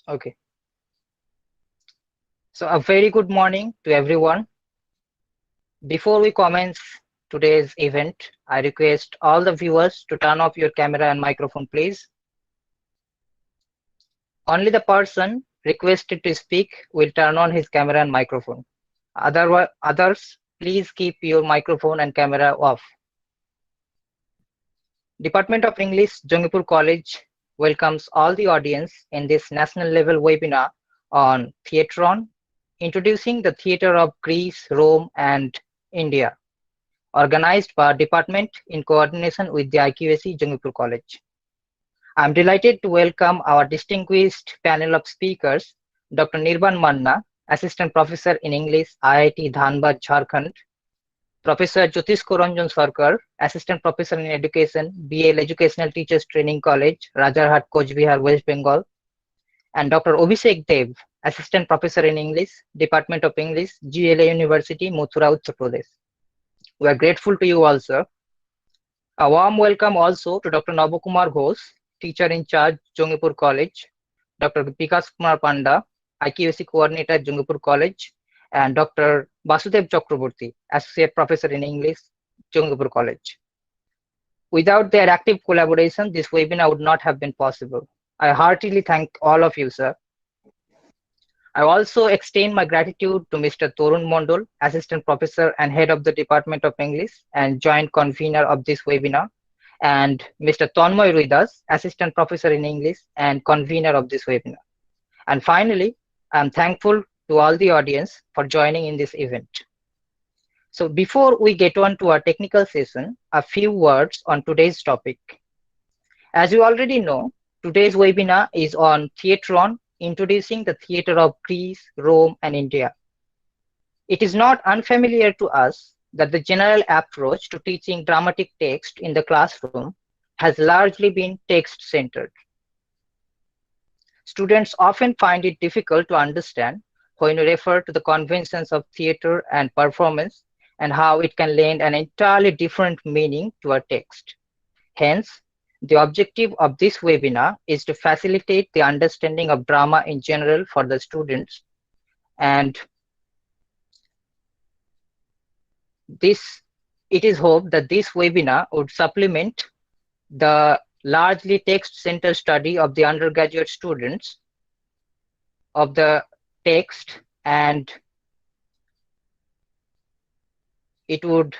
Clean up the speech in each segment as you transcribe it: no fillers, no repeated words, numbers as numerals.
Okay. So a very good morning to everyone. Before we commence today's event, I request all the viewers to turn off your camera and microphone, please. Only the person requested to speak will turn on his camera and microphone. Others, please keep your microphone and camera off. Department of English, Jangipur College welcomes all the audience in this national level webinar on Theatron, introducing the theatre of Greece, Rome, and India, organized by our department in coordination with the IQAC Jangipur College. I'm delighted to welcome our distinguished panel of speakers, Dr. Nirban Manna, Assistant Professor in English, IIT Dhanbad, Jharkhand, Professor Jyotish Koranjan Sarkar, Assistant Professor in Education, BL Educational Teachers Training College, Rajarhat, Coach Bihar, West Bengal, and Dr. Abhishek Dev, Assistant Professor in English, Department of English, GLA University, Mathura, Uttar Pradesh. We are grateful to you all, sir. A warm welcome also to Dr. Navakumar Ghosh, Teacher in Charge, Jangipur College, Dr. Vikas Kumar Panda, IQAC Coordinator, Jangipur College, and Dr. Vasudev Chakraborty, Associate Professor in English, Jangipur College. Without their active collaboration, this webinar would not have been possible. I heartily thank all of you, sir. I also extend my gratitude to Mr. Torun Mondol, Assistant Professor and Head of the Department of English and Joint Convener of this webinar, and Mr. Tanmoy Ruidas, Assistant Professor in English and Convener of this webinar. And finally, I'm thankful to all the audience for joining in this event. So before we get on to our technical session, a few words on today's topic. As you already know, today's webinar is on Theatron, introducing the theatre of Greece, Rome, and India. It is not unfamiliar to us that the general approach to teaching dramatic text in the classroom has largely been text-centered. Students often find it difficult to understand when we refer to the conventions of theatre and performance and how it can lend an entirely different meaning to a text. Hence, the objective of this webinar is to facilitate the understanding of drama in general for the students, and it is hoped that this webinar would supplement the largely text-centered study of the undergraduate students of the text, and it would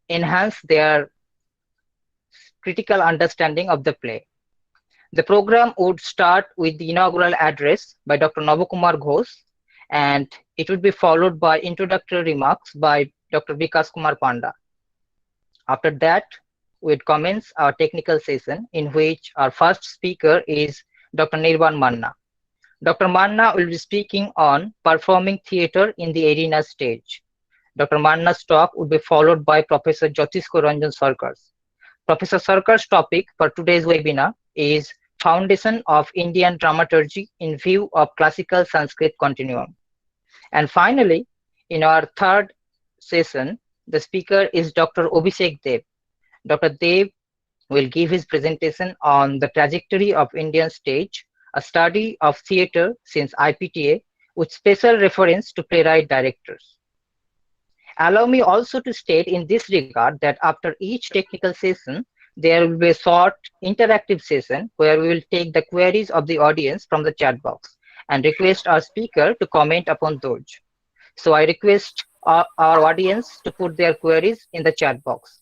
enhance their critical understanding of the play. The program would start with the inaugural address by Dr. Navakumar Ghosh, and it would be followed by introductory remarks by Dr. Vikas Kumar Panda. After that, we'd commence our technical session, in which our first speaker is Dr. Nirban Manna. Dr. Manna will be speaking on performing theatre in the arena stage. Dr. Manna's talk would be followed by Professor Jyotish Koranjan Sarkar. Professor Sarkar's topic for today's webinar is Foundation of Indian Dramaturgy in View of Classical Sanskrit Continuum. And finally, in our third session, the speaker is Dr. Abhishek Dev. Dr. Dev will give his presentation on the trajectory of Indian stage, a study of theatre since IPTA with special reference to playwright directors. Allow me also to state in this regard that after each technical session, there will be a short interactive session where we will take the queries of the audience from the chat box and request our speaker to comment upon those. So I request our audience to put their queries in the chat box.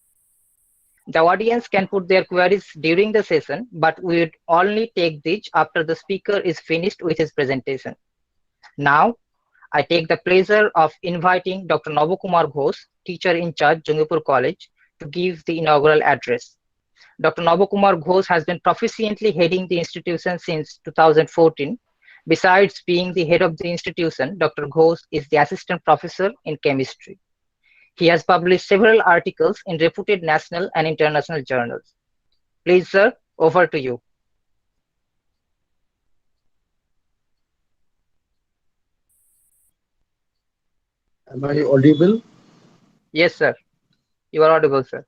The audience can put their queries during the session, but we would only take these after the speaker is finished with his presentation. Now, I take the pleasure of inviting Dr. Navakumar Ghosh, Teacher in Charge, Jangipur College, to give the inaugural address. Dr. Navakumar Ghosh has been proficiently heading the institution since 2014. Besides being the head of the institution, Dr. Ghosh is the assistant professor in chemistry. He has published several articles in reputed national and international journals. Please, sir, over to you. Am I audible? Yes, sir. You are audible, sir.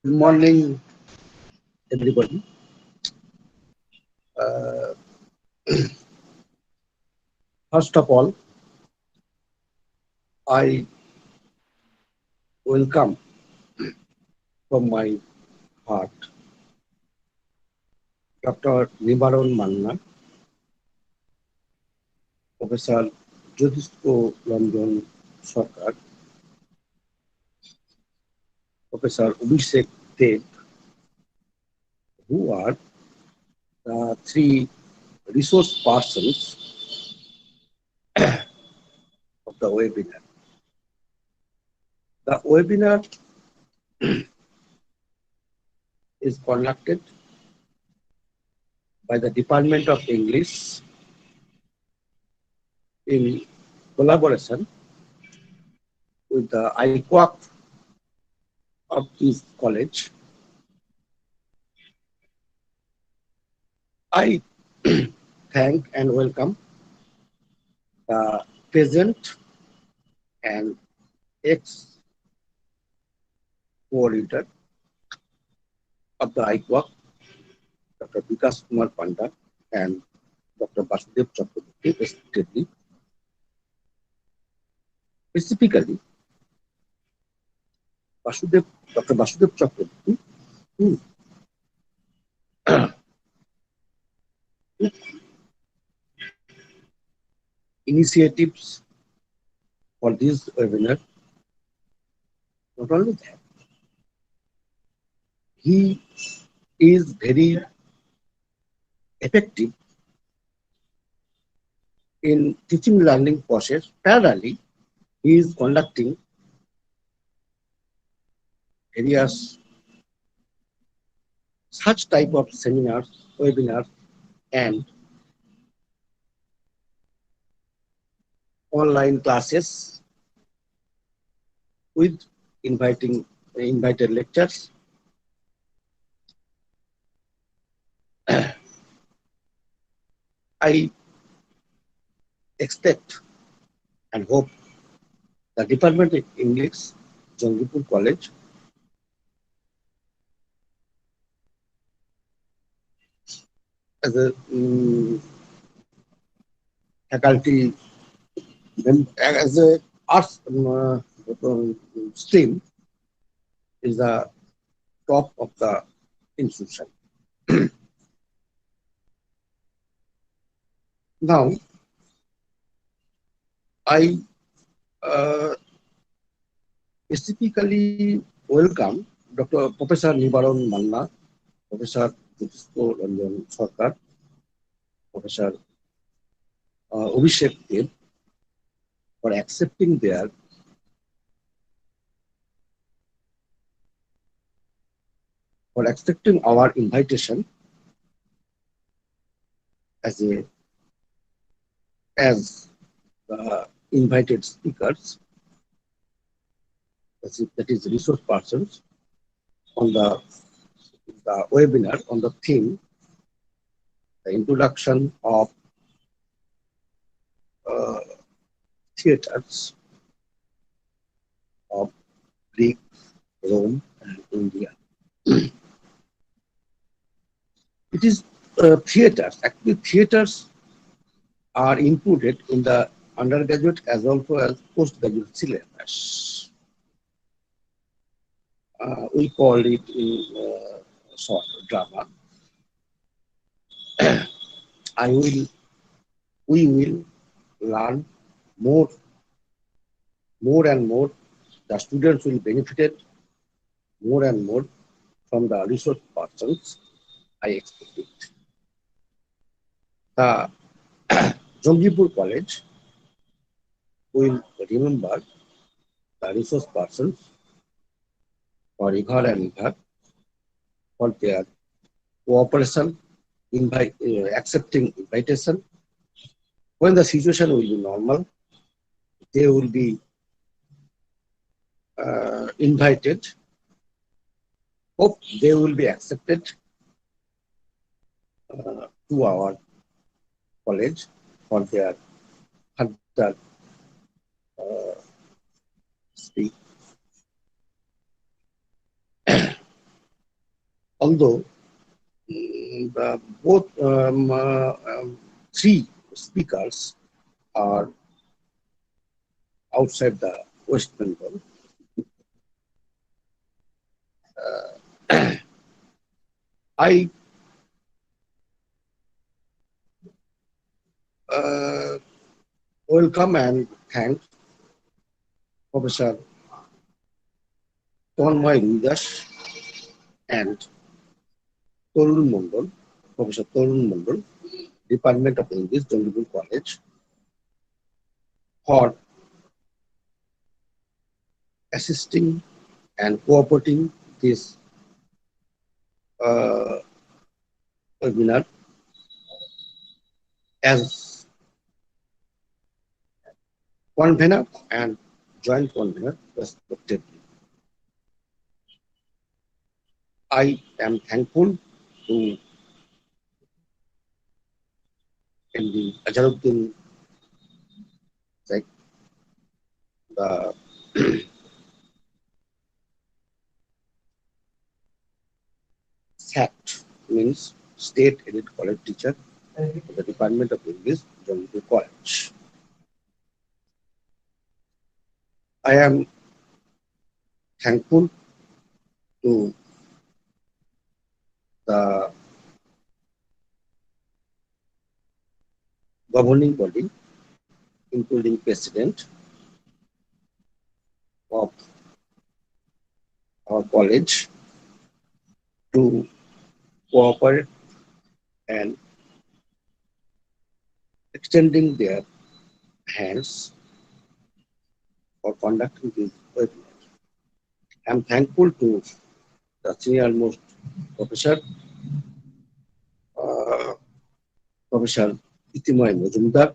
Good morning, everybody. Uh, First of all, I welcome from my heart Dr. Nibaron Manna, Professor Jyotisko Ranjan Sarkar, Professor Abhishek Dev, who are the three resource persons of the webinar. The webinar is conducted by the Department of English in collaboration with the IQAC of this college. I thank and welcome the present and ex coordinator of the IQAC, Dr. Vikas Kumar Panda and Dr. Basudev Chakraborty, respectively. Specifically, Basudev, Dr. Basudev Chakraborty, who took initiatives for this webinar. Not only that, he is very effective in teaching learning process. Parallelly, he is conducting various such type of seminars, webinars, and online classes with inviting invited lectures. I expect and hope the Department of English, Jangipur College, as a faculty, as a arts stream, is the top of the institution. Now, I specifically welcome Dr. Professor Nibaron Manna, Professor Jyotisko Ranjan Sarkar, Professor Abhishek Dev for accepting their for accepting our invitation as a as the invited speakers, that is resource persons on the webinar on the theme, the introduction of uh, theaters of Greek, Rome, and India. It is theaters. Actually, theaters are included in the undergraduate as also as postgraduate syllabus. We call it in short drama. I will, we will learn more, more and more. The students will benefit more and more from the resource persons. I expect it. The Jangipur College will remember the resource persons for Ighar and Ighar for their cooperation, accepting invitation. When the situation will be normal, they will be invited. Hope they will be accepted to our college for their further uh, speak. Although both three speakers are outside the West Bengal, I uh, welcome and thank Professor Tanmay Ruidas and Torun Mondol, Professor Torun Mondol, Department of English, Jangipur College, for assisting and cooperating this uh, webinar as convener and joint convener respectively. I am thankful to MD Azaruddin Sheikh, the SAT means State Aided College Teacher of the Department of English, Jangipur College. I am thankful to the governing body, including President of our college, to cooperate and extending their hands for conducting this webinar. I am thankful to the senior most professor, uh, Professor Itimai Majumdar,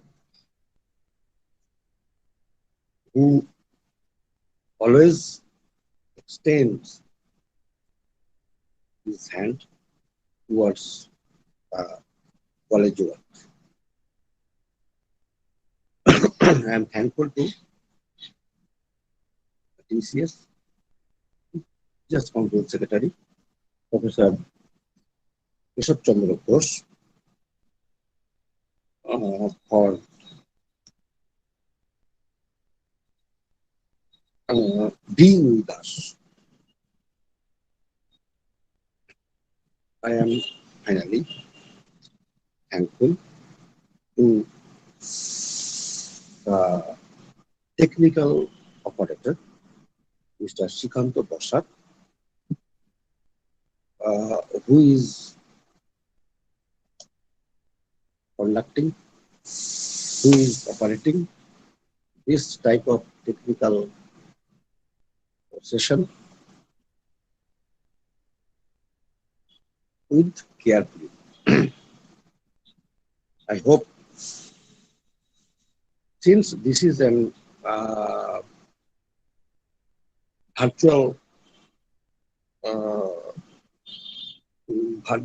who always extends his hand towards college work. I am thankful to TCS, just Council Secretary, Professor Bishop Chandra Ghosh, for being with us. I am finally thankful to the technical operator, Mr. Shikanto Bosar, who is conducting, who is operating this type of technical session with carefully. I hope, since this is an virtual, uh,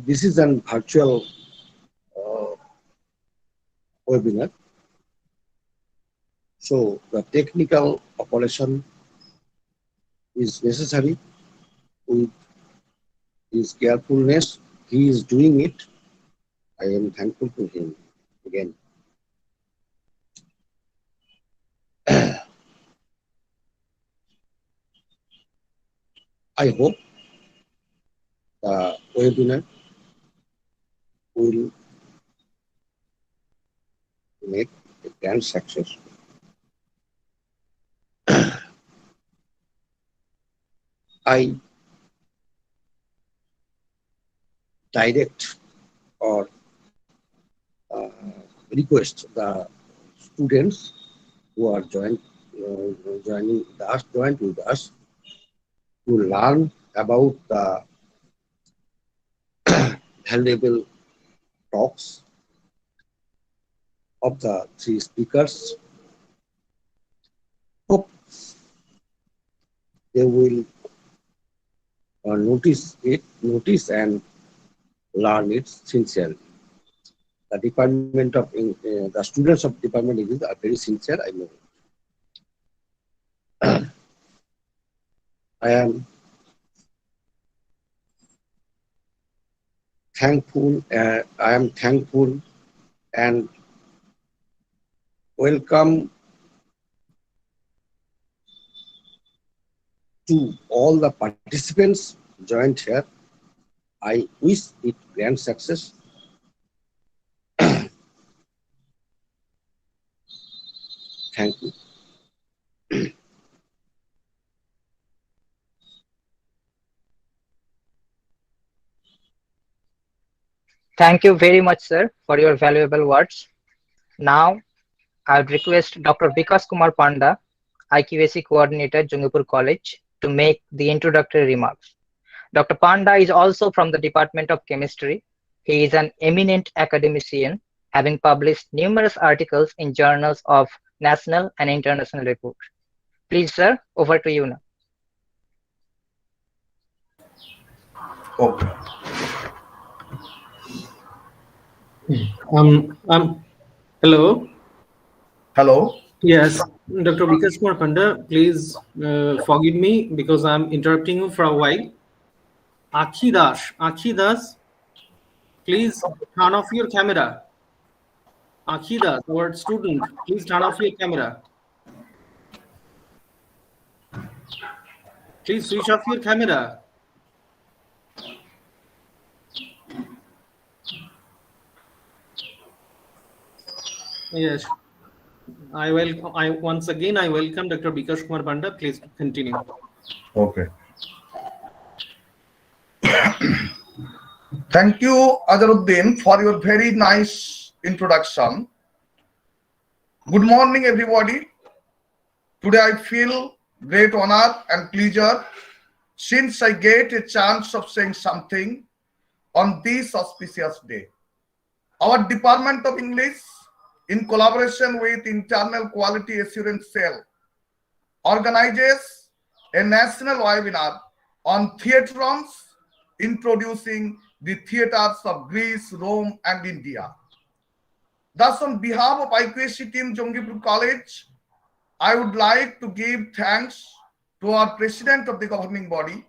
this is an virtual uh, webinar, so the technical operation is necessary with his carefulness. He is doing it. I am thankful to him again. I hope the webinar will make a grand success. I direct or uh, request the students who are joined with us to learn about the valuable talks of the three speakers. Hope they will notice and learn it sincerely. The students of Department of English are very sincere. I know. I am I am thankful and welcome to all the participants joined here. I wish it grand success. Thank you. Thank you very much, sir, for your valuable words. Now, I would request Dr. Vikas Kumar Panda, IQAC Coordinator, Jangipur College, to make the introductory remarks. Dr. Panda is also from the Department of Chemistry. He is an eminent academician, having published numerous articles in journals of national and international repute. Please, sir, over to you now. Okay. Hello. Hello. Yes, Dr. Vikas Kumar Panda, please forgive me because I'm interrupting you for a while. Akhi Das, please turn off your camera. Akhi Das, our student, please turn off your camera. Please switch off your camera. Yes. I once again welcome Dr. Vikas Kumar Panda. Please continue. Okay. Thank you, Azharuddin, for your very nice introduction. Good morning, everybody. Today I feel great honor and pleasure since I get a chance of saying something on this auspicious day. Our Department of English, in collaboration with Internal Quality Assurance Cell, organizes a national webinar on Theatrons, introducing the theaters of Greece, Rome, and India. Thus, on behalf of IQAC team Jangipur College, I would like to give thanks to our president of the governing body,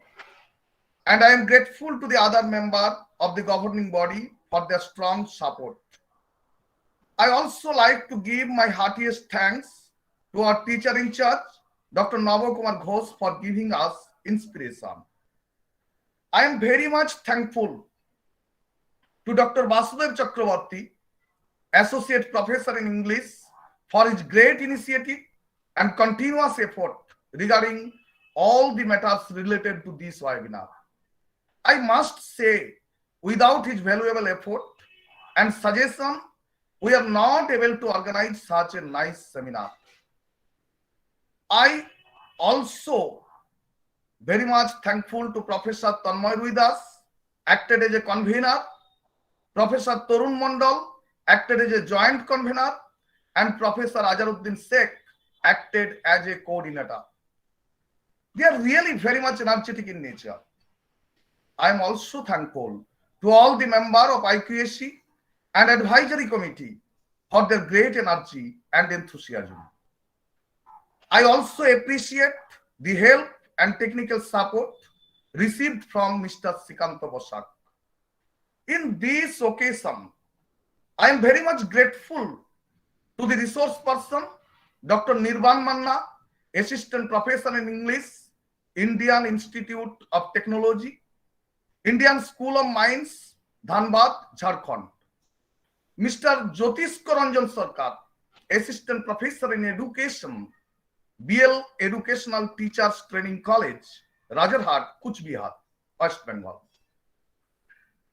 and I am grateful to the other member of the governing body for their strong support. I also like to give my heartiest thanks to our teacher in charge, Dr. Navakumar Ghosh, for giving us inspiration. I am very much thankful to Dr. Vasudev Chakravarti, Associate Professor in English, for his great initiative and continuous effort regarding all the matters related to this webinar. I must say, without his valuable effort and suggestion, we are not able to organize such a nice seminar. I also very much thankful to Professor Tanmay Ruidas, acted as a convener, Professor Torun Mondal, acted as a joint convener, and Professor Azharuddin Sheikh acted as a coordinator. They are really very much energetic in nature. I am also thankful to all the members of IQAC and advisory committee for their great energy and enthusiasm. I also appreciate the help and technical support received from Mr. Sikanta Bosak. In this occasion, I am very much grateful to the resource person, Dr. Nirvan Manna, Assistant Professor in English, Indian Institute of Technology, Indian School of Mines, Dhanbad, Jharkhand. Mr. Jyotish Ranjan Sarkar, Assistant Professor in Education, BL Educational Teachers Training College, Rajarhat, Kuch Bihar, West Bengal.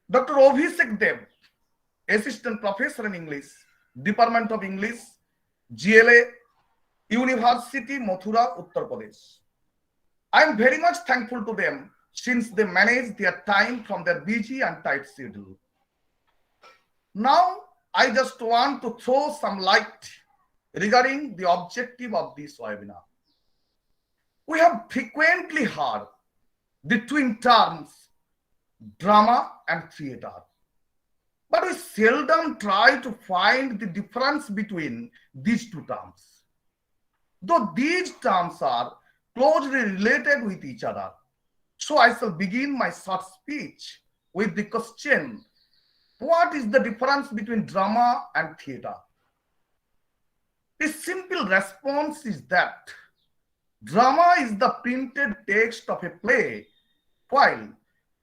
Dr. Abhishek Dev, Assistant Professor in English, Department of English, GLA, University, Mathura, Uttar Pradesh. I am very much thankful to them since they manage their time from their busy and tight schedule. Now, I just want to throw some light regarding the objective of this webinar. We have frequently heard the twin terms drama and theater, but we seldom try to find the difference between these two terms. Though these terms are closely related with each other, so I shall begin my short speech with the question, What is the difference between drama and theater? The simple response is that drama is the printed text of a play, while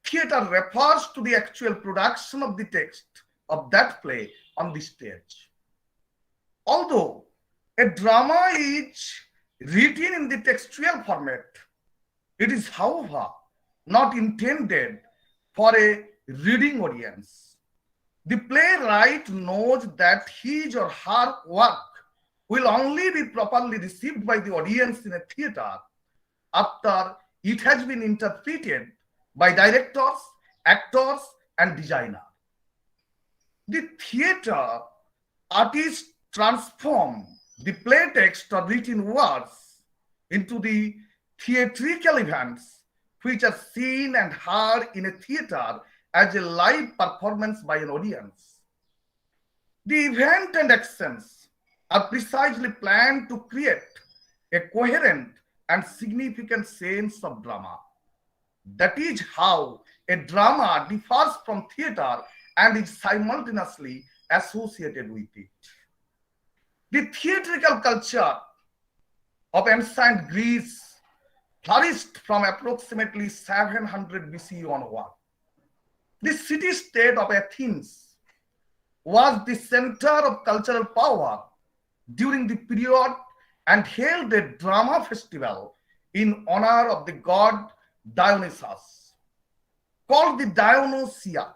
theater refers to the actual production of the text of that play on the stage. Although a drama is written in the textual format, it is, however, not intended for a reading audience. The playwright knows that his or her work will only be properly received by the audience in a theater after it has been interpreted by directors, actors, and designers. The theater artists transform the play text or written words into the theatrical events which are seen and heard in a theater as a live performance by an audience. The event and actions are precisely planned to create a coherent and significant sense of drama. That is how a drama differs from theater and is simultaneously associated with it. The theatrical culture of ancient Greece flourished from approximately 700 BC onward. The city-state of Athens was the center of cultural power during the period and held a drama festival in honor of the god Dionysus, called the Dionysia.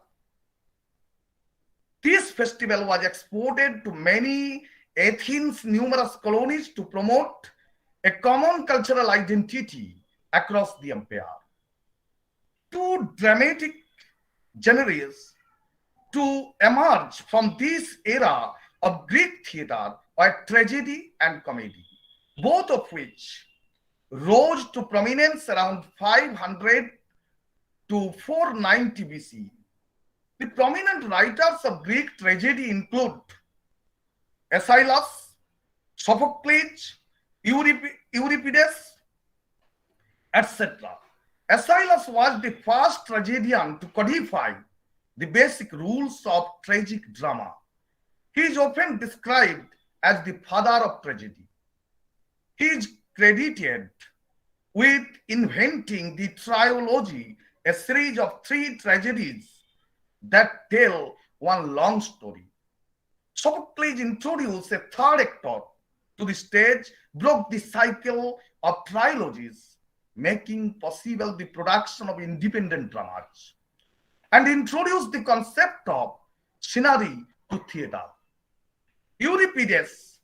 This festival was exported to many Athens' numerous colonies to promote a common cultural identity across the empire. Two dramatic genres to emerge from this era of Greek theater were tragedy and comedy, both of which rose to prominence around 500 to 490 BC. The prominent writers of Greek tragedy include Aeschylus, Sophocles, Euripides, etc. Aeschylus was the first tragedian to codify the basic rules of tragic drama. He is often described as the father of tragedy. He is credited with inventing the trilogy, a series of 3 tragedies that tell one long story. Sophocles introduced a third actor to the stage, broke the cycle of trilogies, making possible the production of independent dramas, and introduced the concept of scenery to theater. Euripides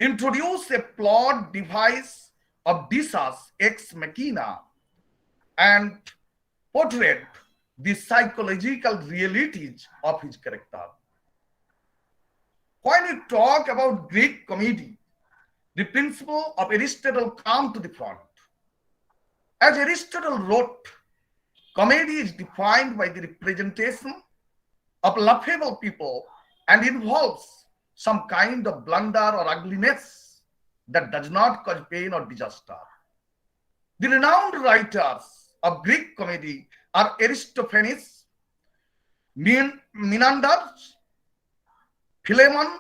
introduced a plot device of deus ex machina and portrayed the psychological realities of his character. When we talk about Greek comedy, the principle of Aristotle comes to the front. As Aristotle wrote, comedy is defined by the representation of laughable people and involves some kind of blunder or ugliness that does not cause pain or disaster. The renowned writers of Greek comedy are Aristophanes, Menander, Philemon,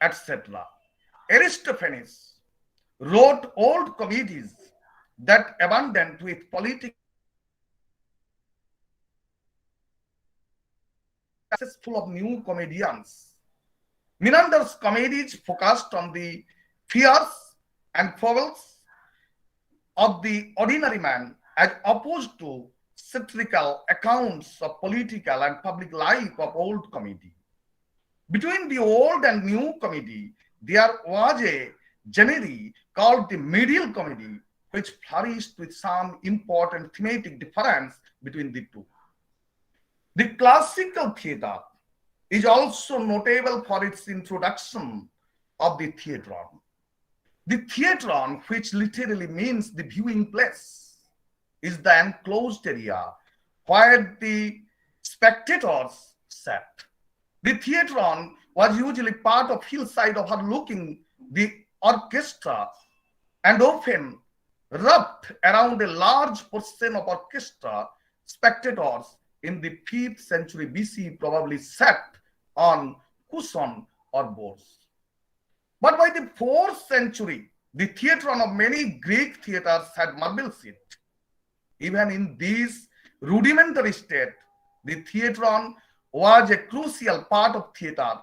etc. Aristophanes wrote old comedies that abundant with political successful of new comedians. Menander's comedies focused on the fears and foibles of the ordinary man as opposed to satirical accounts of political and public life of old comedy. Between the old and new comedy, there was a genre called the medieval comedy, which flourished with some important thematic difference between the two. The classical theater is also notable for its introduction of the theatron. The theatron, which literally means the viewing place, is the enclosed area where the spectators sat. The theatron was usually part of hillside overlooking the orchestra and often wrapped around a large portion of orchestra spectators in the 5th century BC probably sat on cushion or boards. But by the 4th century, the theatron of many Greek theaters had marble seat. Even in this rudimentary state, the theatron was a crucial part of theater,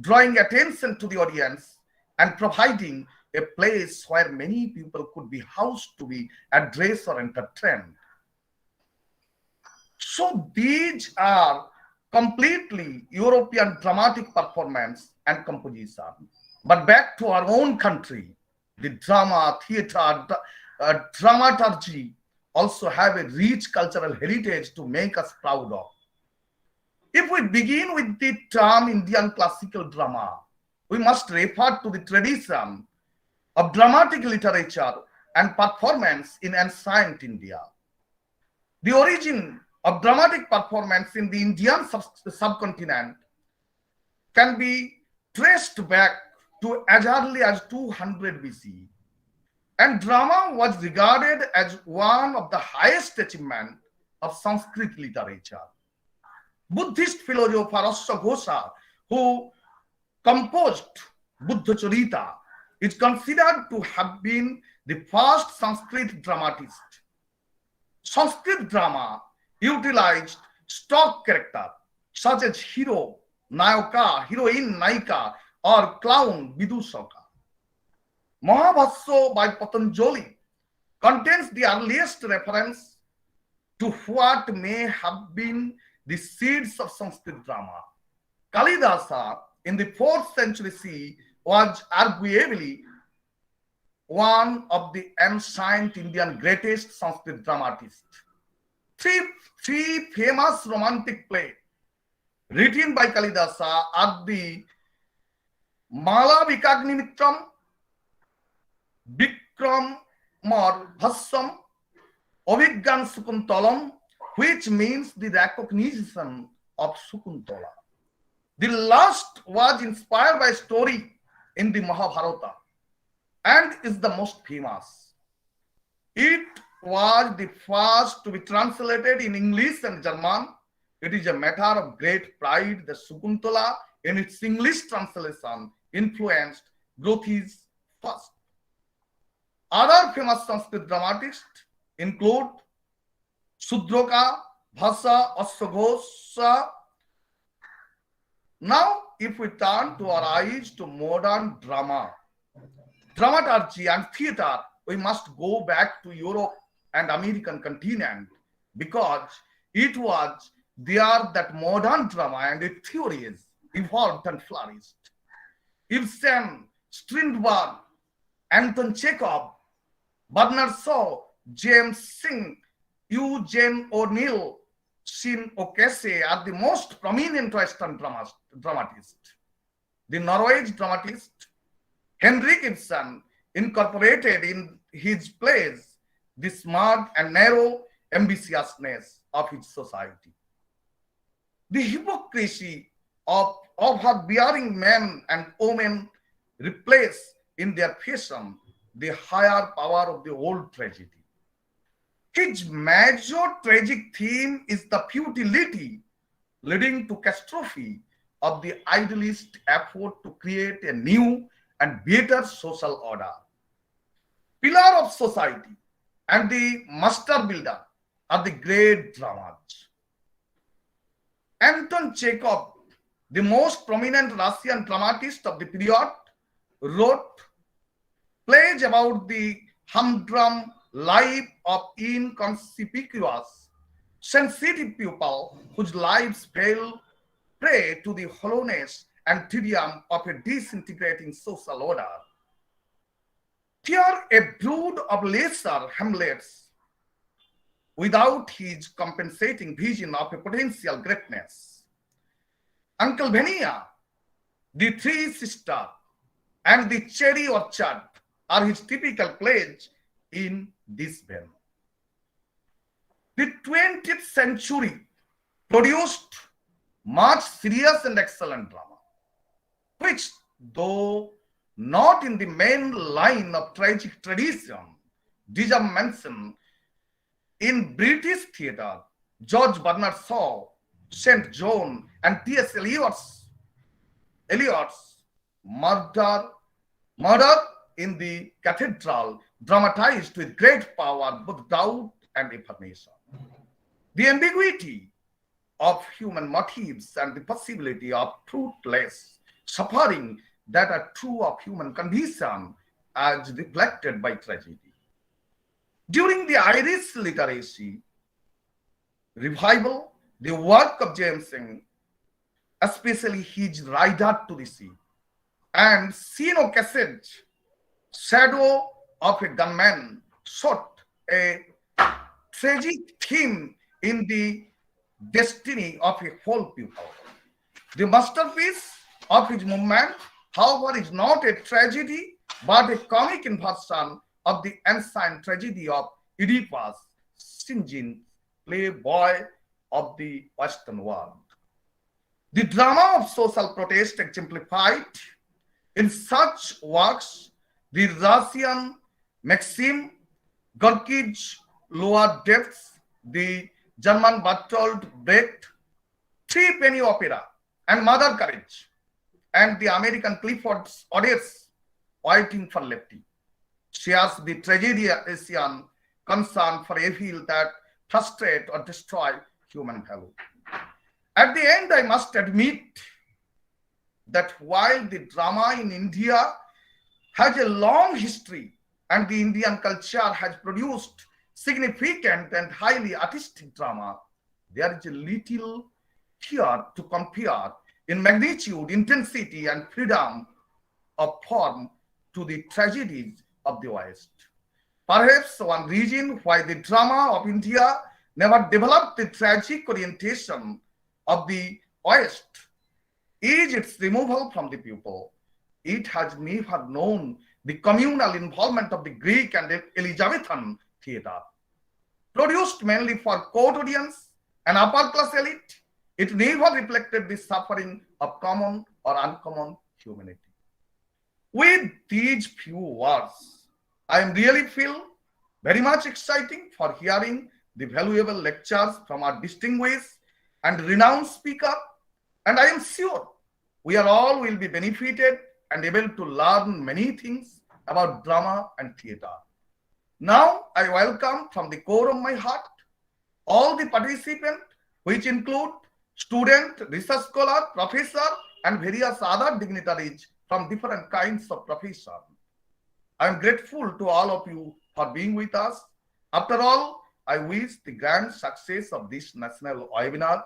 drawing attention to the audience and providing a place where many people could be housed to be addressed or entertained. So these are completely European dramatic performance and composition. But back to our own country, the drama, theater, dramaturgy also have a rich cultural heritage to make us proud of. If we begin with the term Indian classical drama, we must refer to the tradition of dramatic literature and performance in ancient India. The origin of dramatic performance in the Indian subcontinent can be traced back to as early as 200 BC. And drama was regarded as one of the highest achievements of Sanskrit literature. Buddhist philosopher Ashwaghosa, who composed Buddha Charita, is considered to have been the first Sanskrit dramatist. Sanskrit drama utilized stock character such as hero, Nayaka, heroine, Naika, or clown, Vidusaka. Mahabhasya by Patanjali contains the earliest reference to what may have been the seeds of Sanskrit drama. Kalidasa in the 4th century CE was arguably one of the ancient Indian greatest Sanskrit dramatists. Three famous romantic plays written by Kalidasa are the Mala Vikagnimitram, Vikramar Bhassam, Avigyan Sukuntalam, which means the recognition of Sukuntala. The last was inspired by a story in the Mahabharata and is the most famous. It was the first to be translated in English and German. It is a matter of great pride that Sukuntala in its English translation influenced Grothi's first. Other famous Sanskrit dramatists include Sudroka, Bhasa, Ashwaghosa. Now, if we turn to our eyes to modern drama, dramaturgy and theater, we must go back to Europe and American continent because it was there that modern drama and its theories evolved and flourished. Ibsen, Strindberg, Anton Chekhov, Bernard Shaw, James Synge, Eugene O'Neill, Shin O'Casey are the most prominent Western dramatists. The Norwegian dramatist Henrik Ibsen incorporated in his plays the smart and narrow ambitiousness of his society. The hypocrisy of overbearing men and women replace in their fashion the higher power of the old tragedy. His major tragic theme is the futility leading to catastrophe of the idealist effort to create a new and better social order. Pillar of society and the master builder are the great dramas. Anton Chekhov, the most prominent Russian dramatist of the period, wrote plays about the humdrum life of inconspicuous, sensitive people whose lives fell prey to the hollowness and tedium of a disintegrating social order. Here, a brood of lesser Hamlets without his compensating vision of a potential greatness. Uncle Vania, the Three Sisters, and the Cherry Orchard are his typical plays in this vein. The 20th century produced much serious and excellent drama, which, though not in the main line of tragic tradition, deserve mention. In British theatre, George Bernard Shaw, St. John, and T.S. Eliot's murder in the cathedral, dramatized with great power, both doubt and information. The ambiguity of human motives and the possibility of fruitless suffering that are true of human condition as reflected by tragedy. During the Irish literacy revival, the work of James Singh, especially his Rider to the Sea and Scene o' Cassette, Shadow of a Gunman, sought a tragic theme in the destiny of a whole people. The masterpiece of his movement, however, is not a tragedy but a comic inversion of the ancient tragedy of Oedipus, St. playboy of the Western world. The drama of social protest exemplified in such works the Russian Maxim Gorky's Lower Depths, the German Bertolt Brecht, Three Penny Opera, and Mother Courage, and the American Clifford's Odessa, Waiting for Lefty, shares the tragedian concern for evil that frustrate or destroy human value. At the end, I must admit that while the drama in India has a long history and the Indian culture has produced significant and highly artistic drama, there is a little here to compare in magnitude, intensity, and freedom of form to the tragedies of the West. Perhaps one reason why the drama of India never developed the tragic orientation of the West is its removal from the people. It has never known the communal involvement of the Greek and Elizabethan theatre. Produced mainly for court audience and upper class elite, it never reflected the suffering of common or uncommon humanity. With these few words, I really feel very much exciting for hearing the valuable lectures from our distinguished and renowned speaker, and I am sure we are all will be benefited and able to learn many things about drama and theatre. Now, I welcome from the core of my heart all the participants, which include student, research scholar, professor, and various other dignitaries from different kinds of profession. I am grateful to all of you for being with us. After all, I wish the grand success of this national webinar.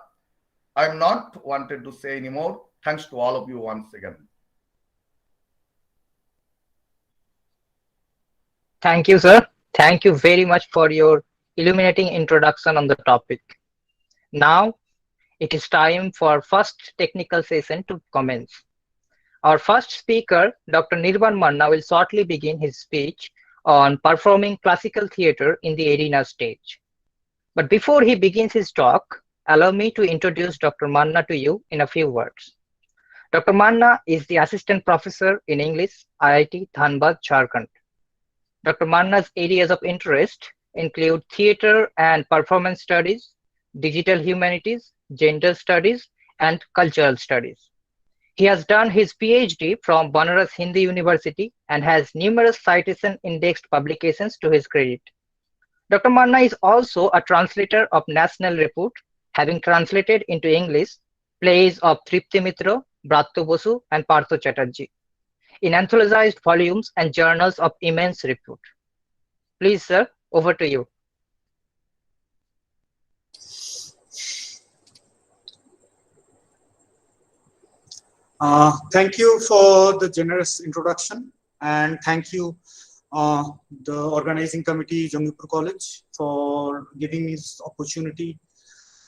I am not wanted to say anymore. Thanks to all of you once again. Thank you, sir. Thank you very much for your illuminating introduction on the topic. Now, it is time for first technical session to commence. Our first speaker, Dr. Nirban Manna, will shortly begin his speech on performing classical theatre in the arena stage. But before he begins his talk, allow me to introduce Dr. Manna to you in a few words. Dr. Manna is the Assistant Professor in English, IIT Dhanbad, Jharkhand. Dr. Manna's areas of interest include theatre and performance studies, digital humanities, gender studies, and cultural studies. He has done his PhD from Banaras Hindu University and has numerous citation indexed publications to his credit. Dr. Manna is also a translator of national repute, having translated into English plays of Tripti Mitra, Bratto Bosu, and Partho Chatterjee in anthologized volumes and journals of immense repute. Please, sir, over to you. Thank you for the generous introduction, and thank you the organizing committee, Jangipur College, for giving me this opportunity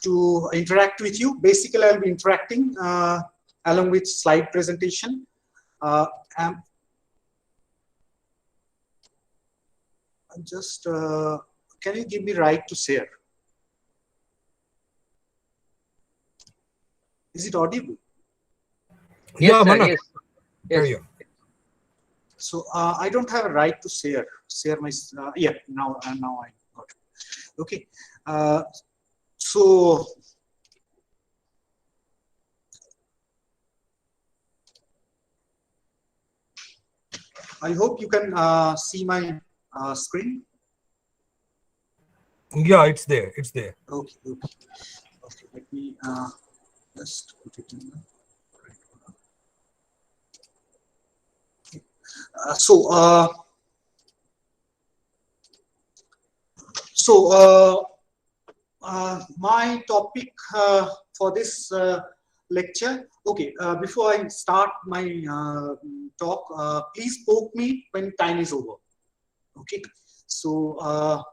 to interact with you. Basically, I'll be interacting along with slide presentation. Just can you give me right to share? Is it audible? Yes, Yeah, sir, Manna. yes. Hear Yes. you. So I don't have a right to share my yeah, now I got it. Okay. So I hope you can see my screen. Yeah, it's there. It's there. Okay, okay. Okay, let me just put it in. My topic for this lecture. Okay, before I start my talk, please poke me when time is over. Okay, so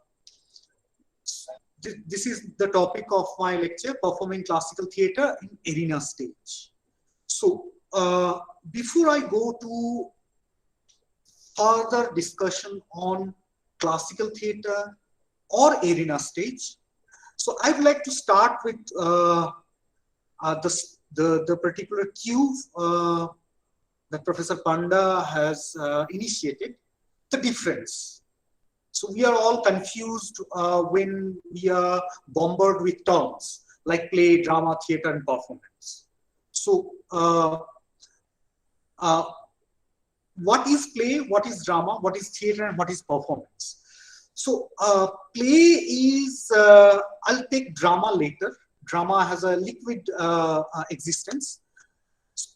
this is the topic of my lecture: performing classical theatre in arena stage. So before I go to further discussion on classical theatre or arena stage, so I'd like to start with the particular cue that Professor Panda has initiated, the difference. So we are all confused when we are bombarded with terms like play, drama, theatre, and performance. So what is play, what is drama, what is theatre, and what is performance? So play is, I'll take drama later. Drama has a liquid existence.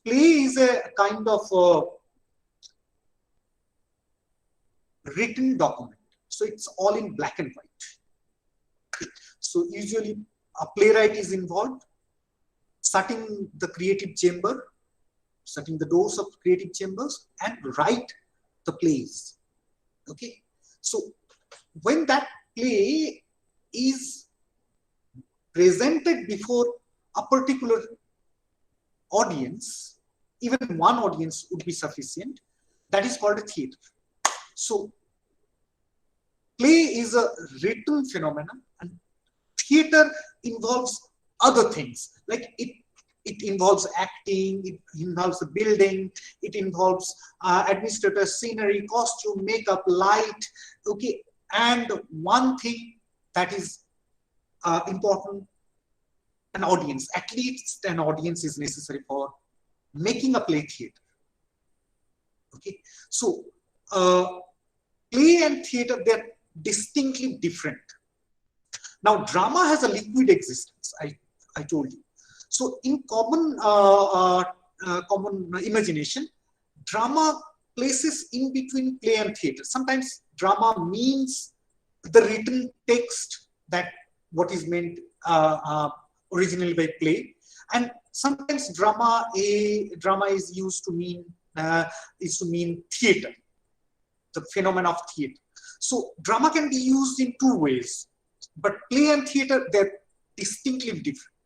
Play is a kind of written document. So it's all in black and white. So usually a playwright is involved, shutting the creative chamber, shutting the doors of creative chambers, and write the plays. Okay. So when that play is presented before a particular audience, even one audience would be sufficient. That is called a theatre. So play is a written phenomenon, and theatre involves other things. Like it involves acting, it involves the building, it involves administrative scenery, costume, makeup, light. Okay, and one thing that is important, an audience. At least an audience is necessary for making a play theatre. Okay, so play and theatre, they're distinctly different. Now, drama has a liquid existence, I told you. So in common imagination, drama places in between play and theatre. Sometimes drama means the written text, that what is meant originally by play, and sometimes drama is used to mean theatre, the phenomenon of theatre. So drama can be used in two ways, but play and theatre, they're distinctly different.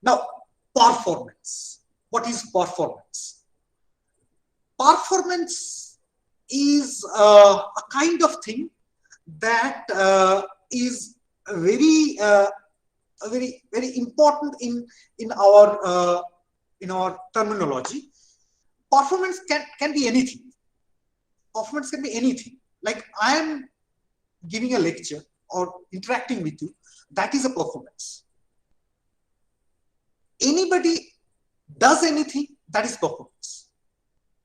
Now, performance. What is performance? Performance is a kind of thing that is very important in our terminology. Performance can be anything. Performance can be anything. Like I am giving a lecture or interacting with you, that is a performance. Anybody does anything, that is performance.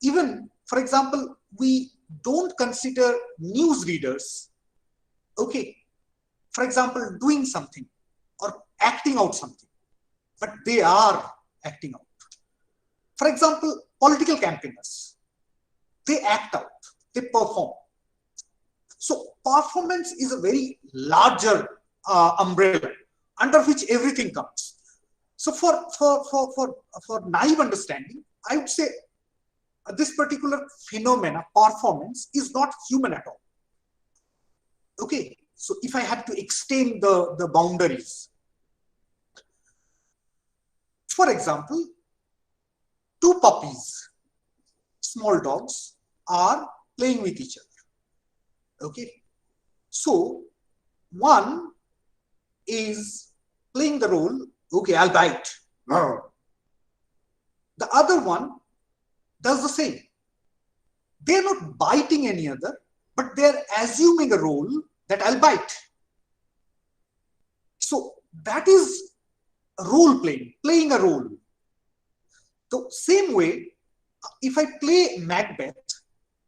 Even, for example, we don't consider news readers, okay, for example, doing something or acting out something, but they are acting out. For example, political campaigners, they act out, they perform. So performance is a very larger umbrella under which everything comes. So for naive understanding, I would say this particular phenomena, performance, is not human at all. Okay, so if I had to extend the boundaries, for example, two puppies, small dogs, are playing with each other. Okay, so one is playing the role, okay, I'll bite. No. The other one does the same. They're not biting any other, but they're assuming a role that I'll bite. So that is role playing, playing a role. The same way, if I play Macbeth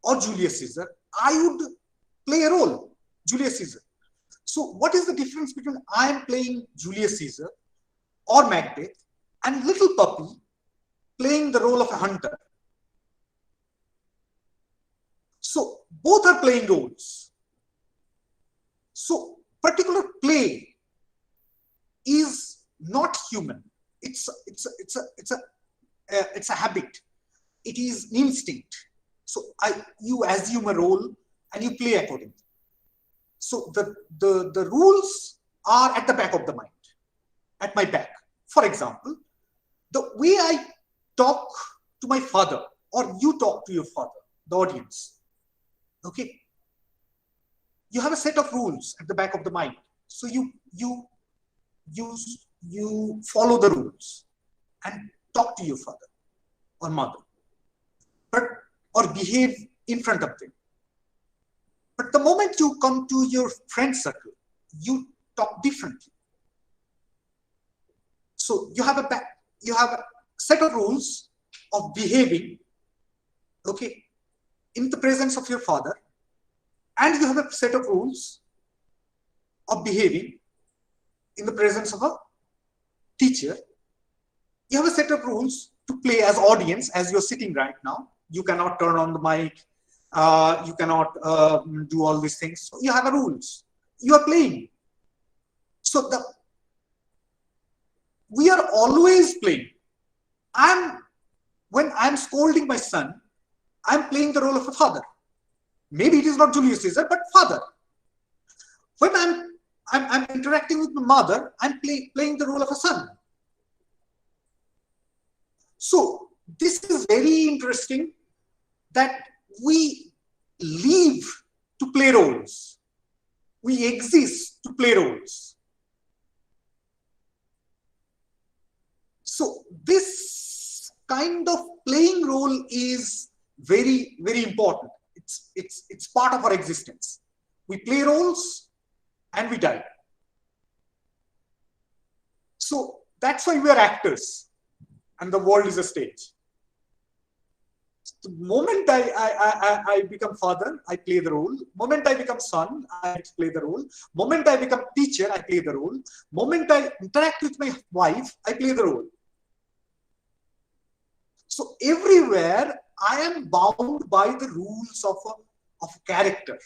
or Julius Caesar, I would play a role, Julius Caesar. So what is the difference between I am playing Julius Caesar or Macbeth and little puppy playing the role of a hunter? So both are playing roles. So particular play is not human. It's a habit. It is instinct. So you assume a role and you play accordingly. So the rules are at the back of the mind, at my back. For example, the way I talk to my father or you talk to your father, the audience, okay? You have a set of rules at the back of the mind. So you follow the rules and talk to your father or mother, or behave in front of them. But the moment you come to your friend circle, you talk differently. So you have a set of rules of behaving, okay, in the presence of your father, and you have a set of rules of behaving in the presence of a teacher. You have a set of rules to play as audience, as you're sitting right now. You cannot turn on the mic. You cannot do all these things. So you have a rules. You are playing. So we are always playing. When I'm scolding my son, I'm playing the role of a father. Maybe it is not Julius Caesar, but father. When I'm interacting with my mother, I'm playing the role of a son. So this is very interesting that we live to play roles. We exist to play roles. So this kind of playing role is very, very important. It's part of our existence. We play roles and we die. So that's why we are actors and the world is a stage. The moment I become father, I play the role. Moment I become son, I play the role. Moment I become teacher, I play the role. Moment I interact with my wife, I play the role. So everywhere I am bound by the rules of character.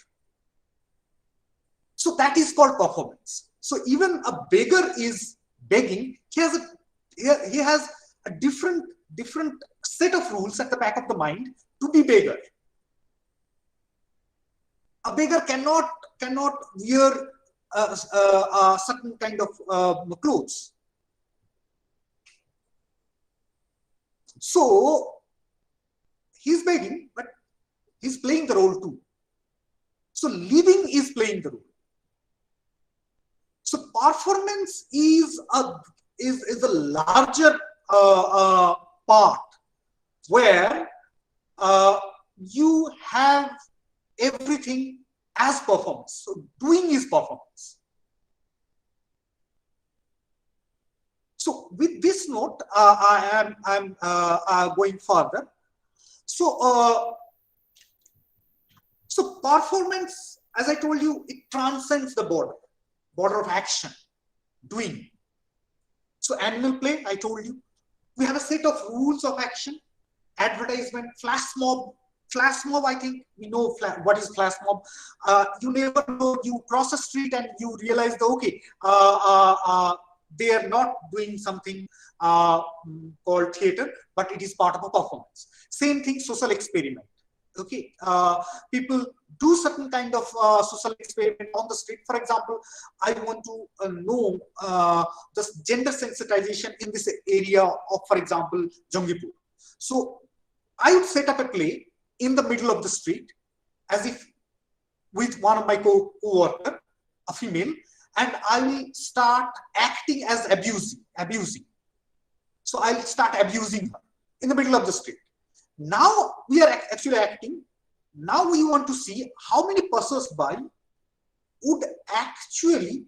So that is called performance. So even a beggar is begging. He has a different set of rules at the back of the mind to be beggar. A beggar cannot wear a certain kind of clothes. So he's begging, but he's playing the role too. So living is playing the role. So performance is a larger part where you have everything as performance. So doing is performance. So with this note, I am going further. So performance, as I told you, it transcends the border of action, doing. So animal play, I told you, we have a set of rules of action. Advertisement, flash mob, I think we know what is flash mob. You never know, you cross a street and you realize that, okay, they are not doing something called theater, but it is part of a performance. Same thing, social experiment. Okay, people do certain kind of social experiment on the street. For example, I want to know the gender sensitization in this area of, for example, Jangipur. So I would set up a play in the middle of the street, as if with one of my co-worker, a female, and I will start acting as abusing. So I'll start abusing her in the middle of the street. Now we are actually acting. Now we want to see how many passers-by would actually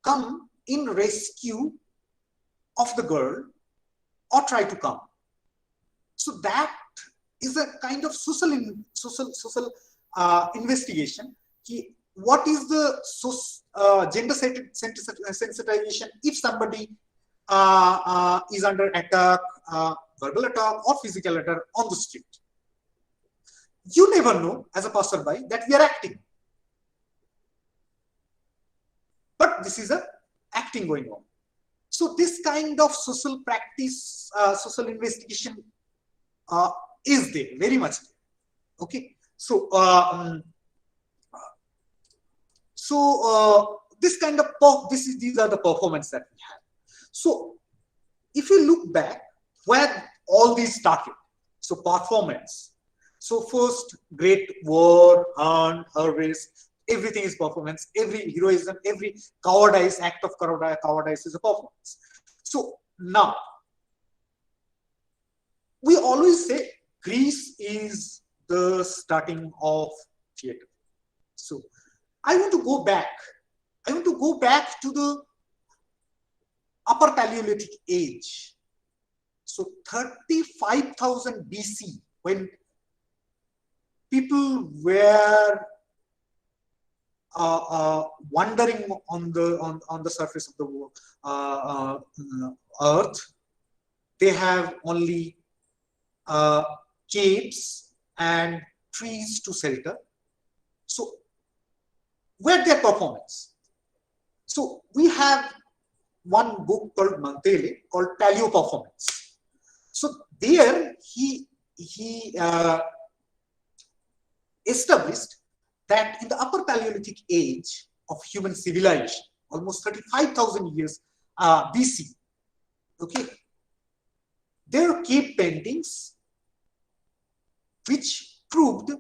come in rescue of the girl or try to come. So that is a kind of social investigation. What is the gender sensitization if somebody is under attack, verbal attack or physical attack on the street? You never know as a passerby that we are acting. But this is a acting going on. So this kind of social practice, social investigation is there, very much there. Okay. So, this kind of these are the performance that we have. So if you look back where all these started, so performance. So first, great war, hunt, harvest, everything is performance. Every heroism, every cowardice, act of cowardice is a performance. So now, we always say Greece is the starting of theatre. So I want to go back. I want to go back to the Upper Paleolithic age. So 35,000 BC, when people were wandering on the surface of the earth, they have only caves and trees to shelter. So where their performance? So we have one book called Mantele called Paleo Performance. So there he established that in the Upper Paleolithic age of human civilization, almost 35,000 years BC, okay, there are cave paintings which proved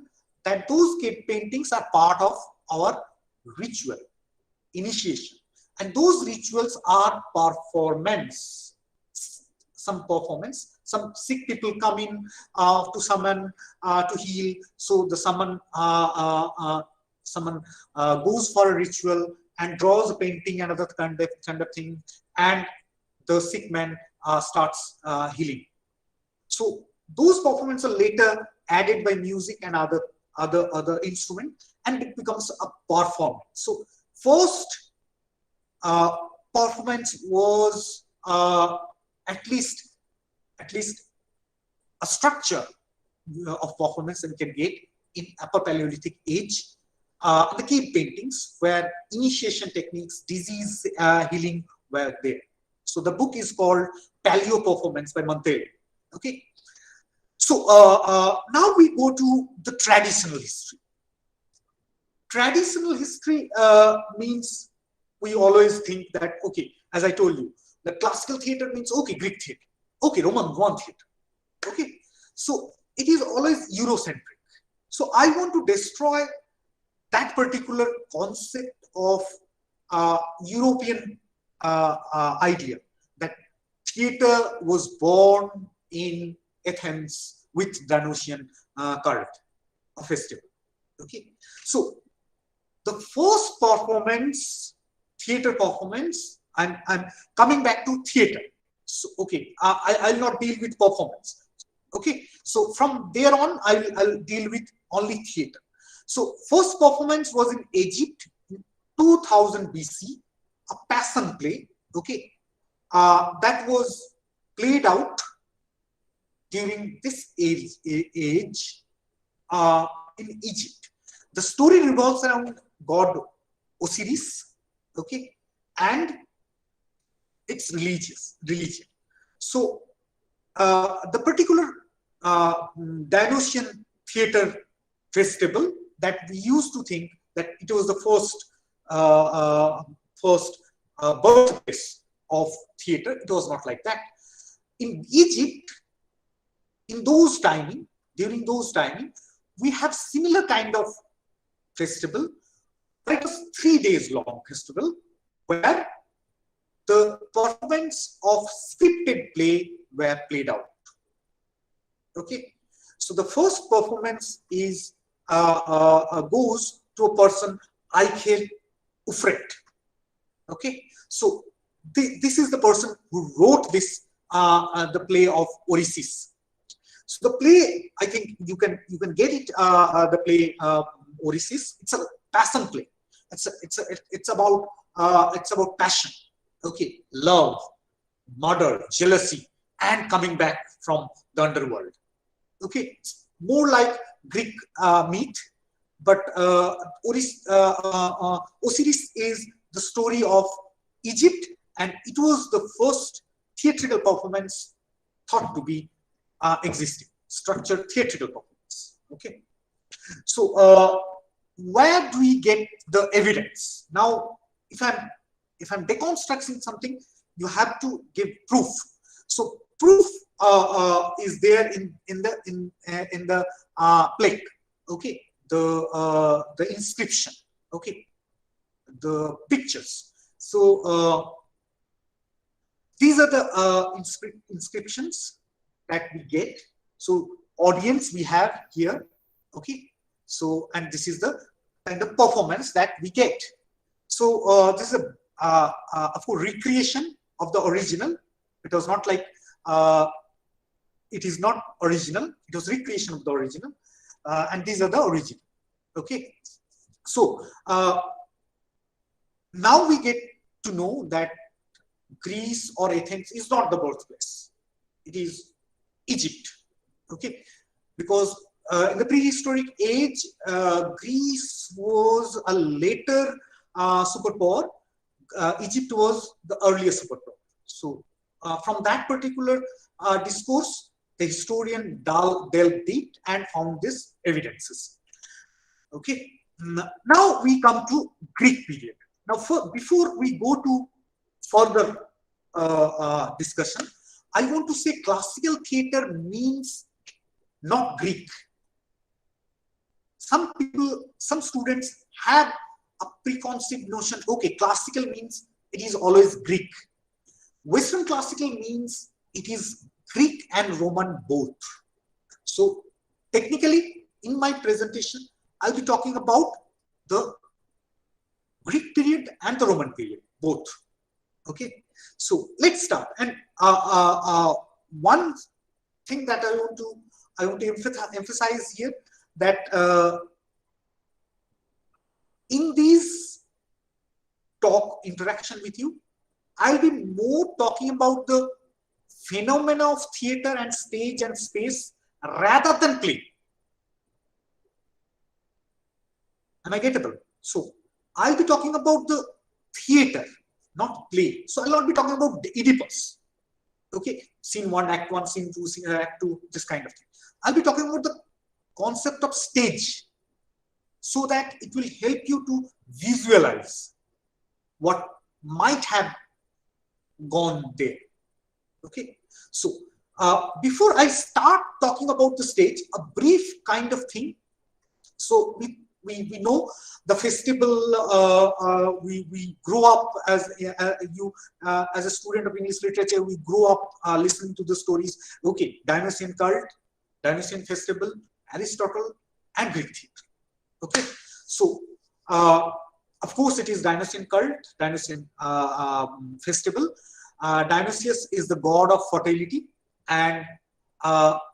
that those cave paintings are part of our ritual initiation, and those rituals are performance. Some performance, some sick people come in to summon, to heal. So the summon goes for a ritual and draws a painting, another kind of thing, and the sick man starts healing. So those performances are later added by music and other instrument, and it becomes a performance. So first performance was at least a structure of performance that we can get in Upper Paleolithic age. The cave paintings where initiation techniques, disease healing were there. So the book is called Paleo Performance by Mantele. Okay. So now we go to the traditional history. Traditional history means we always think that, okay, as I told you, the classical theater means, okay, Greek theater, okay, Roman theater, okay. So it is always Eurocentric. So I want to destroy that particular concept of European idea that theater was born in Athens with Danusian cult, a festival. Okay, so the first performance, theater performance, I'm coming back to theater. So okay, I'll not deal with performance. Okay, so from there on, I'll deal with only theater. So first performance was in Egypt, 2000 BC, a passion play. Okay, that was played out during this age in Egypt. The story revolves around god Osiris, okay, and its religion. So the particular Dionysian theater festival that we used to think that it was the first birthplace of theater, it was not like that. In Egypt, during those timing, we have similar kind of festival, but it was 3 days long festival where the performance of scripted play were played out. Okay, so the first performance is goes to a person IQAC. Okay, so this is the person who wrote this, the play of Odysseus. So the play, I think you can get it. The play Odysseus. It's a passion play. It's about passion. Okay, love, murder, jealousy, and coming back from the underworld. Okay, it's more like Greek myth, but Osiris is the story of Egypt, and it was the first theatrical performance thought to be existing, structured theatrical performance. Okay, so where do we get the evidence? Now, if I'm deconstructing something, you have to give proof. So proof is there in the plaque. Okay, the inscription. Okay, the pictures. So these are the inscriptions that we get. So audience we have here. Okay, so and this is the kind of performance that we get. So this is a full recreation of the original. It was not like it is not original. It was recreation of the original, and these are the original. Okay, so now we get to know that Greece or Athens is not the birthplace. It is Egypt. Okay, because in the prehistoric age, Greece was a later superpower. Egypt was the earliest superpower. So from that particular discourse, the historian delved deep and found these evidences. Okay, now we come to Greek period. Now, before we go to further discussion, I want to say classical theater means not Greek. Some people, some students have a preconceived notion. Okay, classical means it is always Greek. Western classical means it is Greek and Roman both. So technically, in my presentation, I'll be talking about the Greek period and the Roman period, both. Okay, so let's start. And one thing that I want to emphasize here, that in these interaction with you, I'll be more talking about the phenomena of theater and stage and space rather than play. Am I gettable? So I'll be talking about the theater, not play. So I'll not be talking about the Oedipus. Okay, scene 1, act 1, scene 2, act 2, this kind of thing. I'll be talking about the concept of stage, so that it will help you to visualize what might have gone there. Okay, so before I start talking about the stage, a brief kind of thing. So we know the festival. We grew up as as a student of English literature. We grew up listening to the stories. Okay, Dionysian cult, Dionysian festival, Aristotle, and Greek theatre. Okay, so of course it is Dionysian cult, Dionysian festival. Dionysius is the god of fertility, and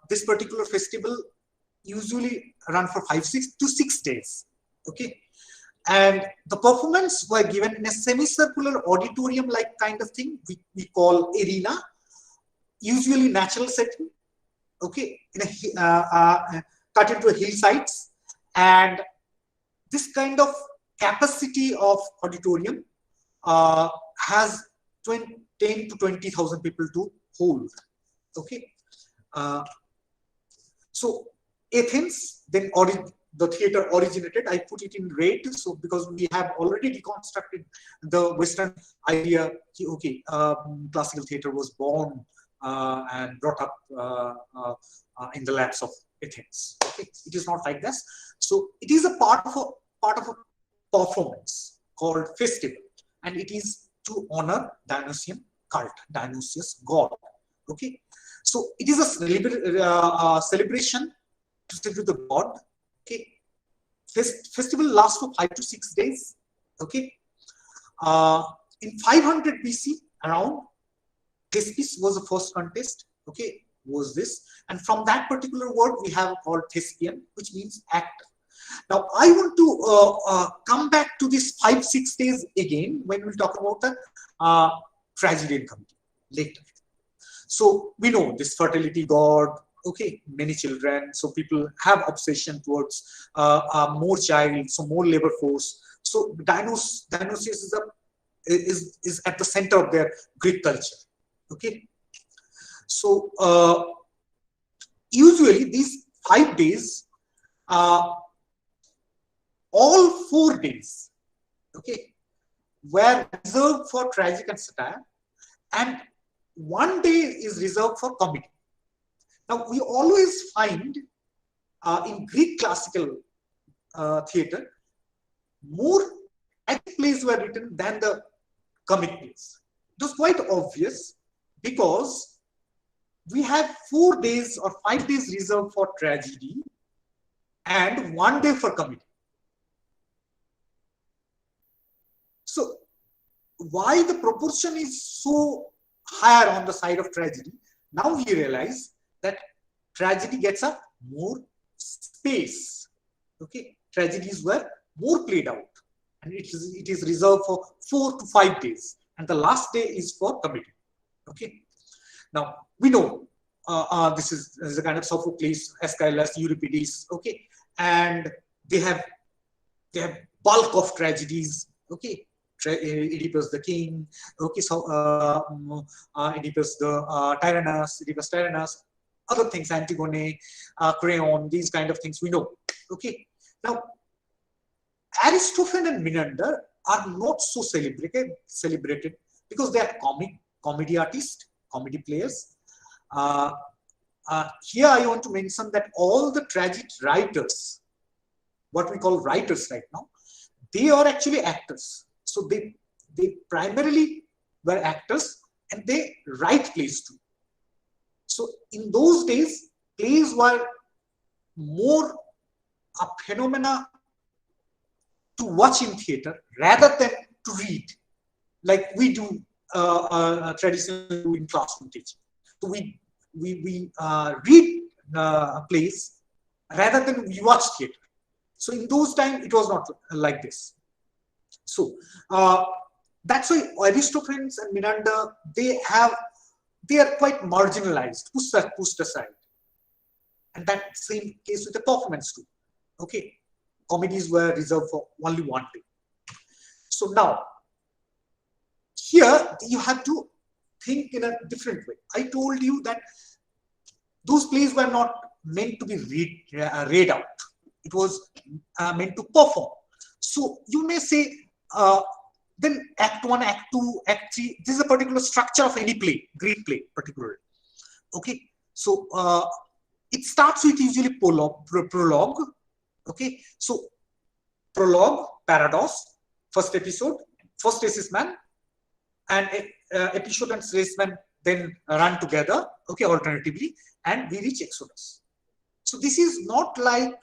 this particular festival usually run for 5 to 6 days. Okay, and the performance were given in a semicircular auditorium like kind of thing we call arena, usually natural setting. Okay, in a cut into hillsides, and this kind of capacity of auditorium has 10 to 20,000 people to hold. Okay, so Athens, then the theater originated. I put it in red, so because we have already deconstructed the Western idea. Okay, classical theater was born and brought up in the laps of Athens. Okay, it is not like this. So it is a part of a performance called festival, and it is to honor Dionysian cult, Dionysius god. Okay, so it is a celebration to the god. Okay, festival lasts for 5 to 6 days. Okay, in 500 BC around, Thespis was the first contest, okay, was this. And from that particular word, we have called Thespian, which means actor. Now, I want to come back to this 5-6 days again when we'll talk about the tragedian comedy later. So we know this fertility god, okay, many children. So people have obsession towards more child, so more labor force. So Dionysius is at the center of their Greek culture, okay. So usually these 5 days, all 4 days, okay, were reserved for tragic and satire, and 1 day is reserved for comedy. Now, we always find in Greek classical theatre, more tragic plays were written than the comic plays. It was quite obvious because we have 4 days or 5 days reserved for tragedy and 1 day for comedy. So, why the proportion is so higher on the side of tragedy? Now we realize that tragedy gets a more space. Okay, tragedies were more played out, and it is reserved for 4 to 5 days, and the last day is for comedy. Okay, now we know this is a kind of Sophocles, Aeschylus, Euripides. Okay, and they have bulk of tragedies. Okay. Oedipus the king, okay, so Oedipus the Tyrannus, other things, Antigone, Creon, these kind of things we know. Okay, now Aristophanes and Menander are not so celebrated because they are comedy artists, comedy players. Here I want to mention that all the tragic writers, what we call writers right now, they are actually actors. So they primarily were actors and they write plays too. So in those days, plays were more a phenomena to watch in theater rather than to read, like we do traditionally in classroom teaching. So we read plays rather than we watch theater. So in those times, it was not like this. So that's why Aristophanes and Menander, they are quite marginalized, pushed aside. And that same case with the performance too. Okay, comedies were reserved for only 1 day. So now, here you have to think in a different way. I told you that those plays were not meant to be read out. It was meant to perform. So you may say, then Act 1, Act 2, Act 3, this is a particular structure of any play, Greek play particularly. Okay, so it starts with usually prologue. Okay, so prologue, paradox, first episode, first raceman, and episode and raceman then run together, okay, alternatively, and we reach Exodus. So this is not like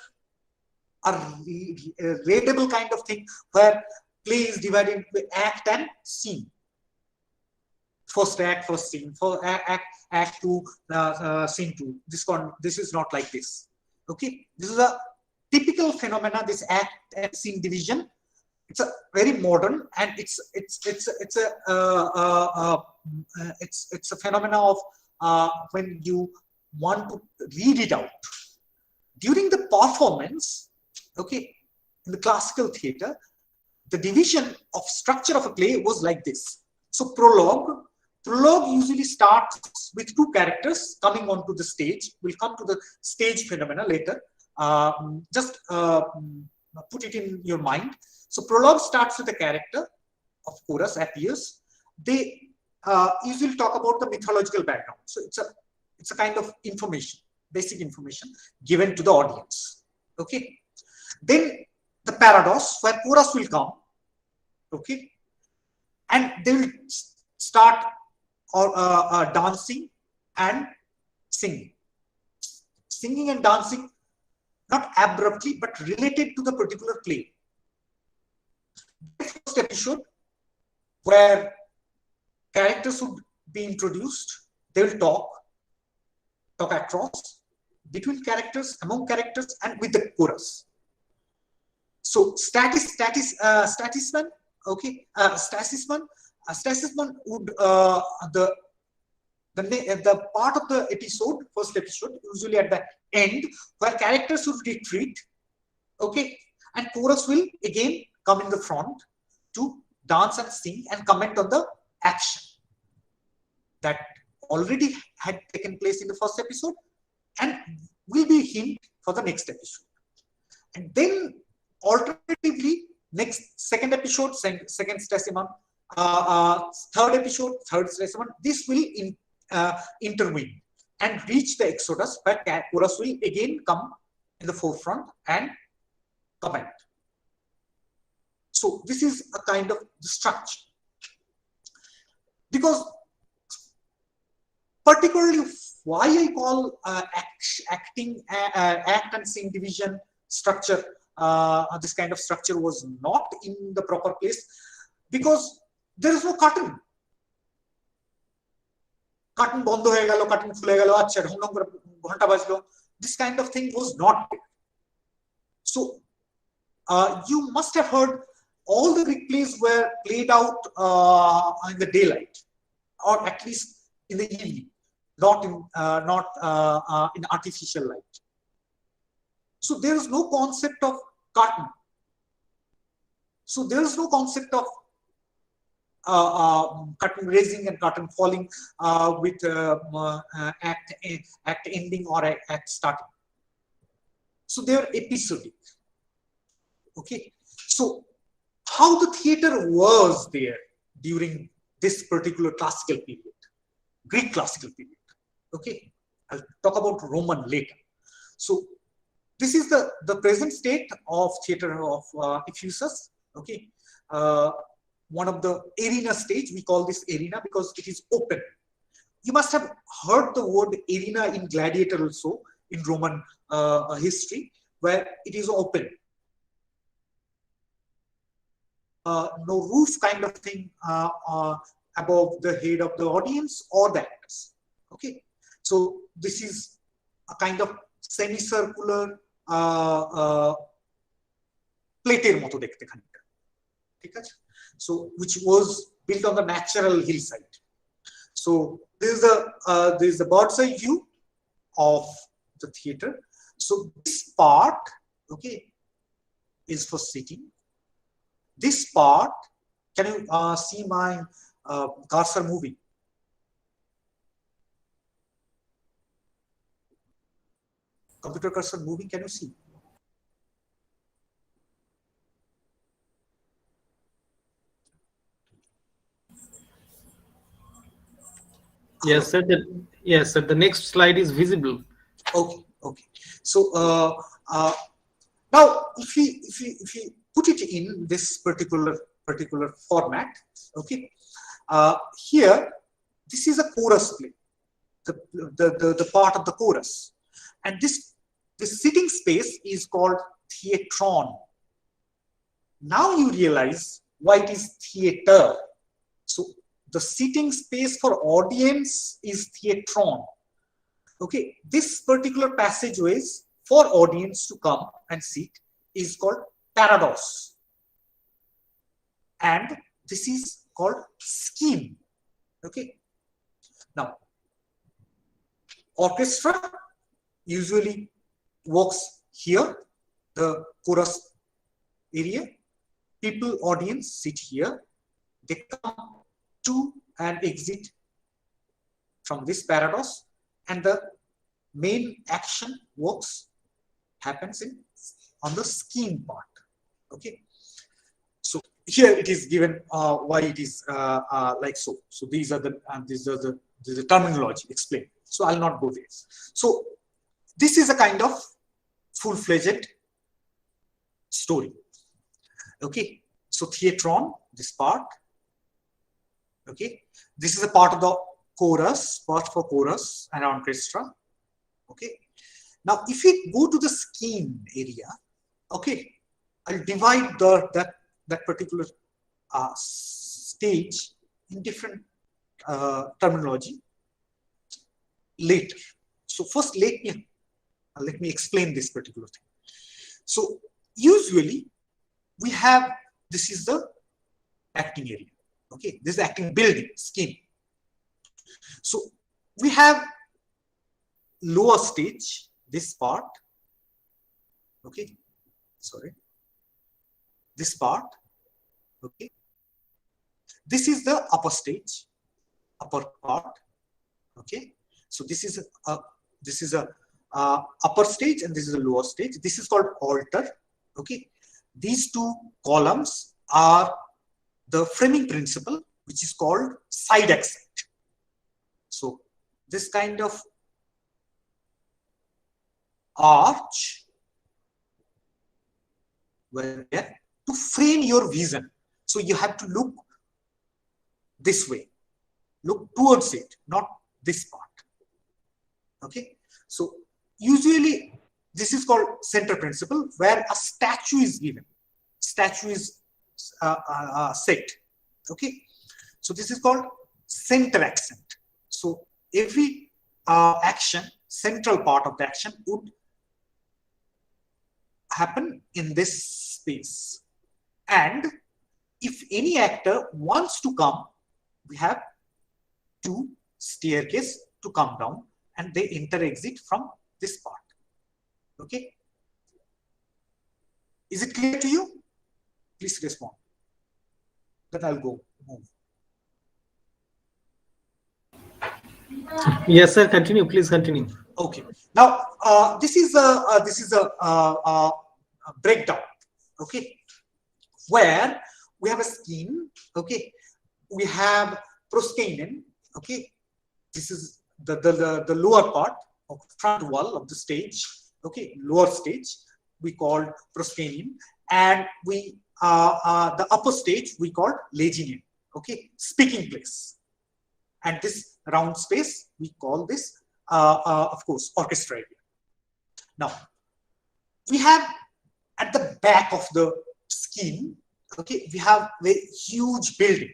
a readable kind of thing where play is divided into act and scene. First act, first scene, for act 2, scene 2. This is not like this. Okay, this is a typical phenomena. This act and scene division. It's a very modern, and it's a phenomena of when you want to read it out during the performance. Okay, in the classical theater, the division of structure of a play was like this. So prologue usually starts with 2 characters coming onto the stage. We'll come to the stage phenomena later. Just put it in your mind. So prologue starts with a character, of chorus appears. They usually talk about the mythological background. So it's a kind of information, basic information given to the audience. Okay. Then the paradox, where chorus will come, okay, and they will start dancing and singing and dancing, not abruptly but related to the particular play. The first episode where characters would be introduced. They will talk across, between characters, among characters, and with the chorus. So statisman, okay, statisman would the part of the episode, first episode, usually at the end, where characters would retreat, okay, and chorus will again come in the front to dance and sing and comment on the action that already had taken place in the first episode and will be hint for the next episode. And then alternatively, second episode, second statisman, third episode, third statisman, this will intervene and reach the exodus, where chorus will again come in the forefront and comment. So this is a kind of structure, because particularly why I call acting act and scene division structure, this kind of structure was not in the proper place, because there is no curtain. Curtain bondo hoye gelo, curtain khule gelo, acha ঢং করে ঘন্টা বাজলো, this kind of thing was not there. So you must have heard all the Greek plays were played out in the daylight, or at least in the evening, not in artificial light. So there is no concept of curtain. So there is no concept of curtain raising and curtain falling with act ending or act starting. So they are episodic. Okay. So how the theater was there during this particular classical period, Greek classical period. Okay. I'll talk about Roman later. So this is the present state of theater of Ephesus. Okay. One of the arena stage, we call this arena because it is open. You must have heard the word arena in gladiator also in Roman history, where it is open. No roof kind of thing above the head of the audience or the actors. Okay, so this is a kind of semicircular plate er moto dekhte khanikta, ঠিক আছে? So which was built on the natural hillside. So this is the bird's eye view of the theater. So this part, okay, is for sitting. This part, can you see my cursor moving? Computer cursor moving, can you see? Yes, sir. Yes, sir. The next slide is visible. Okay, okay. So now, if we put it in this particular format, okay. Here, this is a chorus play, the part of the chorus, and this sitting space is called theatron. Now you realize why it is theater. So the sitting space for audience is theatron. Okay, this particular passageways for audience to come and sit is called parados, and this is called scheme. Okay, now orchestra usually works here, the chorus area. People, audience sit here. They come to and exit from this parados, and the main action works happens on the scheme part. Okay, so here it is given why it is like so. So these are the terminology explained. So I'll not go there. So this is a kind of full-fledged story. Okay, so theatron, this part. Okay, this is a part of the chorus, part for chorus and orchestra. Okay, now if we go to the scheme area, okay, I'll divide that particular stage in different terminology later. So first let me explain this particular thing. So usually we have, this is the acting area. Okay, this is acting building, skin. So we have lower stage, this part. Okay, sorry, this part. Okay, this is the upper stage, upper part. Okay, so this is a upper stage and this is a lower stage. This is called altar. Okay, these two columns are the framing principle, which is called side accent. So this kind of arch were there to frame your vision. So you have to look this way, look towards it, not this part. Okay, so usually this is called center principle, where a statue is given. Statue is set. Okay, so this is called center accent. So every action, central part of the action would happen in this space. And if any actor wants to come, we have two staircases to come down, and they enter exit from this part. Okay, is it clear to you? Please respond. Then I'll go move. Yes, sir. Continue. Please continue. Okay. Now this is a breakdown. Okay, where we have a skin. Okay, we have proscaenium. Okay, this is the lower part of front wall of the stage. Okay, lower stage we called proscaenium, and we the upper stage we called leginium. Okay, speaking place, and this round space we call this of course orchestra area. Now we have at the back of the skin, okay, we have a huge building.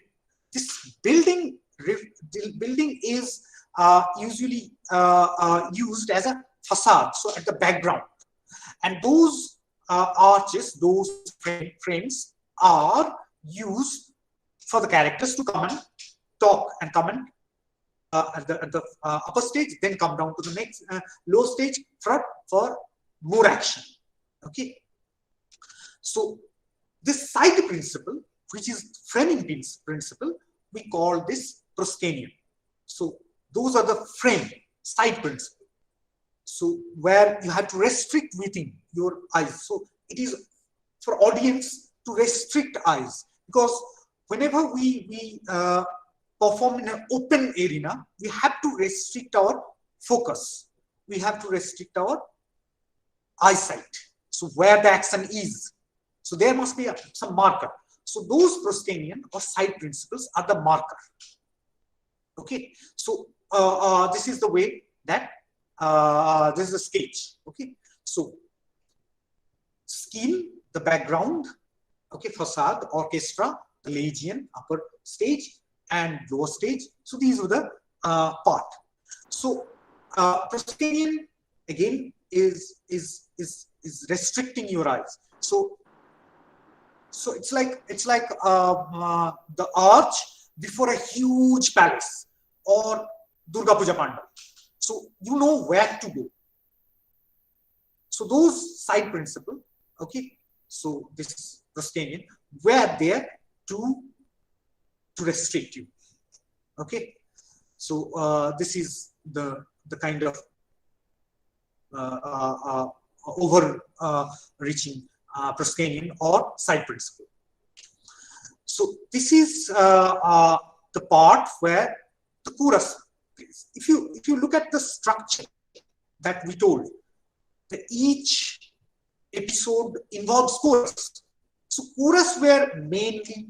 This building is usually used as a facade, so at the background, and those arches, those frames are used for the characters to come and talk and come and at the upper stage, then come down to the next low stage for more action. Okay, so this side principle, which is framing principle, we call this proscaenium. So those are the frame side principle. So where you have to restrict within your eyes. So it is for audience to restrict eyes, because whenever we perform in an open arena, we have to restrict our focus. We have to restrict our eyesight. So where the action is. So there must be some marker. So those proscaenium or side principles are the marker. Okay. So this is the way that this is a sketch. Okay. So skin, the background, okay, facade, orchestra, the legion, upper stage and lower stage. So these are the part. So proscaenium again is restricting your eyes. So it's like the arch before a huge palace or Durga Puja Pandal. So you know where to go. So those side principle, okay. So this proscaenium were there to restrict you. Okay. So this is the kind of overreaching proscaenium or side principle. So this is the part where the chorus. If you look at the structure that we told, each episode involves chorus. So chorus were mainly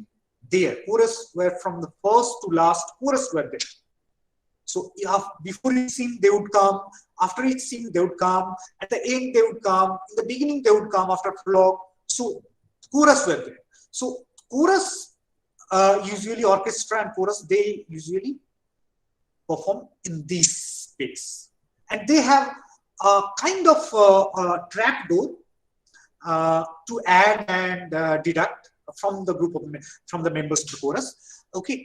there. Chorus were from the first to last. Chorus were there. So before each scene they would come. After each scene they would come. At the end they would come. In the beginning they would come after prologue. So chorus were there. So chorus usually orchestra and chorus, they usually perform in this space, and they have a kind of trap door to add and deduct from the group of from the members of the chorus. Okay,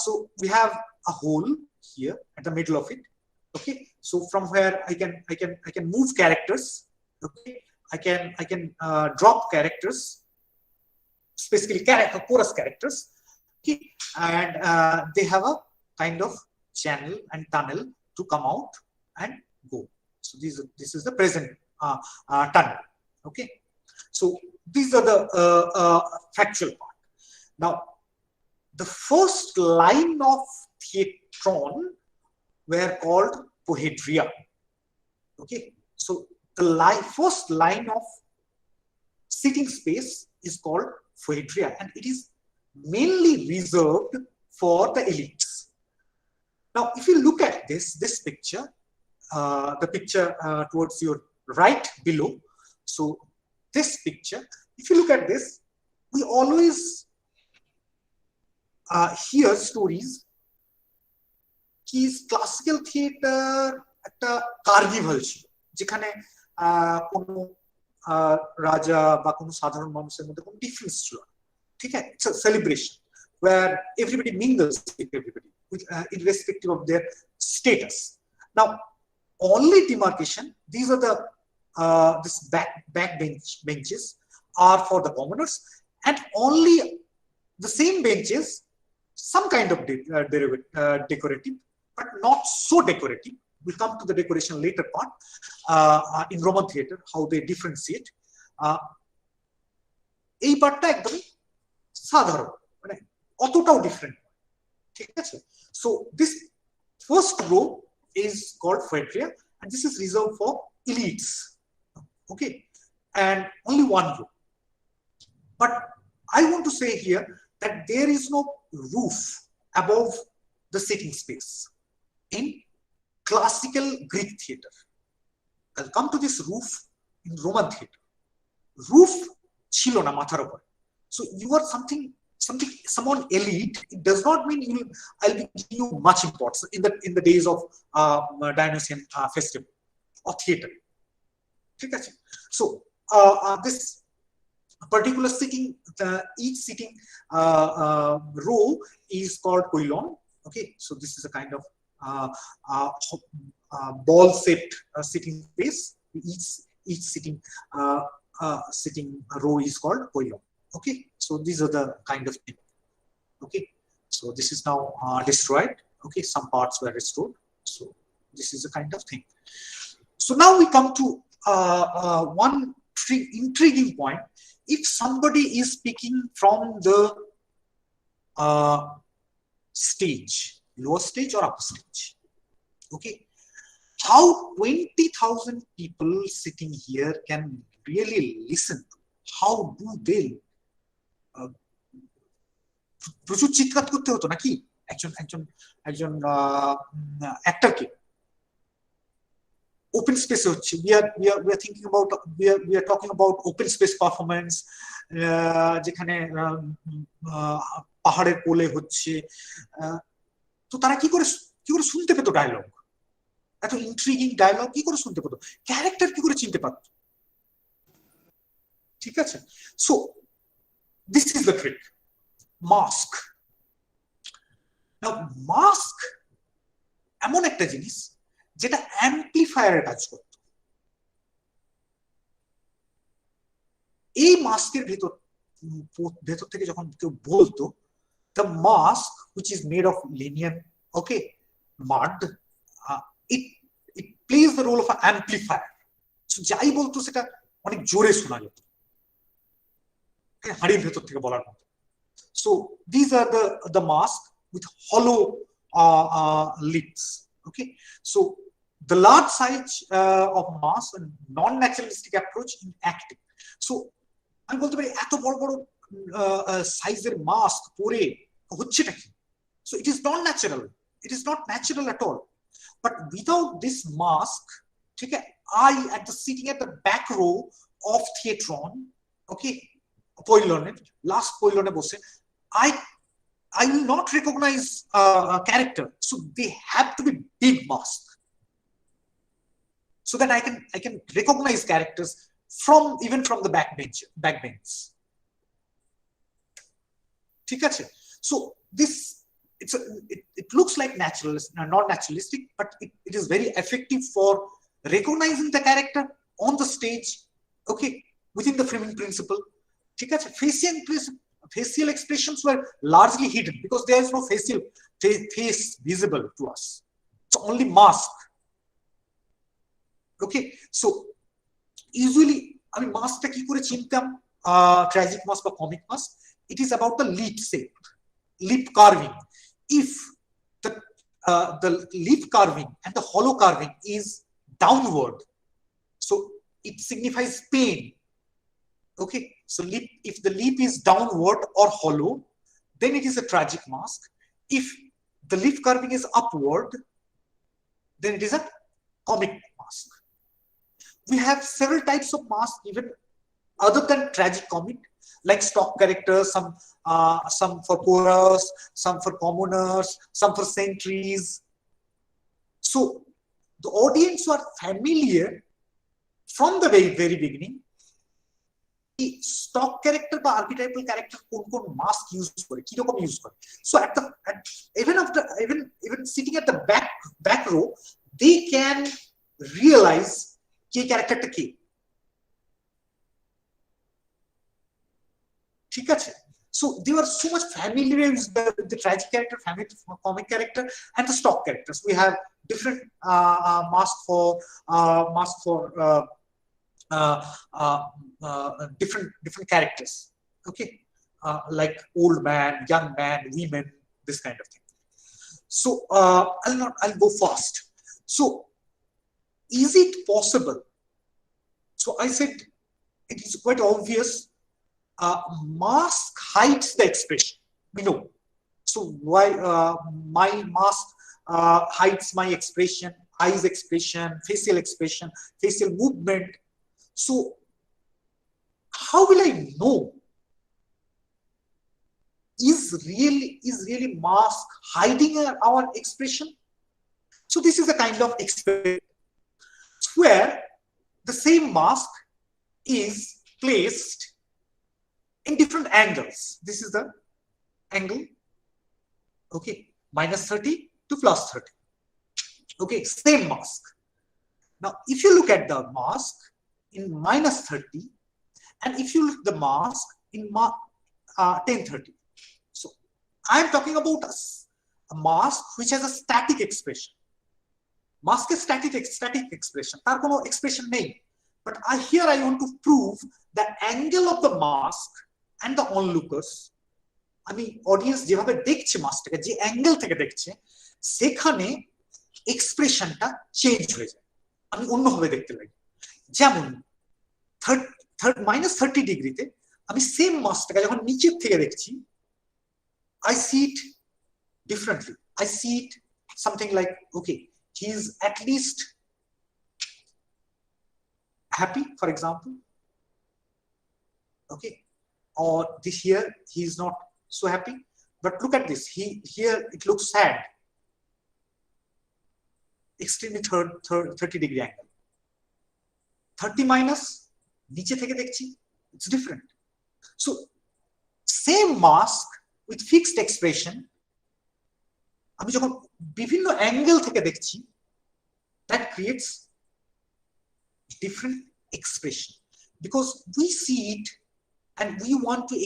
so we have a hole here at the middle of it. Okay, so from where I can move characters. Okay, I can drop characters, specifically chorus characters. Okay, and they have a kind of channel and tunnel to come out and go. So this is the present tunnel. Okay, so these are the factual part. Now, the first line of Theatron were called pohedria. Okay, so the first line of sitting space is called pohedria, and it is mainly reserved for the elites. Now, if you look at this picture, the picture towards your right below, so this picture, if you look at this, we always hear stories কি classical theatre একটা carnival ছিল, যেখানে কোনো রাজা বা কোনো সাধারণ মানুষের মধ্যে কোনো ডিফারেন্স ছিল না। ঠিক আছে, it's a celebration where everybody mingles with everybody irrespective of their status. Now, only demarcation, these are the this back benches are for the commoners, and only the same benches, some kind of decorative, but not so decorative. We'll come to the decoration later part in Roman theater, how they differentiate. এই পার্টটা একদমই সাধারণ, মানে অতটাও different. ঠিক আছে, so this first row is called pohedria, and this is reserved for elites. Okay, and only one row. But I want to say here that there is no roof above the sitting space in classical Greek theater. I'll come to this roof in Roman theater. Roof chilo na mathar upor. So you are someone elite. It does not mean I'll be giving you much importance in the days of Dionysian festival or theater. So this particular sitting, each sitting row is called pylon. Okay, so this is a kind of ball-shaped sitting space. Each sitting row is called pylon. Okay, so these are the kind of thing. Okay, so this is now destroyed. Okay, some parts were restored. So this is a kind of thing. So now we come to one intriguing point. If somebody is speaking from the stage, lower stage or upper stage, okay, how 20,000 people sitting here can really listen to? How do they? প্রচুর চিৎকার করতে হতো নাকি একজন অ্যাক্টরকে? open space হচ্ছে, we are thinking about, we are talking about open space performance, যেখানে পাহাড়ের কোলে হচ্ছে, তো তারা কি করে শুনতে পেতো ডায়লগ? এত ইন্ট্রিগিং ডায়লগ কি করে শুনতে পেতো? ক্যারেক্টার কি করে চিনতে পারত? ঠিক আছে, so this is the trick, mask. Now mask এমন একটা জিনিস যেটা অ্যাম্পলিফায়ারের কাজ করত। এই মাস্কের ভেতর থেকে যখন কেউ বলতো, the mask which is made of linear, okay, mud, it plays the role of an amplifier. So যাই বলতো সেটা অনেক জোরে শোনা যেত, হাড়ির ভেতর থেকে বলার মতো। So these are the mask with hollow lips. Okay, so the large size of mask and non-naturalistic approach in acting. So আমি বলতে পারি এত বড় বড় সাইজের মাস্ক পরে হচ্ছেটা কি? So it is not natural. It is not natural at all. But without this mask, ঠিক আছে, I sitting at the back row of Theatron, okay, পৈলনে, last পৈলনে বসে, I I will not recognize a character. So they have to be big masks, so that I can recognize characters from even from the backbench. So this it looks like not naturalistic, but it is very effective for recognizing the character on the stage, okay, within the framing principle. Facial expressions were largely hidden because there is no face visible to us. It's only mask. Okay, so usually, I mean, mask ta ki kore chintam, tragic mask or comic mask. It is about the lip shape, lip carving. If the lip carving and the hollow carving is downward, so it signifies pain. Okay, so if the lip is downward or hollow, then it is a tragic mask. If the lip carving is upward, then it is a comic mask. We have several types of masks even other than tragic comic, like stock characters, some for poorers, some for commoners, some for sentries. So the audience who are familiar from the very beginning, stock character বা archetypal character কোন mask use করে, কিরকম use করে. So even sitting at the back row, they can realize কি ক্যারেক্টারটা কি. ঠিক আছে? So they were so much familiar with the tragic character, comic character, and the stock characters. We have different masks for different characters. Okay, like old man, young man, women, this kind of thing. So I'll go fast. So is it possible? So I said it is quite obvious. Mask hides the expression. We know. So why my mask hides my expression, eyes expression, facial movement. So how will I know? Is really mask hiding our expression? So this is a kind of experiment where the same mask is placed in different angles. This is the angle, okay, -30 to +30. Okay, same mask. Now, if you look at the mask in -30, and if you look at the mask in 1030, so I am talking about a mask which has a static expression. Mask is static expression. তার কোনো expression নেই. But here I want to prove the angle of the mask and the onlookers. আমি audience যেভাবে দেখছে মাস্কটাকে, যে angle থেকে দেখছে, সেখানে এক্সপ্রেশনটা চেঞ্জ হয়ে যায়, আমি অন্যভাবে দেখতে লাগি। যেমন -30 ডিগ্রিতে আমি সেম মাস্কটাকে যখন নিচের থেকে দেখছি, I see it differently. I see it something like, okay, he is at least happy, for example. Okay, or this here he is not so happy, but look at this, here it looks sad. Extremely 30 degree angle. 30 minus niche theke dekhchi, it's different. So same mask with fixed expression, আমি যখন বিভিন্ন angle থেকে দেখছি, that creates different expression, because we see it and we want to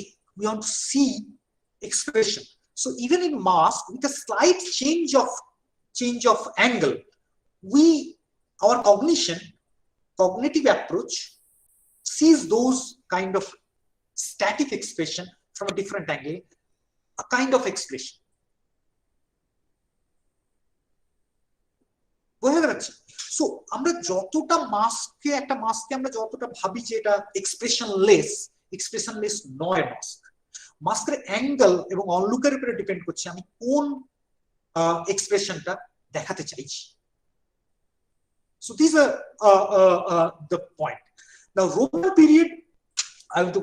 see expression. So even in mask, with a slight change of angle, our cognitive approach sees those kind of static expression from a different angle, a kind of expression. বোঝা যাচ্ছে? So আমরা যতটা একটা মাস্ককে আমরা যতটা ভাবি যে এটা এক্সপ্রেশনলেস নয়, মাস্কের অ্যাঙ্গেল এবং অনলুকের উপরে ডিপেন্ড করছে আমি কোন এক্সপ্রেশনটা দেখাতে চাইছি। So these are the point. Now Roman period, I have to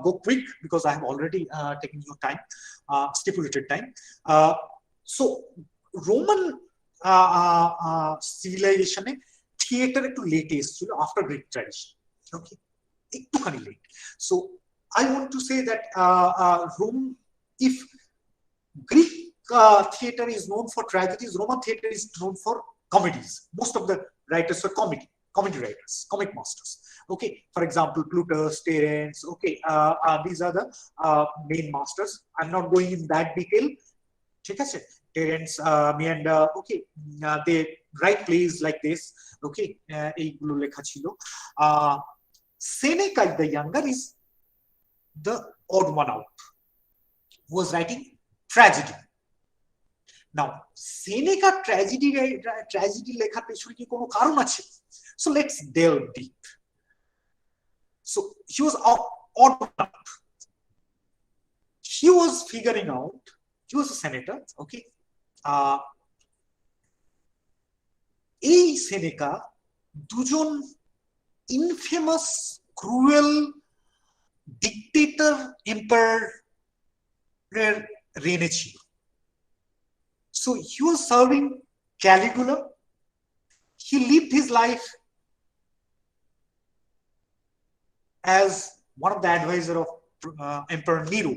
go quick because I have already taken your time. stipulated time. So Roman civilization theater একটু লেট এসেছিল after Greek tradition. Okay, একটুখানি late. So I want to say that Rome, if Greek theater is known for tragedies, Roman theater is known for comedies. Most of the writers were comedy writers, comic masters. Okay, for example, Plutarch, Terence. Okay, these are the main masters. I'm not going in that detail. ঠিক আছে, Terence, Meander. Okay, they write plays like this. Okay, এইগুলো লেখা ছিল. Seneca the younger is the odd one out, who was writing tragedy. Now, Seneca tragedy লেখার পেছনে কি কোনো কারণ আছে? So let's delve deep. So he was odd one out. He was figuring out, he was a senator, okay. এই Seneca দুজন infamous, cruel dictator emperor রেনে ছিল. So he was serving Caligula. He lived his life as one of the advisor of Emperor Nero.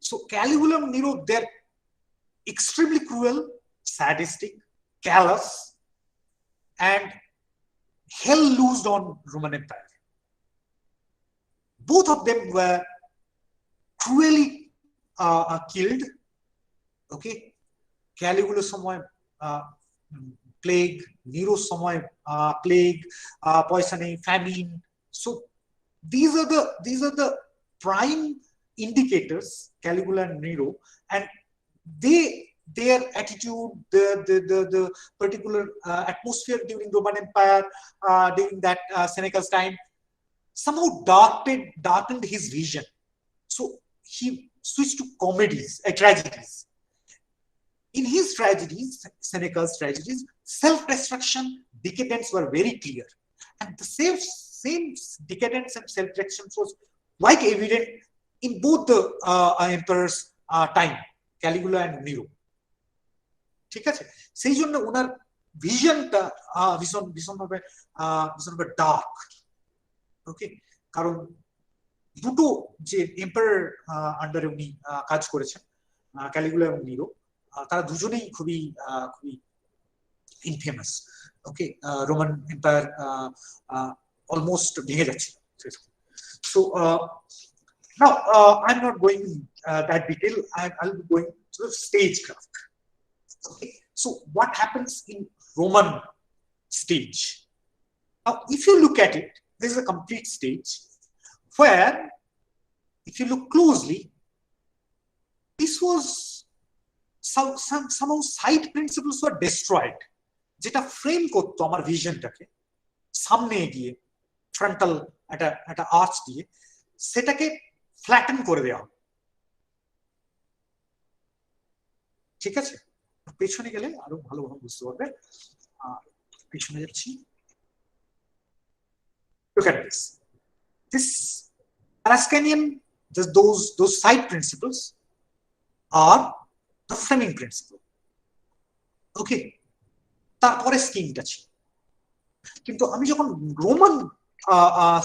So Caligula and Nero, they're extremely cruel, sadistic, callous, and hell loosed on Roman Empire. Both of them were cruelly killed. Okay, Caligula সময় plague, Nero সময় plague, poisoning, famine. So these are the prime indicators, Caligula and Nero, and their attitude, the particular atmosphere during Roman Empire, during that Seneca's time, somehow darkened his vision. So he switched to comedies, tragedies. In his tragedies, Seneca's tragedies, self-destruction, decadence were very clear. And the same decadence and self-destruction was quite evident in both the emperors' time, Caligula and Nero. ঠিক আছে, সেই জন্য ওনার ভিশনটা ভীষণভাবে dark. ওকে, কারণ দুটো যে empire আন্ডারে উনি কাজ করেছেন, ক্যালিগুলা এবং নিরো, তারা দুজনেই খুবই ইনফেমাস. ওকে, রোমান এম্পায়ার অলমোস্ট ভেঙে যাচ্ছিল. So now I'm not going that detail. I'll be going to the stagecraft. Okay, so what happens in Roman stage? Now, if you look at it, this is a complete stage where, if you look closely, this was somehow side principles were destroyed. যেটা frame করতো আমার ভিশনটাকে, সামনে গিয়ে frontal একটা arch দিয়ে সেটাকে flatten করে দেওয়া। ঠিক আছে, পেছনে গেলে আরো ভালোভাবে বুঝতে পারবে। পেছনে যাচ্ছি। Look at this. This Alaskanian, those side principles are the framing principle. Okay, তারপরে স্কিমটা ছিল। কিন্তু আমি যখন রোমান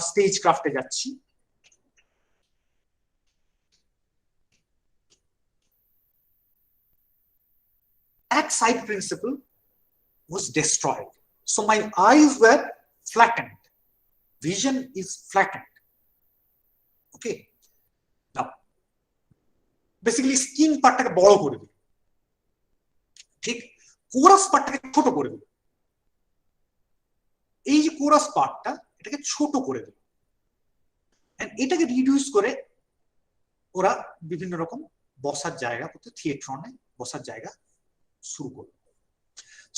স্টেজ ক্রাফটে যাচ্ছি, that side principle was destroyed. So my eyes were flattened. Vision is flattened. Okay. Now, basically, skin পার্টটাকে বড় করে দিল, ঠিক, কোরাস পার্টটাকে ছোট করে দিল। এই যে কোরাস পার্টটা, এটাকে ছোট করে দিল, এটাকে রিডিউস করে ওরা বিভিন্ন রকম বসার জায়গা, থিয়েট্রনে বসার জায়গা শুরু করলো।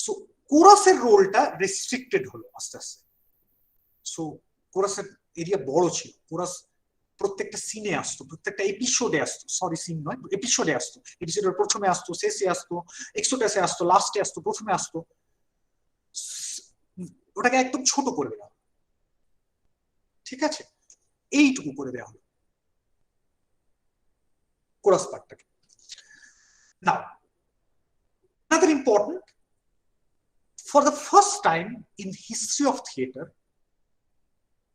সো কোরাসের রোলটা রেস্ট্রিক্টেড হলো আস্তে আস্তে। সো কোরাসের এরিয়া বড় ছিল, কোরাস প্রত্যেকটা সিনে আসতো, প্রত্যেকটা এপিসোডে আসতো, সরি সিন নয়, এপিসোডে আসতো। এপিসোডের প্রথমে আসতো, শেষে আসতো, এক্সোডাসে আসতো, লাস্টে আসতো, প্রথমে আসতো। ওটাকে একদম ছোট করে দেওয়া, ঠিক আছে, এইটুকু করে দেওয়া হলো। chorus part. Now, another important, for the first time in history of theater,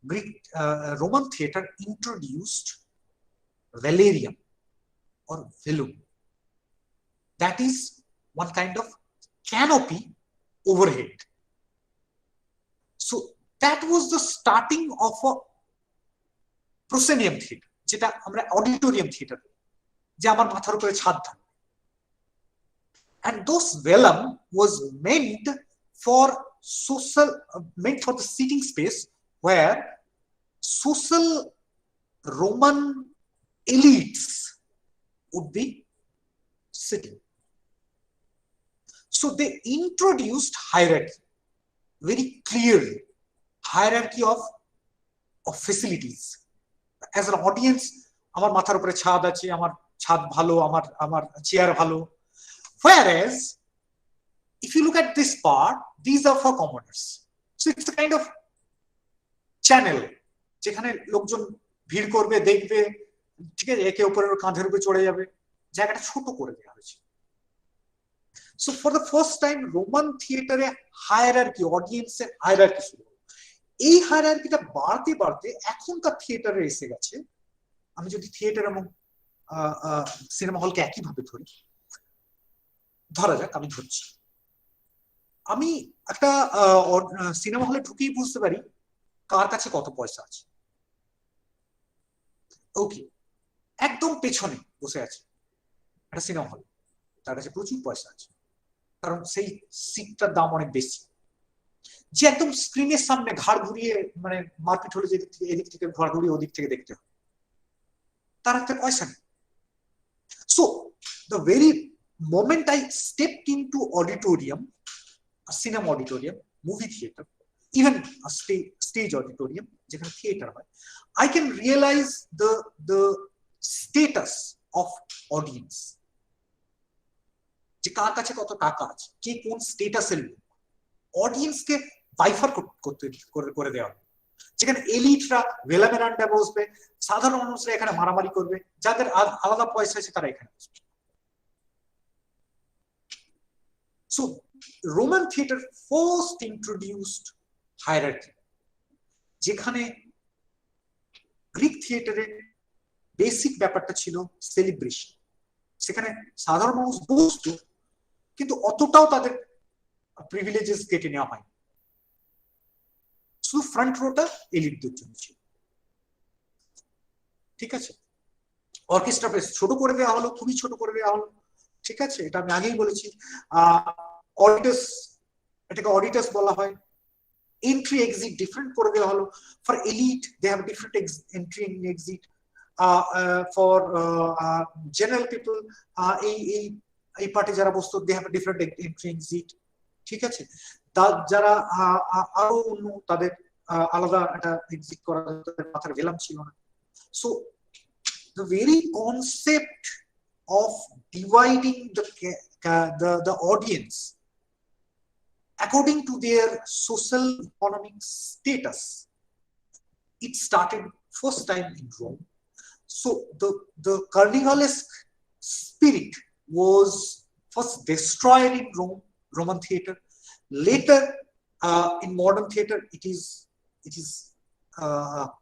Greek Roman theater introduced velarium or velum. That is one kind of canopy overhead. So that was the starting of a proscenium theater, যেটা আমরা auditorium theater, যে আমার মাথার উপরে ছাদ থাকে। And those velum was meant for the seating space where social Roman elites would be sitting. So they introduced hierarchy, very clearly, hierarchy of facilities. As an audience, আমার মাথার উপরে ছাদ আছে, আমার ছাদ ভালো, আমার চেয়ার ভালো. Whereas, if you look at this part, these are for commoners. So it's a kind of channel, যেখানে লোকজন ভিড় করবে, দেখবে, ঠিক আছে, একে অপরের কাঁধের উপরে চড়ে যাবে, জায়গাটা ছোট করে দেওয়া হয়েছে। So for the first time, Roman theater hierarchy, audience hierarchy শুরু হলো। এই হায়ারার্কিটা বাড়তে বাড়তে এখনকার থিয়েটারে এসে গেছে। আমি যদি থিয়েটার এবং সিনেমা হলকে একইভাবে ধরি, ধরা যাক, আমি ধরছি, আমি একটা সিনেমা হলে ঢুকেই বুঝতে পারি কার কাছে কত পয়সা আছে। ওকে, একদম পেছনে বসে আছে একটা সিনেমা হল, তার কাছে প্রচুর পয়সা আছে, কারণ সেই সিটটার দাম অনেক বেশি। যে একদম স্ক্রিনের সামনে ঘাড় ঘুরিয়ে, মানে মারপিট হলে যেদিক থেকে এদিক থেকে ঘাড় ঘুরিয়ে ওদিক থেকে দেখতে হয়, তার একটা পয়সা নেই। So the very moment I stepped into auditorium, a cinema auditorium, movie theater, even a stage auditorium, যেখানে theater হয়, I can realize the status of audience. যে কার কাছে কত টাকা আছে, কে কোন স্টেটাসের লোক, অডিয়েন্সকে বাইফার করে দেওয়া হবে। যেখানে এলিটরা ভেলামেরান্ডা বসবে, সাধারণ মানুষরা এখানে মারামারি করবে, যাদের আলাদা পয়সা আছে তারা এখানে বসবে। So Roman theater first introduced hierarchy, যেখানে গ্রিক থিয়েটারে বেসিক ব্যাপারটা ছিল সেলিব্রেশন। সেখানে সাধারণ মানুষ বসতো, কিন্তু অতটাও তাদের প্রিভিলেজেস কেটে নেওয়া হয়, শুধু ফ্রন্ট রোটা এলিটদের জন্য ছিল। ঠিক আছে, অর্কেস্ট্রা বেশ ছোট করে দেওয়া হলো, খুবই ছোট করে দেওয়া হলো। ঠিক আছে, এটা আমি আগেই বলেছি। অডিটাস, এটাকে অডিটাস বলা হয়। এন্ট্রি এক্সিট ডিফারেন্ট করে দেওয়া হলো। For elite they have different entry and exit. For general people, এই পার্টি যারা বসতো, they have different entry exit. ঠিক আছে, যারা আরো অন্য, তাদের আলাদা একটা এক্সিট করা, তাদের মাথার ভেলাম ছিল না। So the very concept of dividing the audience according to their social economic status, it started first time in Rome. So the carnivalesque spirit was first destroyed in Roman theater. Later, in modern theater, it is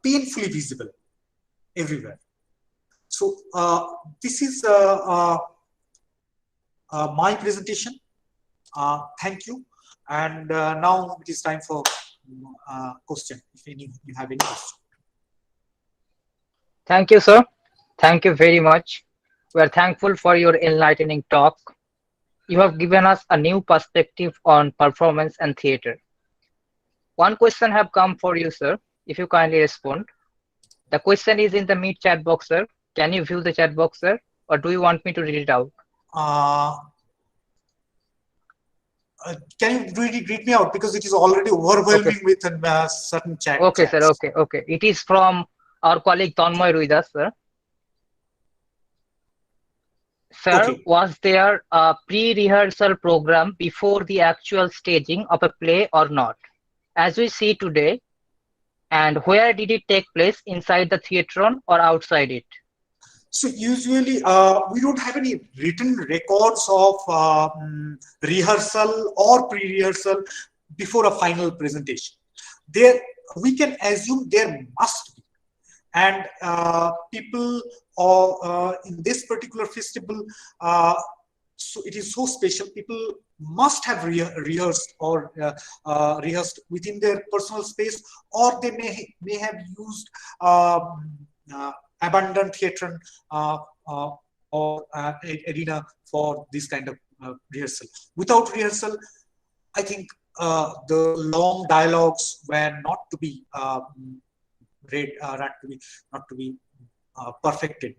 painfully visible everywhere. So this is my presentation. Thank you. And now it is time for question. If you have any question. Thank you, sir. Thank you very much. We are thankful for your enlightening talk. You have given us a new perspective on performance and theater. One question have come for you, sir. If you kindly respond. The question is in the Meet chat box, sir. Can you view the chat box, sir? Or do you want me to read it out? Can you really read me out, because it is already overwhelming with certain chat. Okay, chats. Sir. Okay. It is from our colleague Tanmoy Ruidas, sir. Sir, okay. Was there a pre-rehearsal program before the actual staging of a play or not? As we see today, and where did it take place, inside the theatron or outside it? So usually we don't have any written records of rehearsal or pre-rehearsal before a final presentation. There we can assume there must be, and people in this particular festival, so it is so special. People must have rehearsed or rehearsed within their personal space, or they may have used abandoned theatron or arena for this kind of rehearsal. Without rehearsal, I think the long dialogues were not to be read, not to be perfected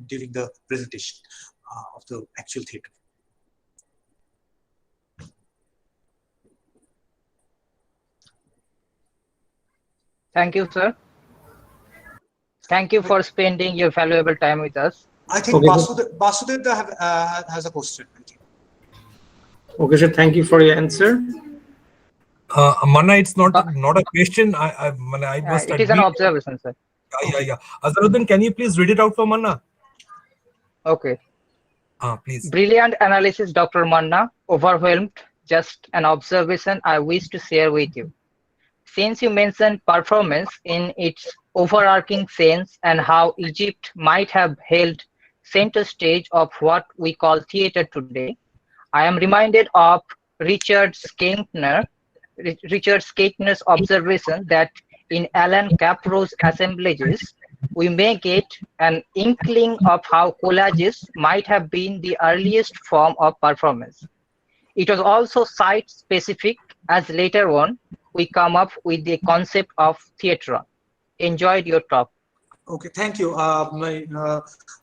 during the presentation of the actual theater. Thank you, sir. Thank you for spending your valuable time with us. I think Basudev has a question. Okay, sir. Thank you for your answer. Manna, it's not a question. I must it is an observation, sir. Yeah. Azharuddin, can you please read it out for Manna? Okay. Please. Brilliant analysis, Dr. Manna. Overwhelmed. Just an observation I wish to share with you. Since you mentioned performance in its overarching sense and how Egypt might have held center stage of what we call theater today, I am reminded of Richard Skenkner's observation that in Alan Capro's assemblages, we may get an inkling of how collages might have been the earliest form of performance. It was also site-specific, as later on, we come up with the concept of theatron. Enjoyed your talk. Okay, thank you.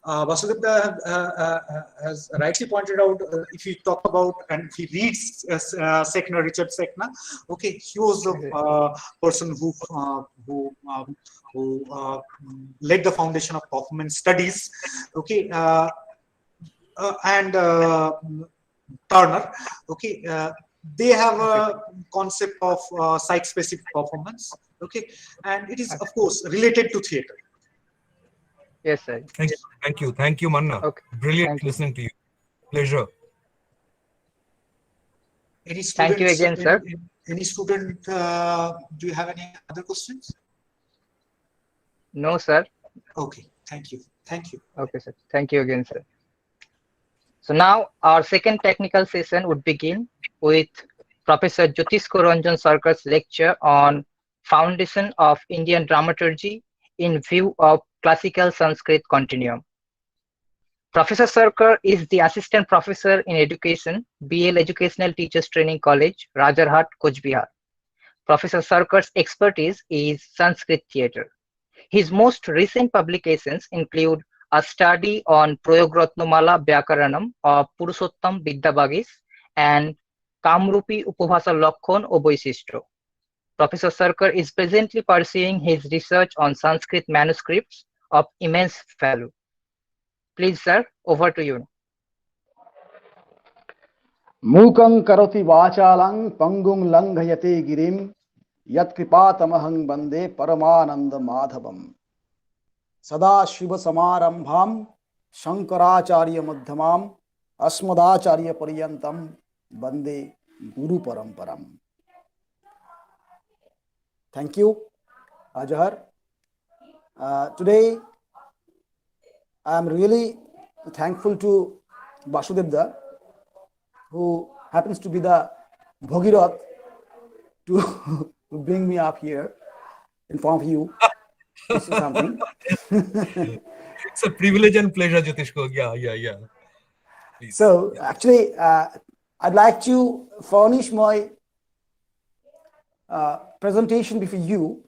Vasudeva has rightly pointed out, if you talk about and if he reads Sekner, Richard Sekner, okay, he was the person who led the foundation of performance studies, okay, and Turner, okay, they have a concept of site-specific performance, okay, and it is of course related to theater. Yes, sir. Thank you, Manna. Okay. Brilliant listening to you. Pleasure. Any students, thank you again, sir. Any student, do you have any other questions? No, sir. Okay, thank you. Okay, sir. Thank you again, sir. So now our second technical session would begin with Professor Jyotisko Ranjan Sarkar's lecture on Foundation of Indian Dramaturgy in view of Classical Sanskrit Continuum. Professor Sarkar is the Assistant Professor in Education, BL Educational Teachers Training College, Rajarhat, Coach Bihar. Professor Sarkar's expertise is Sanskrit theatre. His most recent publications include a study on Prayogratnamala Vyakaranam of Purushottam Vidyabhagis and Kamrupi Upabhasa Lakhon o Boishishto. Professor Sarkar is presently pursuing his research on Sanskrit manuscripts of immense value. Please, sir, over to you. Mukang karoti vachalang panggung langhayate girim yat kripatamahang bande paramananda madhavam sada shiva samarambham shankaracharya madhyamam asmadacharya paryantam bande guru paramparam. Thank you, Ajahar. Today, I am really thankful to Vasudeva, who happens to be the Bhagirath to bring me up here in front of you. This is something. It's a privilege and pleasure, Jyotishko. Yeah. Please. So, actually, I'd like to furnish my presentation before you.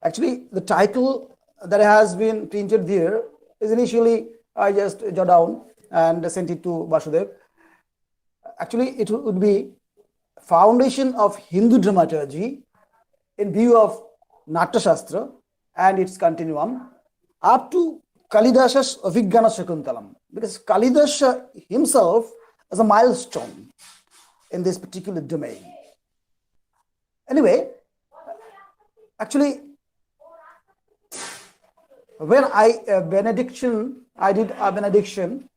Actually, the title that has been printed there is initially I just jot down and sent it to Vasudev. Actually, it would be Foundation of Hindu Dramaturgy in view of Natya Shastra and its continuum up to Kalidasa's Avijnana Shakuntalam, because Kalidasa himself is a milestone in this particular domain. Anyway, actually, when I did a benediction.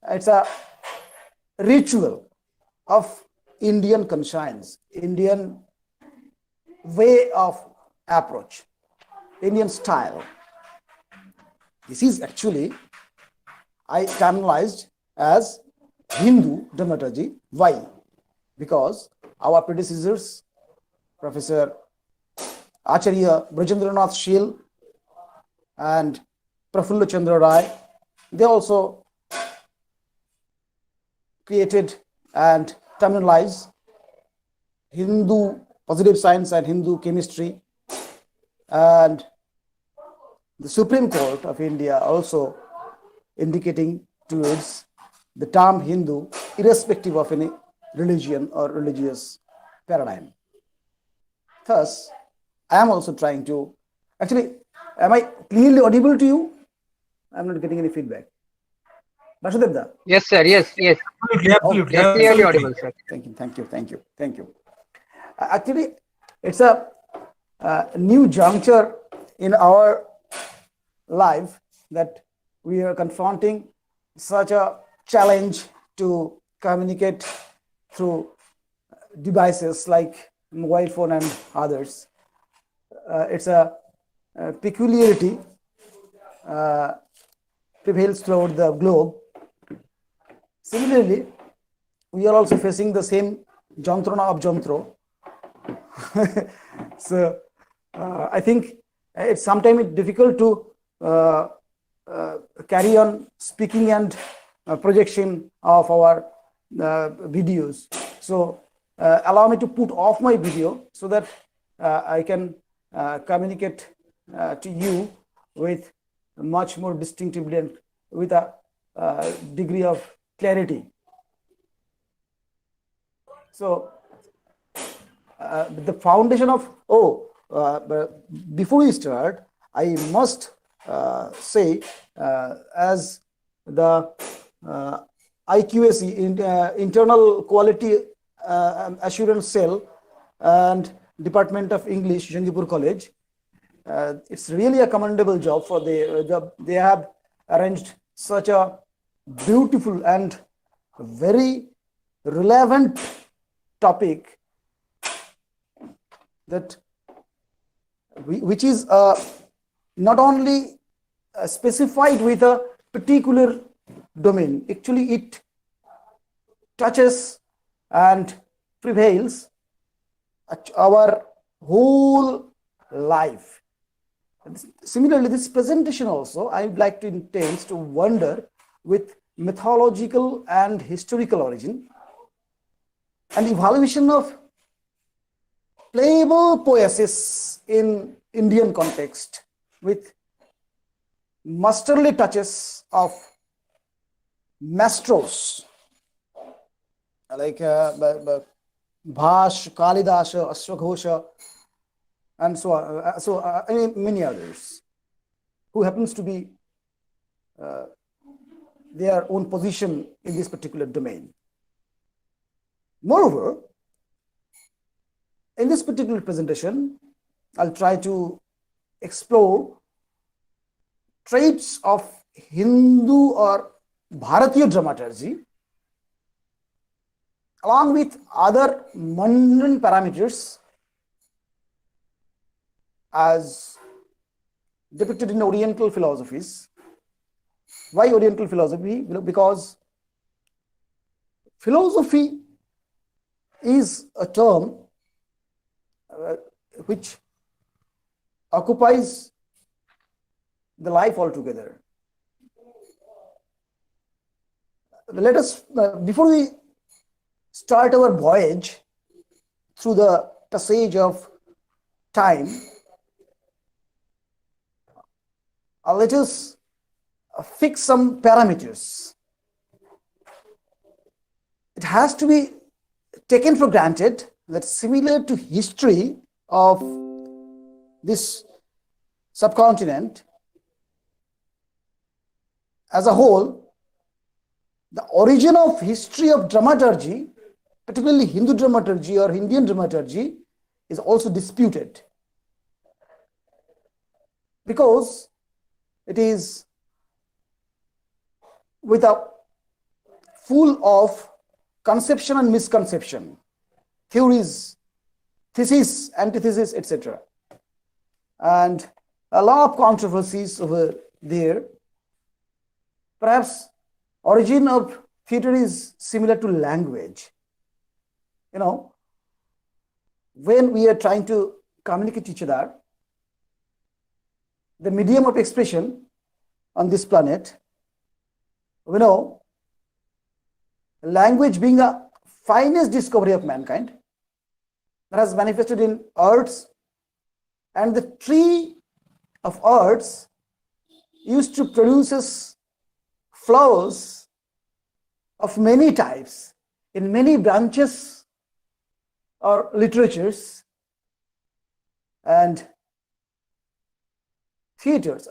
It's a ritual of Indian conscience, Indian way of approach, Indian style. This is actually, I internalized as Hindu dramaturgy. Why? Because our predecessors, Professor Acharya Brajendranath Shil and Prafulla Chandra Rai, they also created and terminalized Hindu positive science and Hindu chemistry, and the Supreme Court of India also indicating towards the term Hindu irrespective of any religion or religious paradigm. Thus, I am also trying to, actually, am I clearly audible to you? I'm not getting any feedback. Vasudevda? Yes, sir. Yes, yes. Absolutely, You're clearly absolutely. audible, sir. Thank you. Actually, it's a new juncture in our life that we are confronting such a challenge to communicate through devices like mobile phone and others. It's a peculiarity prevails throughout the globe. Similarly, we are also facing the same jantrana of jantro. So I think it's sometimes difficult to carry on speaking and projection of our videos. So allow me to put off my video so that I can communicate to you with much more distinctively and with a degree of clarity. So the foundation of, before we start, I must say, as the IQAC, Internal Quality Assurance Cell and Department of English, Jangipur College, it's really a commendable job for the job. They have arranged such a beautiful and very relevant topic that which is not only specified with a particular domain. Actually, it touches and prevails our whole life. Similarly, this presentation also, I would like to intend to wonder with mythological and historical origin and evaluation of playable poiesis in Indian context with masterly touches of maestros like Bhash, Kalidasa, Ashwaghosha, and so on, many others who happens to be their own position in this particular domain. Moreover, in this particular presentation, I'll try to explore traits of Hindu or Bharatiya dramaturgy along with other mundane parameters as depicted in Oriental philosophies. Why Oriental philosophy? Because philosophy is a term which occupies the life altogether. Let us, before we start our voyage through the passage of time, let us fix some parameters. It has to be taken for granted that similar to history of this subcontinent as a whole, the origin of history of dramaturgy, particularly Hindu dramaturgy or Indian dramaturgy, is also disputed. Because it is with a full of conception and misconception, theories, thesis, antithesis, etc. And a lot of controversies over there. Perhaps origin of theater is similar to language. You know, when we are trying to communicate each other, the medium of expression on this planet, we know language being a finest discovery of mankind that has manifested in arts, and the tree of arts used to produce flowers of many types in many branches or literatures, and theaters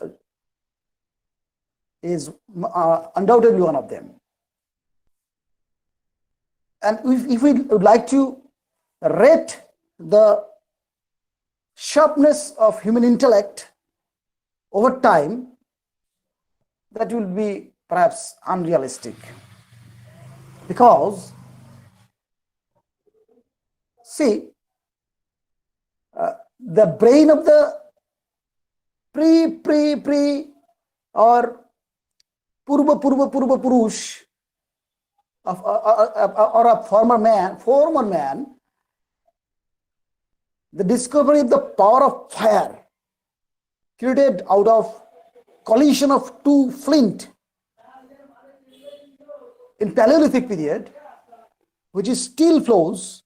is undoubtedly one of them. And if we would like to rate the sharpness of human intellect over time, that will be perhaps unrealistic, because see, the brain of the pre or purva purush of or a former man, the discovery of the power of fire created out of collision of two flint in Paleolithic period, which is still flows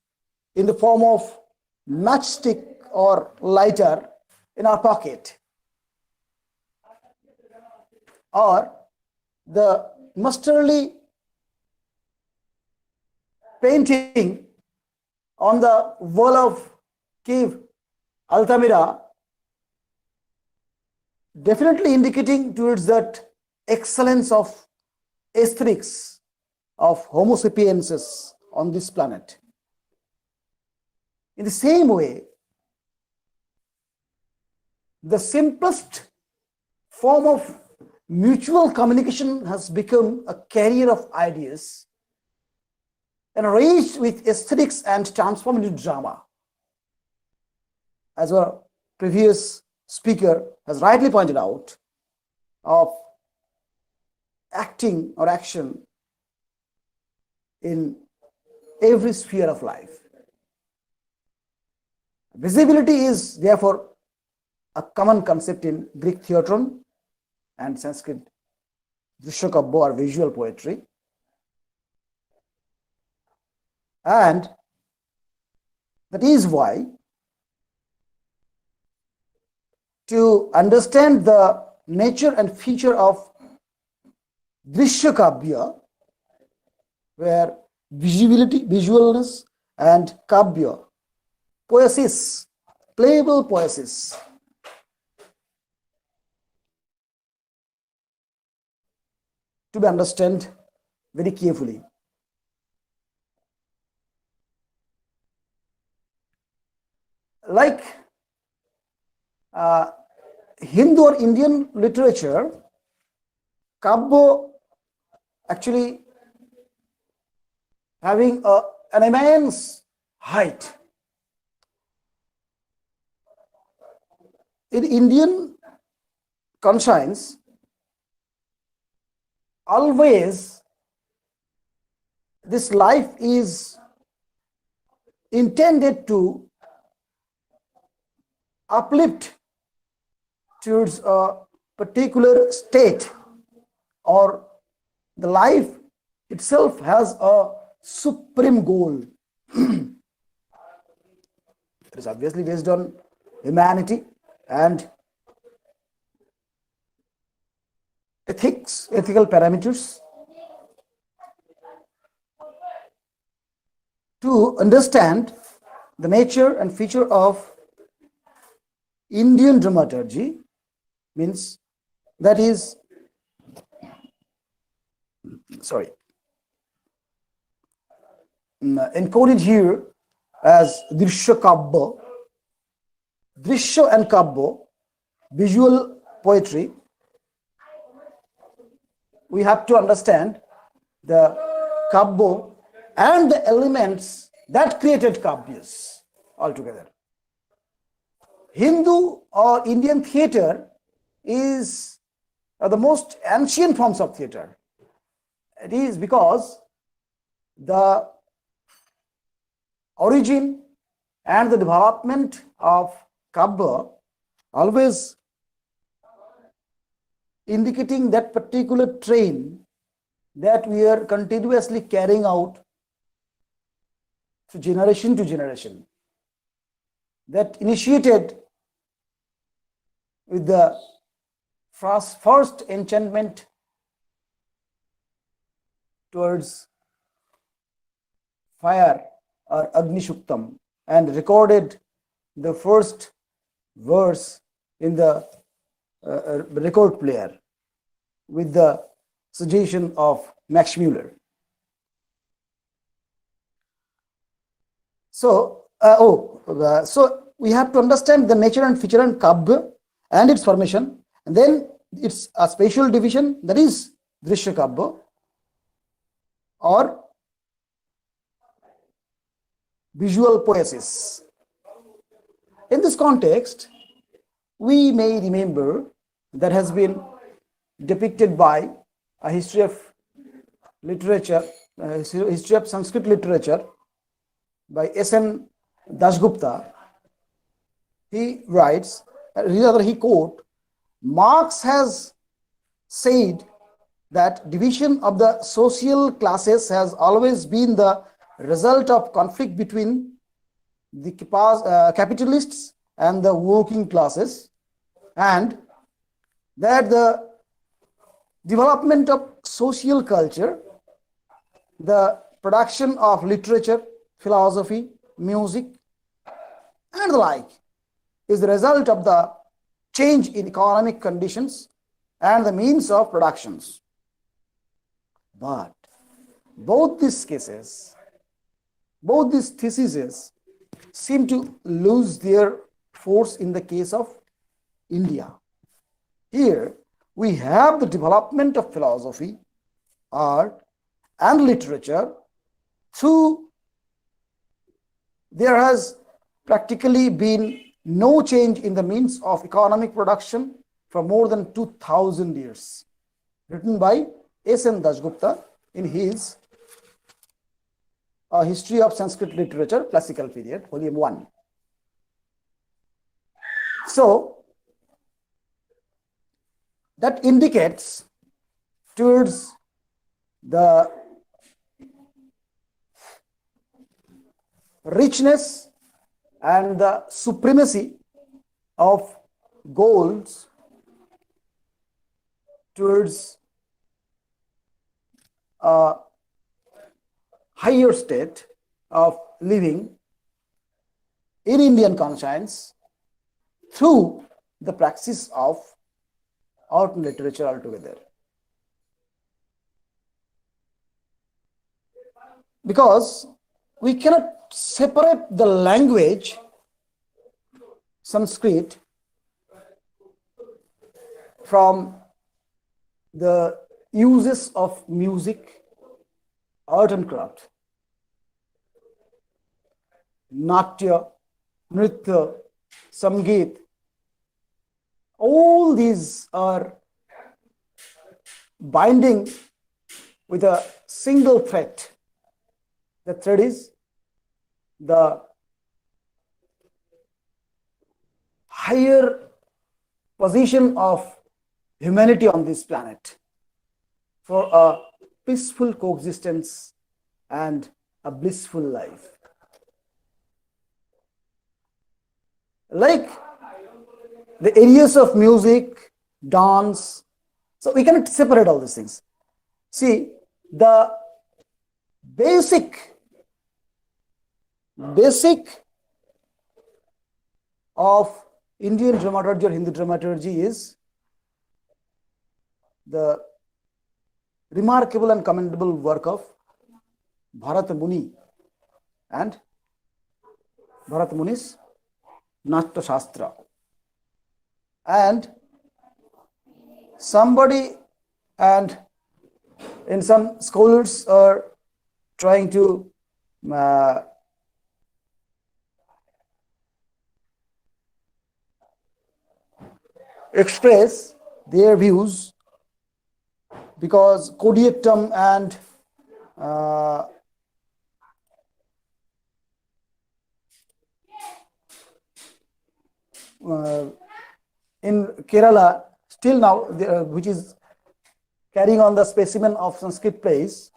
in the form of matchstick or lighter in our pocket, or the masterly painting on the wall of cave Altamira, definitely indicating towards that excellence of aesthetics of Homo sapiensis on this planet. In the same way, the simplest form of mutual communication has become a carrier of ideas enriched with aesthetics and transformed into drama. As our previous speaker has rightly pointed out, of acting or action in every sphere of life. Visibility is therefore a common concept in Greek theatron and Sanskrit Drishyakabya or visual poetry. And that is why, to understand the nature and feature of Drishyakabya, where visibility, visualness, and kabya, poiesis, playable poiesis, to be understood very carefully. Like Hindu or Indian literature, Kabya actually having an immense height. In Indian conscience, always this life is intended to uplift towards a particular state, or the life itself has a supreme goal. It is obviously based on humanity and ethics, ethical parameters. To understand the nature and feature of Indian dramaturgy, means that is, encoded here as Drishyakabya, Drishya and Kabya, visual poetry, we have to understand the Kabbo and the elements that created Kavyas altogether. Hindu or Indian theatre is the most ancient forms of theatre. It is because the origin and the development of Kavya always indicating that particular train that we are continuously carrying out to generation, that initiated with the first enchantment towards fire or Agni Shuktam, and recorded the first verse in the record player with the suggestion of Max Muller. So, so we have to understand the nature and feature and Kavya and its formation, and then it's a spatial division, that is Drishya Kavya or visual poiesis. In this context, we may remember that has been depicted by a history of literature, history of Sanskrit literature by S.N. Dasgupta. He writes, rather he quote, Marx has said that division of the social classes has always been the result of conflict between the capitalists and the working classes, and that the development of social culture, the production of literature, philosophy, music, and the like, is the result of the change in economic conditions and the means of productions. But both these cases, both these theses seem to lose their force in the case of India. Here we have the development of philosophy, art, and literature through there has practically been no change in the means of economic production for more than 2000 years. Written by S.N. Dasgupta in his History of Sanskrit Literature, Classical Period, Volume 1. So, that indicates towards the richness and the supremacy of goals towards a higher state of living in Indian conscience through the practice of art and literature altogether. Because we cannot separate the language, Sanskrit, from the uses of music, art and craft. Natya, Nritya, Samgeet, all these are binding with a single thread. The thread is the higher position of humanity on this planet for a peaceful coexistence and a blissful life. Like the areas of music, dance, so we cannot separate all these things. See, the basic of Indian dramaturgy or Hindu dramaturgy is the remarkable and commendable work of Bharata Muni and Bharata Muni's Natya Shastra. And somebody, and and some scholars are trying to express their views, because Codiactum and in Kerala still now, which is carrying on the specimen of Sanskrit plays,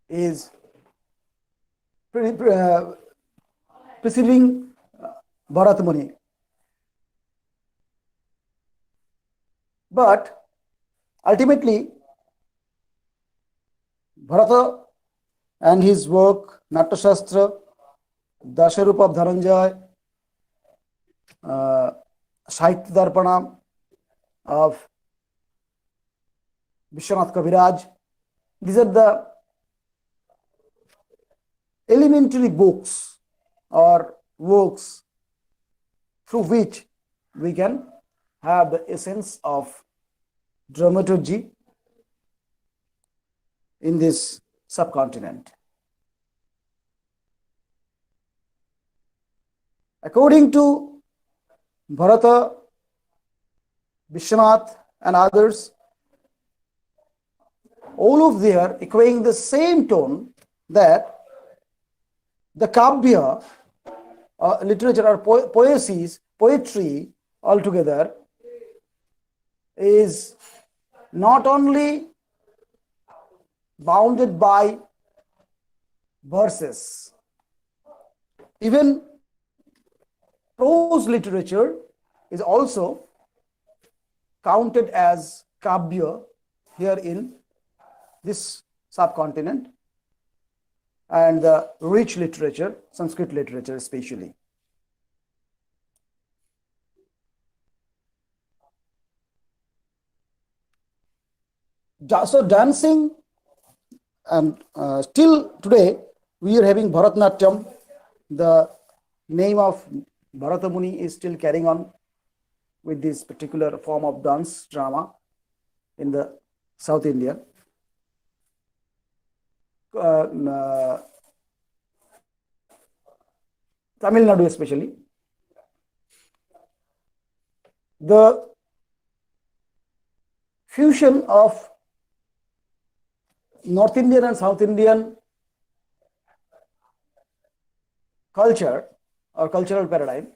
is preceding Bharat Muni. But ultimately, Bharata and his work, Natyashastra, Dasharupa of Dhananjay, Sahitya Darpana of Vishwanath Kaviraj, these are the elementary books or works through which we can have the essence of dramaturgy in this subcontinent. According to Bharata, Vishwanath and others, all of them are echoing the same tone, that the Kavya, literature or poetry altogether, is not only bounded by verses, even prose literature is also counted as Kavya here in this subcontinent, and the rich literature, Sanskrit literature especially. So dancing, and still today we are having Bharatanatyam. The name of Bharata Muni is still carrying on with this particular form of dance drama in the South India. Tamil Nadu especially. The fusion of North Indian and South Indian culture or cultural paradigm,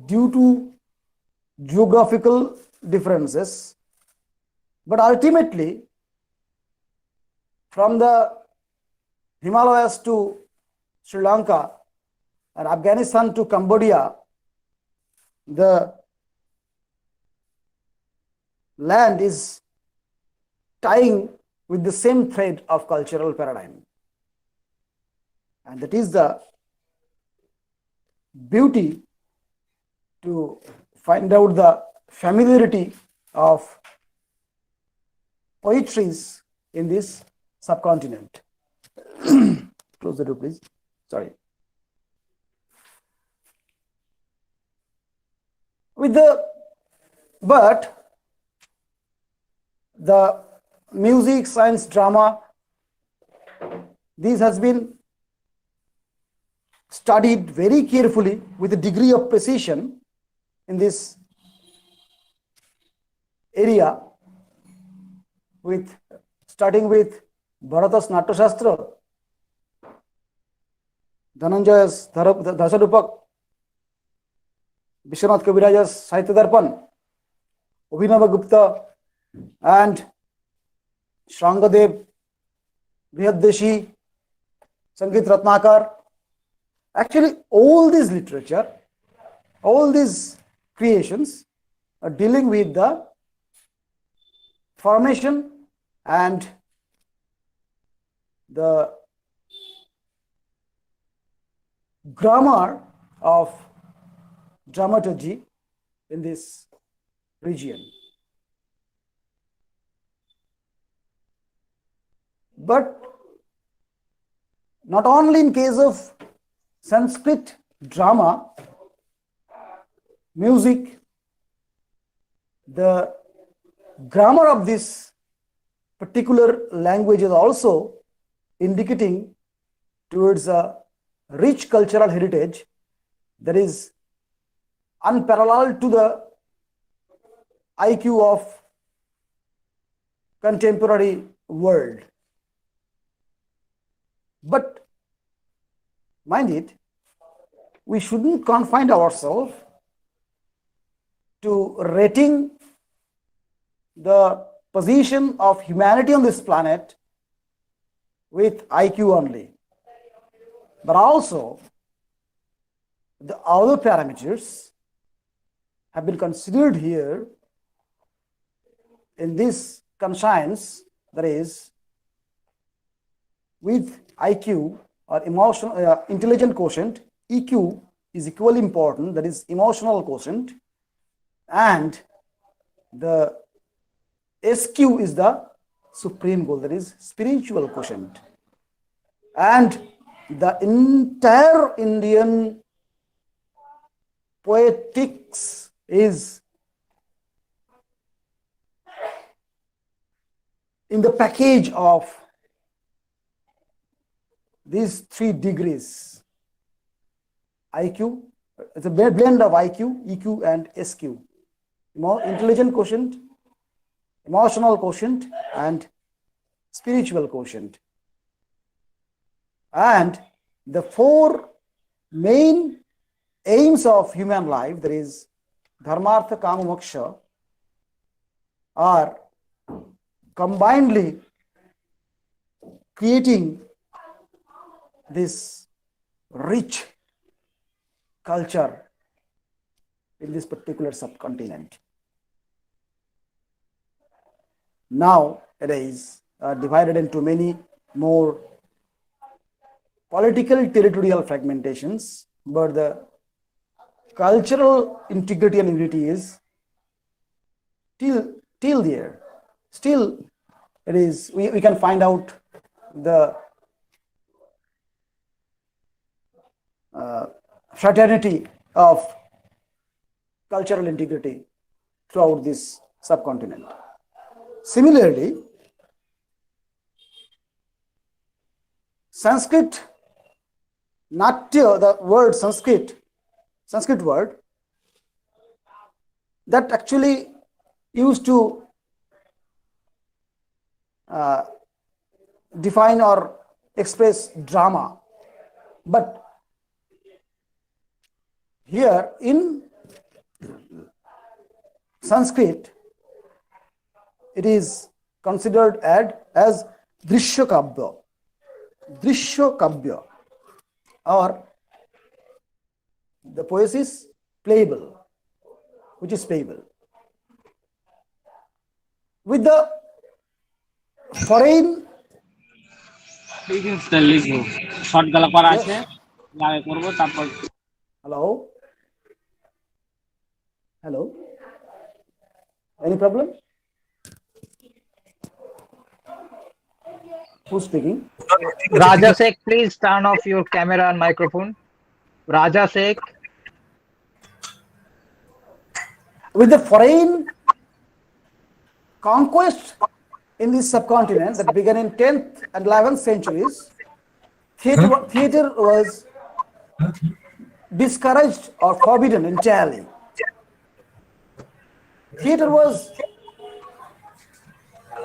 due to geographical differences, but ultimately from the Himalayas to Sri Lanka and Afghanistan to Cambodia, the land is tying with the same thread of cultural paradigm. And that is the beauty, to find out the familiarity of poetries in this subcontinent. Close the door, please. Sorry. But the music, science, drama, this has been studied very carefully with a degree of precision in this area, starting with Bharata's Natyashastra, Dhananjay's Dasarupak, Vishwanath Kaviraja's Sahitya Darpan, Abhinava Gupta, and Shrangadev, Brihaddeshi, Sangeet Ratnakar. Actually, all this literature, all these creations are dealing with the formation and the grammar of dramaturgy in this region. But not only in case of Sanskrit drama, music, the grammar of this particular language is also indicating towards a rich cultural heritage that is unparalleled to the IQ of contemporary world. But mind it, we shouldn't confine ourselves to rating the position of humanity on this planet with IQ only, but also the other parameters have been considered here in this conscience, that is, with IQ or emotional intelligent quotient, EQ is equally important, that is emotional quotient, and the SQ is the supreme goal, that is spiritual quotient. And the entire Indian poetics is in the package of these 3 degrees. IQ, it's a blend of IQ, EQ, and SQ. Intelligent quotient, emotional quotient, and spiritual quotient. And the 4 main aims of human life, that is dharmartha, kama, moksha, are combinedly creating this rich culture in this particular subcontinent. Now it is divided into many more political territorial fragmentations, but the cultural integrity and unity is till there. Still, it is we can find out the fraternity of cultural integrity throughout this subcontinent. Similarly, Sanskrit, Natya, the word Sanskrit word, that actually used to define or express drama. But here in Sanskrit, it is considered as Drishya Kabya, or the poesy is playable, which is playable. With the foreign Hello? Any problem? Who's speaking? Raja Sheikh, please turn off your camera and microphone. Raja Sheikh. With the foreign conquest in this subcontinent that began in 10th and 11th centuries, theater was discouraged or forbidden entirely. Theater was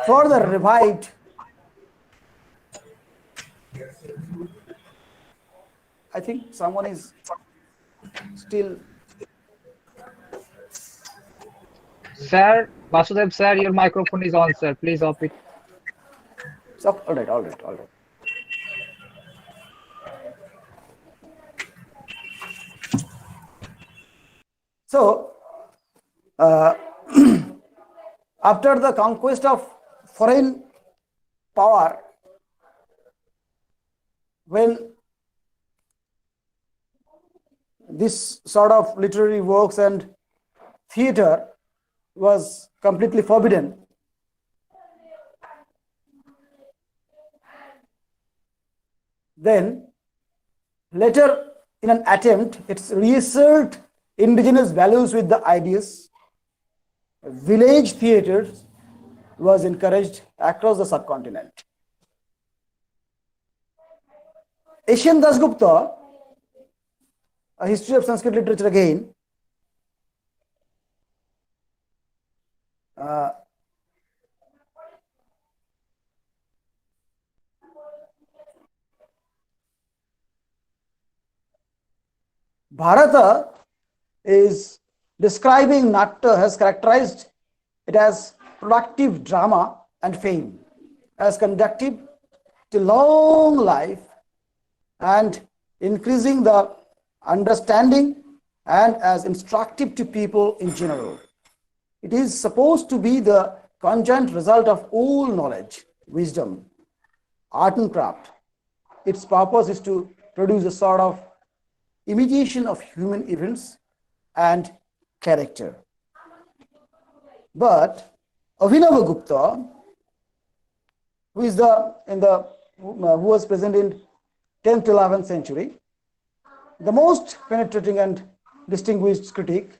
further revived I think someone is still. Sir, Vasudev sir, your microphone is on, sir. Please off it. So, all right. So, after the conquest of foreign power, when this sort of literary works and theater was completely forbidden, then later in an attempt it's reassert indigenous values with the ideas, village theaters was encouraged across the subcontinent. Asian Dasgupta, a history of Sanskrit literature again, Bharata is describing Natta, has characterized it as productive drama and fame, as conductive to long life and increasing the understanding and as instructive to people in general. It is supposed to be the conjoint result of all knowledge, wisdom, art and craft. Its purpose is to produce a sort of imitation of human events and character. But Abhinava Gupta, who was present in 10th to 11th century, the most penetrating and distinguished critic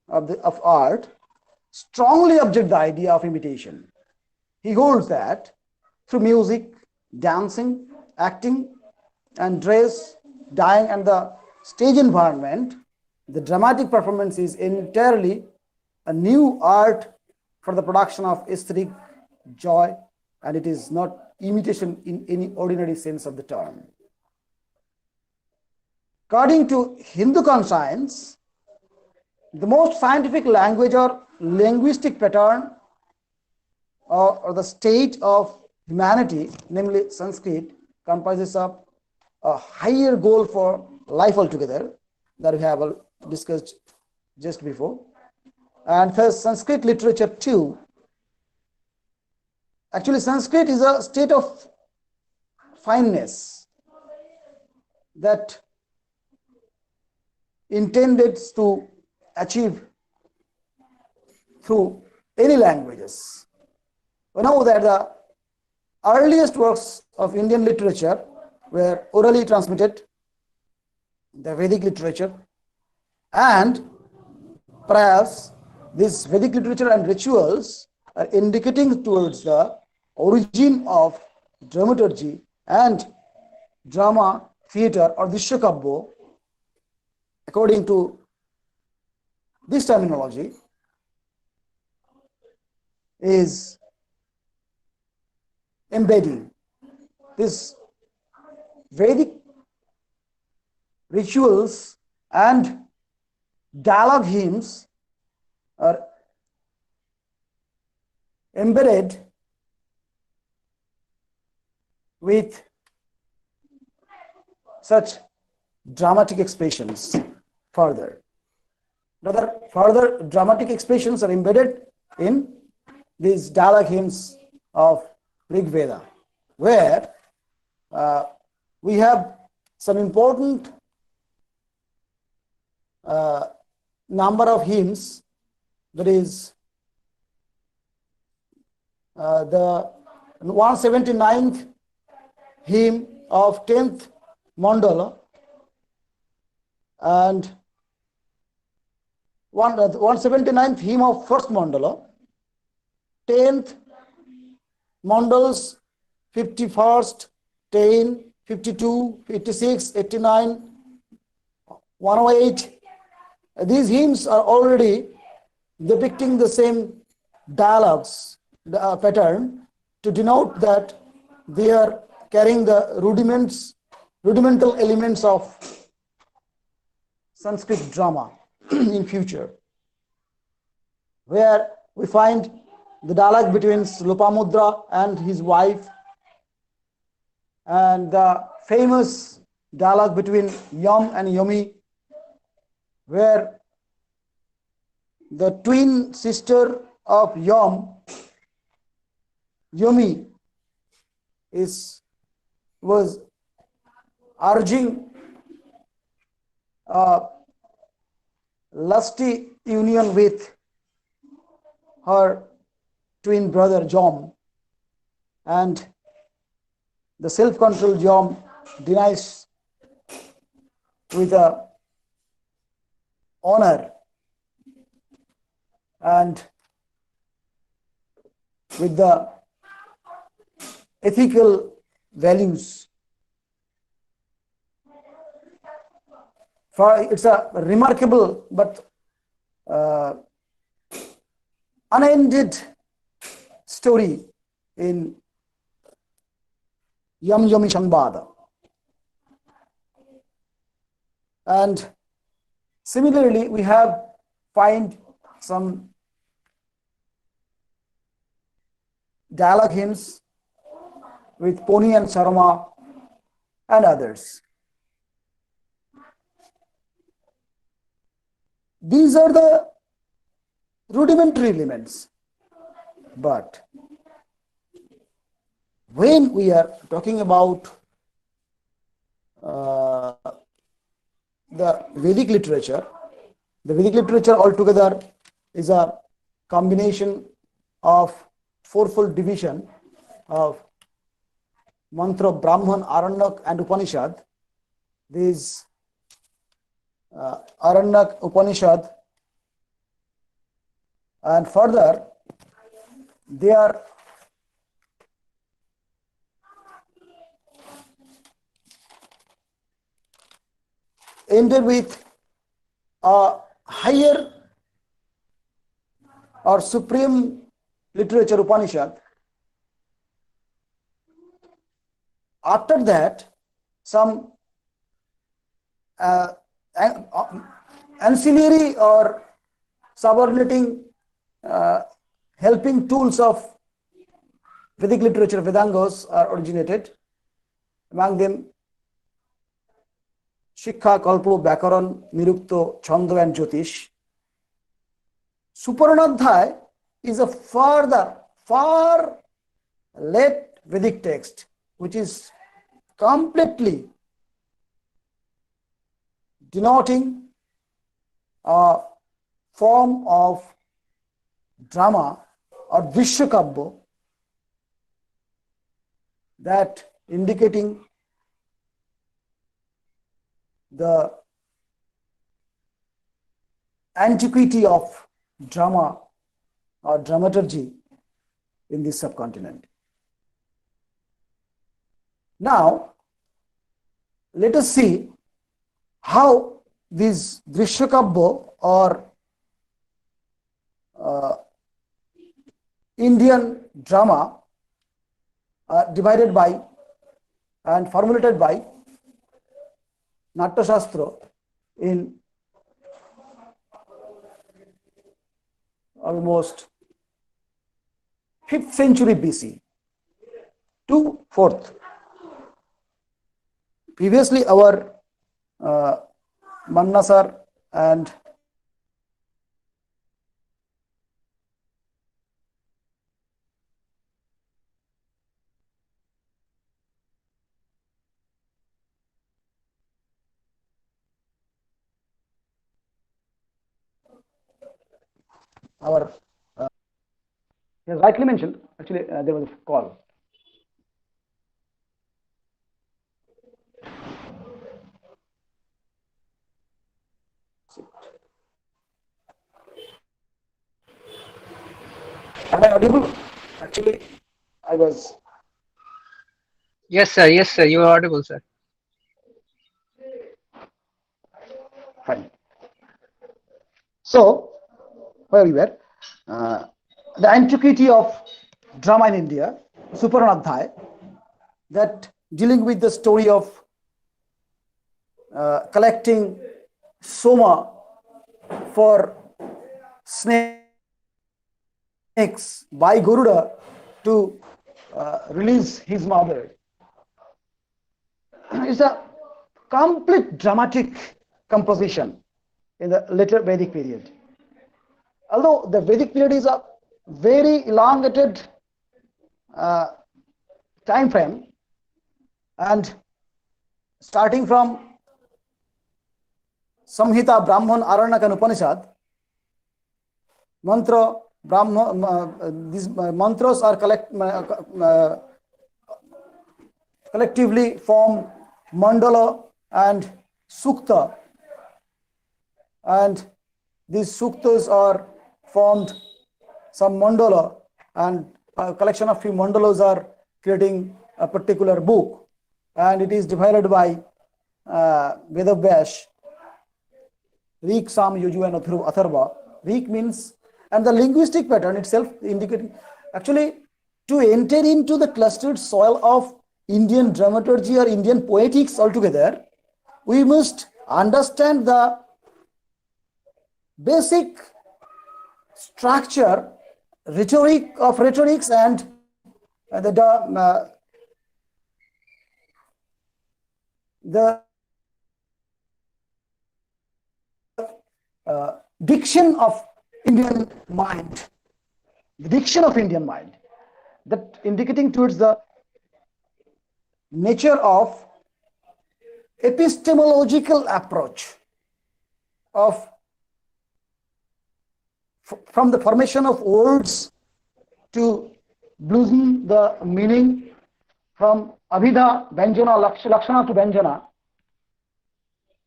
of art, strongly objects the idea of imitation. He holds that through music, dancing, acting, and dress, dyeing, and the stage environment, the dramatic performance is entirely a new art for the production of aesthetic joy, and it is not imitation in any ordinary sense of the term. According to Hindu conscience, the most scientific language or linguistic pattern or the state of humanity, namely Sanskrit, comprises of a higher goal for life altogether that we have discussed just before. And thus Sanskrit literature too. Actually, Sanskrit is a state of fineness that intended to achieve through any languages. We know that the earliest works of Indian literature were orally transmitted, the Vedic literature, and perhaps this Vedic literature and rituals are indicating towards the origin of dramaturgy and drama, theatre, or Drishyakabbo, according to this terminology, is embedding this Vedic rituals and dialogue hymns are embedded with such dramatic expressions further. Further dramatic expressions are embedded in these dialogue hymns of Rig Veda, where we have some important number of hymns, that is the 179th hymn of 10th mandala and 179th hymn of first mandala, 10th mandals 51st, 10, 52, 56, 89, 108. These hymns are already depicting the same dialogues pattern to denote that they are carrying the rudimental elements of Sanskrit drama in future, where we find the dialogue between Lopamudra and his wife, and the famous dialogue between Yam and Yami, where the twin sister of Yam, Yami, was urging a lusty union with her twin brother Jom, and the self-controlled Jom denies with a honor, and with the ethical values. For it's a remarkable but unended story in Yam Yomi Sangbad. And similarly, we have find some dialogue hymns with Poni and Sharma and others. These are the rudimentary elements. But when we are talking about the Vedic literature altogether is a combination of fourfold division of mantra, Brahman, Aranyak and Upanishad. These Aranyak, Upanishad, and further they are ended with a higher or supreme literature, Upanishad. After that, some ancillary or subordinating helping tools of Vedic literature, Vedangas, are originated. Among them, Shikha, Kalpo, Vyakaran, Nirukto, Chanda and Jyotish. Suparanadhyay is a far late Vedic text, which is completely denoting a form of drama or Drishyakabya that indicating the antiquity of drama or dramaturgy in this subcontinent. Now, let us see how this Drishyakabya or Indian drama are divided by and formulated by Natya Shastra in almost 5th century BC to 4th. Previously, our Manna sir and our he has rightly mentioned, actually there was a call. Am I audible? Actually, I was. Yes, sir. Yes, sir. You are audible, sir. Fine. So, where we were, the antiquity of drama in India, Suparanadhyay, that dealing with the story of collecting soma for snakes by Garuda to release his mother. It's a complete dramatic composition in the later Vedic period. Although the Vedic period is a very elongated time frame, and starting from Samhita, Brahman, Aranyak and Upanishad, mantra, Brahman, these mantras are collectively form mandala and sukta, and these suktas are formed some mandala, and a collection of few mandalas are creating a particular book, and it is divided by Vedavyash, Rik, Sam, Yuju, and Atharva. Rik means, and the linguistic pattern itself indicating, actually, to enter into the clustered soil of Indian dramaturgy or Indian poetics altogether, we must understand the basic structure, rhetorics, and the diction of Indian mind, that indicating towards the nature of epistemological approach of from the formation of words to losing the meaning, from Abhida, Vyanjana, Lakshana to Vyanjana,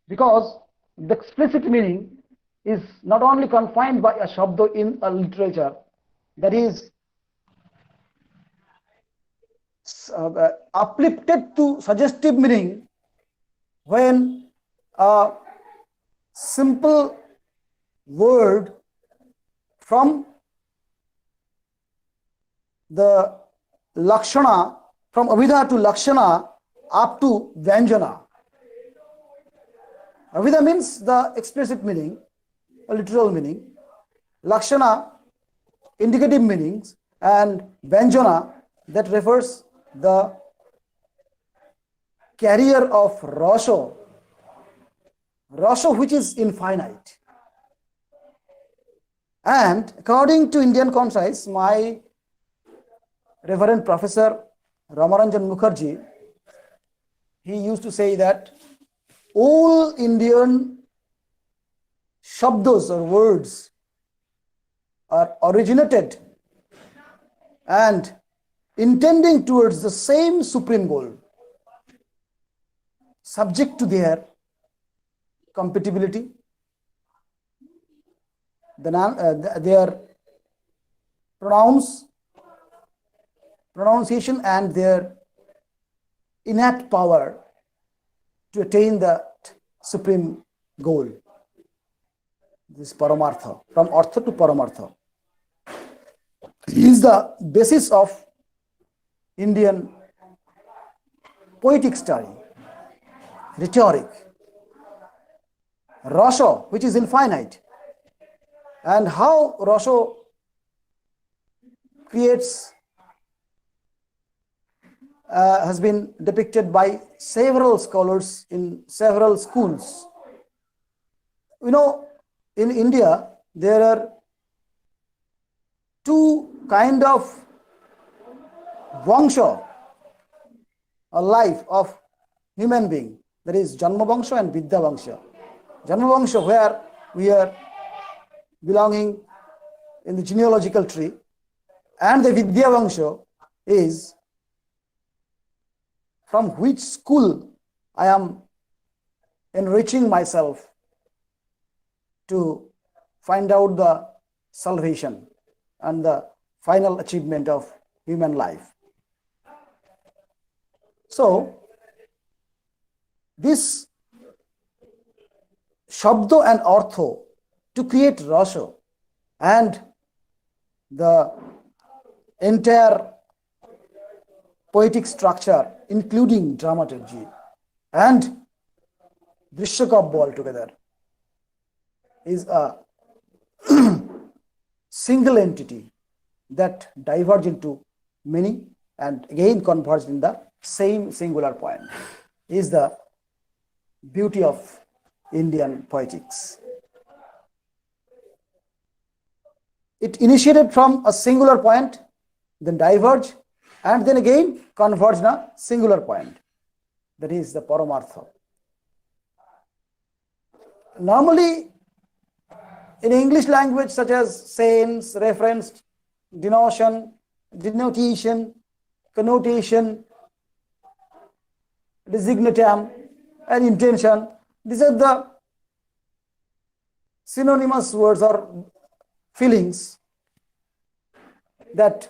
because the explicit meaning is not only confined by a shabda in a literature, that is uplifted to suggestive meaning when a simple word from the Lakshana, from Abhida to Lakshana up to Vyanjana. Abhida means the explicit meaning, a literal meaning, Lakshana, indicative meanings, and Vyanjana, that refers the carrier of Rasha, which is infinite. And according to Indian Concise, my Reverend Professor Ramaranjan Mukherjee, he used to say that all Indian shabdos or words are originated and intending towards the same supreme goal, subject to their compatibility, their pronunciation, and their innate power to attain the supreme goal. This Paramartha, from Artha to Paramartha, is the basis of Indian poetic study, rhetoric, Rasha, which is infinite, and how Rasha creates has been depicted by several scholars in several schools. You know, in India, there are two kind of vangsha, a life of human being. There is Janma Vangsha and Vidya Vangsha. Janma Vangsha, where we are belonging in the genealogical tree, and the Vidya Vangsha is from which school I am enriching myself to find out the salvation and the final achievement of human life. So, this Shabdo and Artho to create Rasha and the entire poetic structure, including dramaturgy and Drishyakabya altogether, is a single entity that diverge into many and again converge in the same singular point, is the beauty of Indian poetics. It initiated from a singular point, then diverge, and then again converge in a singular point. That is the Paramartha. Normally, in English language, such as sense, reference, denotation, connotation, designatum, and intention, these are the synonymous words or feelings that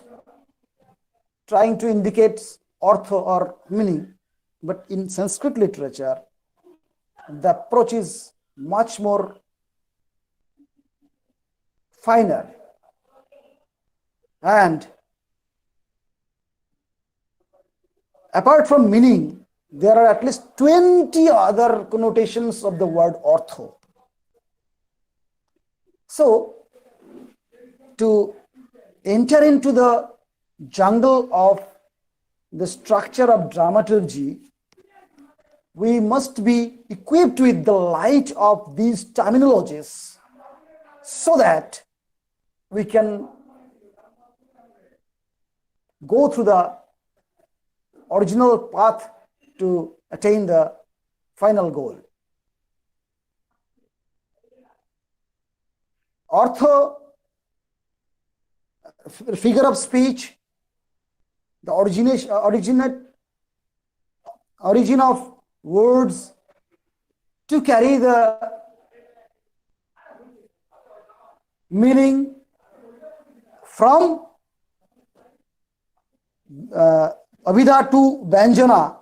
trying to indicate ortho or meaning, but in Sanskrit literature, the approach is much more finer. And apart from meaning, there are at least 20 other connotations of the word ortho. So, to enter into the jungle of the structure of dramaturgy, we must be equipped with the light of these terminologies so that we can go through the original path to attain the final goal. Ortho, figure of speech, the origin of words to carry the meaning from Abhida to Vyanjana,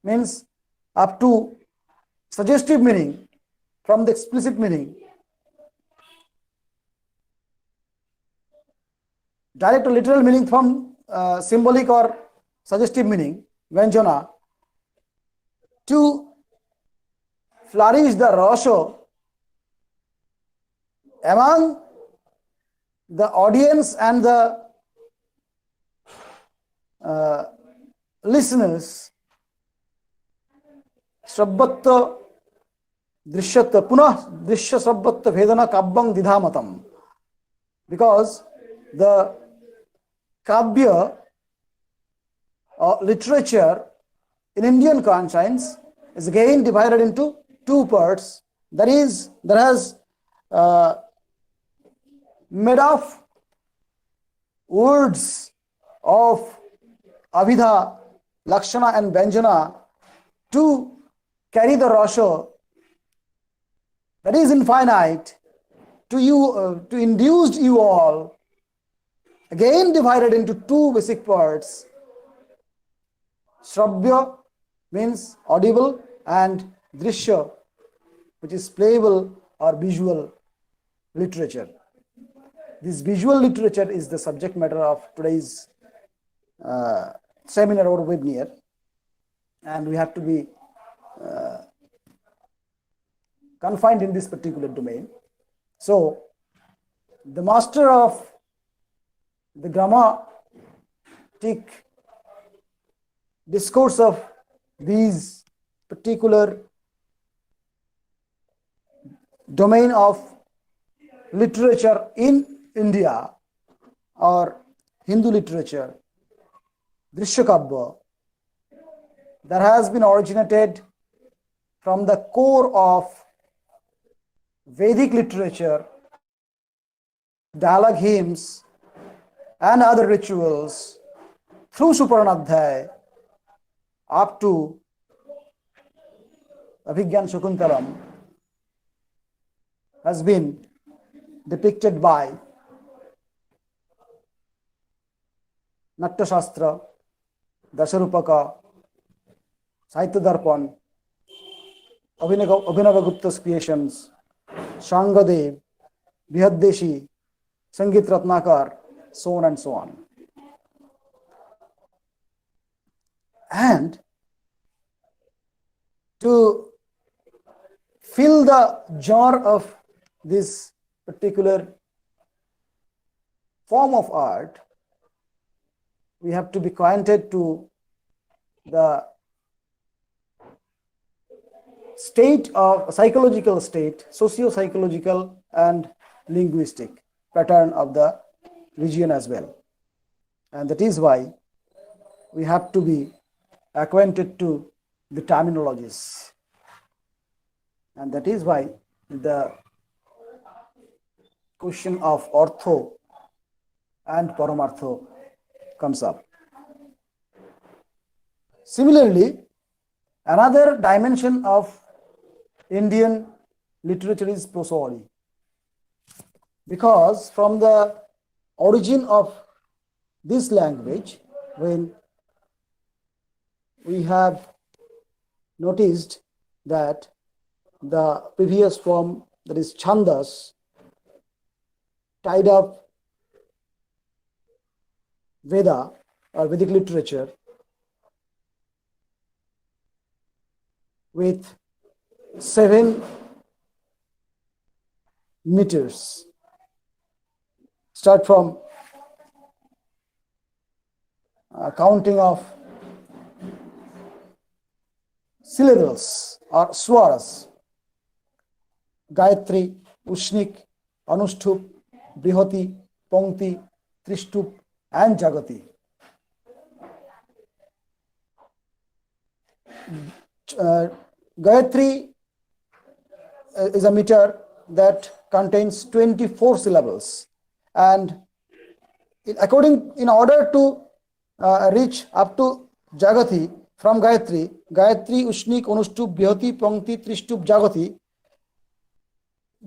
means up to suggestive meaning from the explicit meaning. Direct or literal meaning from symbolic or suggestive meaning, Vyanjana, to flourish the rasha among the audience and the listeners. Shrabbatta drishyata punah drishya shrabbatta vedana kabbang didhamatam, because the Kabya literature in Indian conscience is again divided into two parts. That is, there has made of words of Abhida, Lakshana and Vyanjana to carry the rasha that is infinite to you, to induce you all, again divided into two basic parts. Shrabya means audible, and Drishya, which is playable or visual literature. This visual literature is the subject matter of today's seminar or webinar, and we have to be confined in this particular domain. So, the master of the grammatic discourse of these particular domain of literature in India or Hindu literature, Drishyakabha, that has been originated from the core of Vedic literature, dialogue hymns and other rituals through Suparanadhyay up to Abhigyan Shakuntalam has been depicted by Natya Shastra, Dasharupaka, Sahitya Darpan, Abhinavagupta's creations, Shangadev, Bihaddeshi, Sangit Ratnakar, so on and so on. And to fill the jar of this particular form of art, we have to be acquainted to the state of psychological state, socio-psychological and linguistic pattern of the region as well. And that is why we have to be acquainted to the terminologies. And that is why the question of ortho and paramartho comes up. Similarly, another dimension of Indian literature is prosody, because from the origin of this language, when we have noticed that the previous form, that is Chandas, tied up Veda or Vedic literature with 7 meters. Start from counting of syllables or swaras. Gayatri, Ushnik, Anushtup, Brihati, Pongti, Trishtup, and Jagati. Gayatri is a meter that contains 24 syllables, and in order to reach up to Jagati from Gayatri, Ushnik, Anushtup, Brihati, Pongti, Trishtup, Jagati,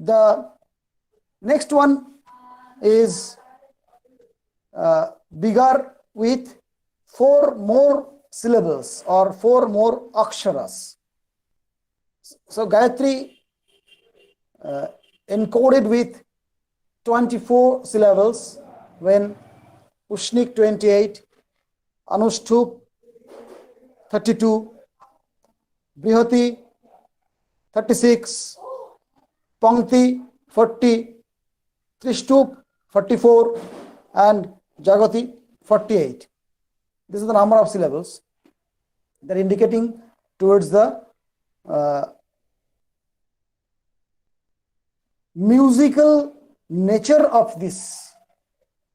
the next one is bigger with 4 more syllables or 4 more aksharas. So Gayatri encoded with 24 syllables, when Ushnik 28, Anushtup 32, Brihati 36, Pangti 40, Trishtup 44, and Jagati 48. This is the number of syllables that are indicating towards the musical nature of this.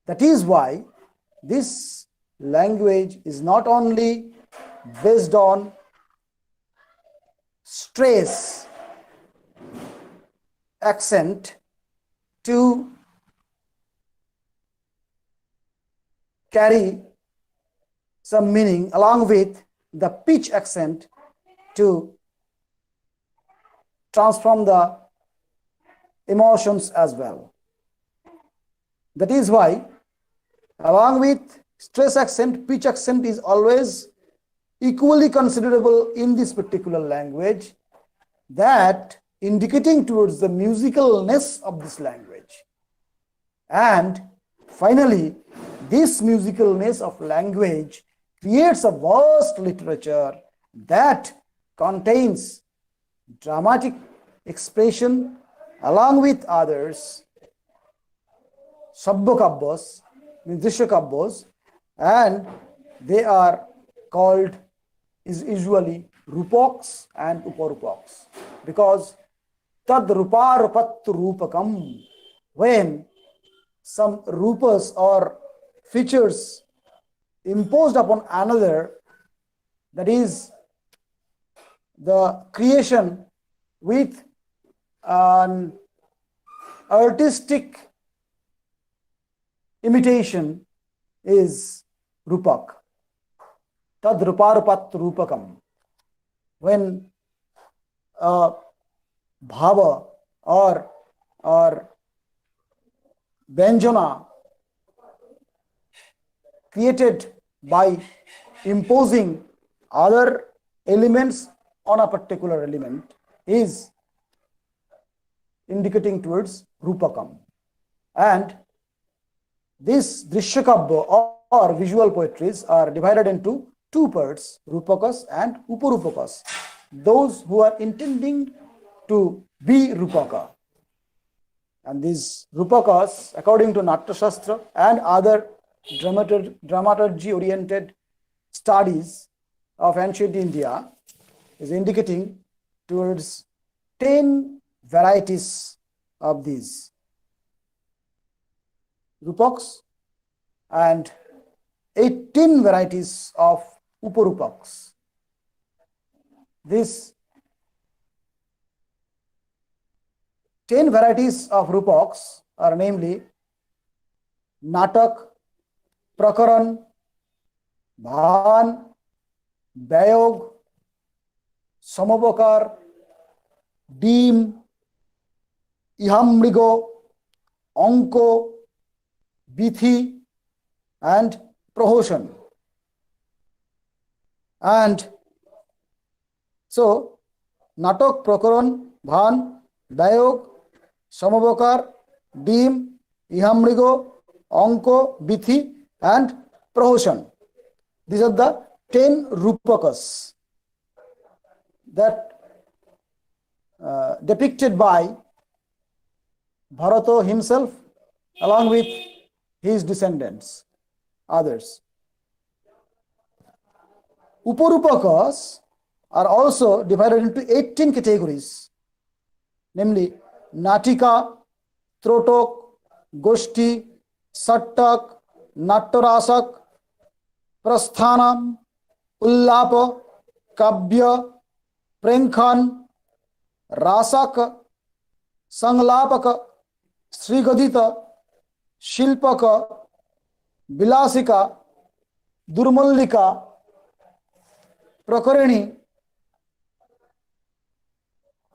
That is why this language is not only based on stress accent to carry some meaning, along with the pitch accent to transform the emotions as well. That is why, along with stress accent, pitch accent is always equally considerable in this particular language, that indicating towards the musicalness of this language. And finally, this musicalness of language creates a vast literature that contains dramatic expression along with others, Sabbakabbas, Drishyakabbas, and they are called is usually Rupoks and Uparupoks, because Tad Ruparupat Rupakam, when some rupas or features imposed upon another, that is the creation with an artistic imitation, is Rupak. Tad Ruparupat Rupakam. When bhava or Vyanjana created by imposing other elements on a particular element is indicating towards Rupakam. And this Drishyakabba or visual poetries are divided into 2 parts, Rupakas and Uparupakas. Those who are intending to be Rupaka. And these Rupakas, according to Natya Shastra and other dramaturgy-oriented studies of ancient India, is indicating towards 10 varieties of these Rupaks and 18 varieties of Uparupaks. These 10 varieties of Rupaks are namely Natak, Prakaran, Bhan, Bayog, Samabakar, Deem, Ihamrigo, Onko, Bithi, and Prohosan. And so নাটক প্রকরণ ভান ব্যয়োগ সমবকার ডিম ইহামৃগ অঙ্ক Bithi and prohosan. These are the 10 rupakas that depicted by Bharata himself along with his descendants, others. Uparupakas are also divided into 18 categories, namely Natika, Trotok, Goshti, Sattak, Nattarasak, Prasthanam, Ullapa, Kabya, Prenkhan, Rasak, Sanglapaka, Srigadita, Shilpaka, Vilasika, Durmallika, Prakarani,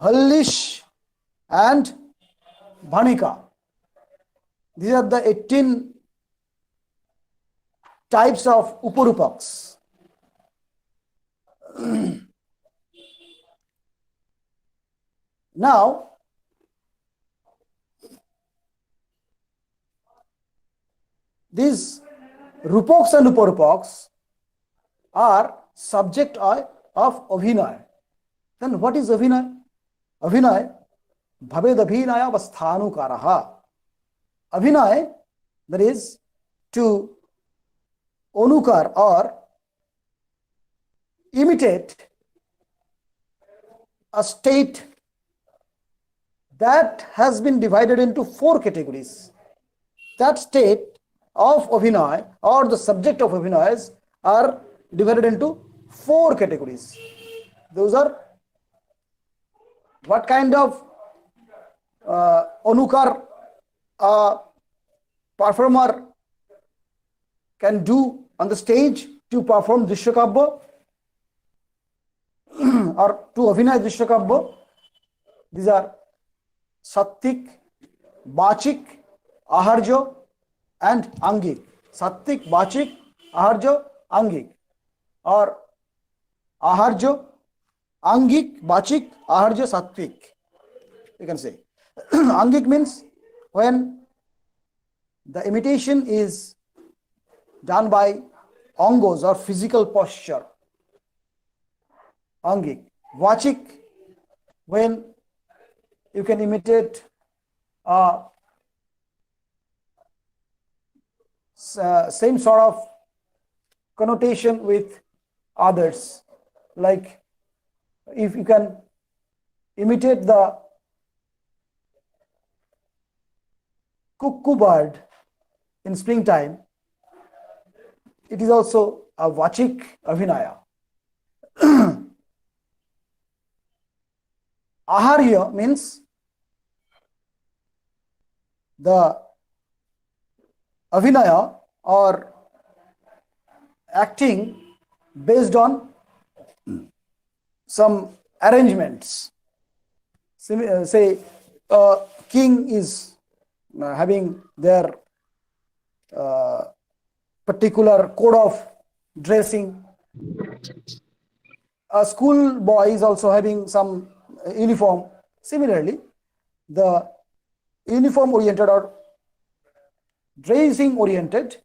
Hallish, and Bhanika. These are the 18 types of Upurupaks. Now, these Rupaks and Upurupaks are subject of Abhinay. Then what is Abhinay? Abhinay, Bhaved Abhinaya Avasthanukaraha. Abhinay, that is to onukar or imitate a state that has been divided into 4 categories. That state of Abhinay or the subject of Abhinays are divided into 4 categories. Those are what kind of onukar a performer can do on the stage to perform Drishyakabya or to Abhinay Drishyakabya. These are Sattik, Bachik, Aharjo, and Angik. Sattik, Bachik, Aharjo, Angik. Or Aharjo, Angik, Bachik, Aharjo, Sattik. You can say. Angik means when the imitation is done by angos or physical posture. Angik. Vachik, when you can imitate same sort of connotation with others. Like if you can imitate the cuckoo bird in springtime, it is also a Vachik Abhinaya. Aharya means the Abhinaya or acting based on some arrangements. Say a king is having their particular code of dressing. A school boy is also having some uniform. Similarly, the uniform oriented or dressing oriented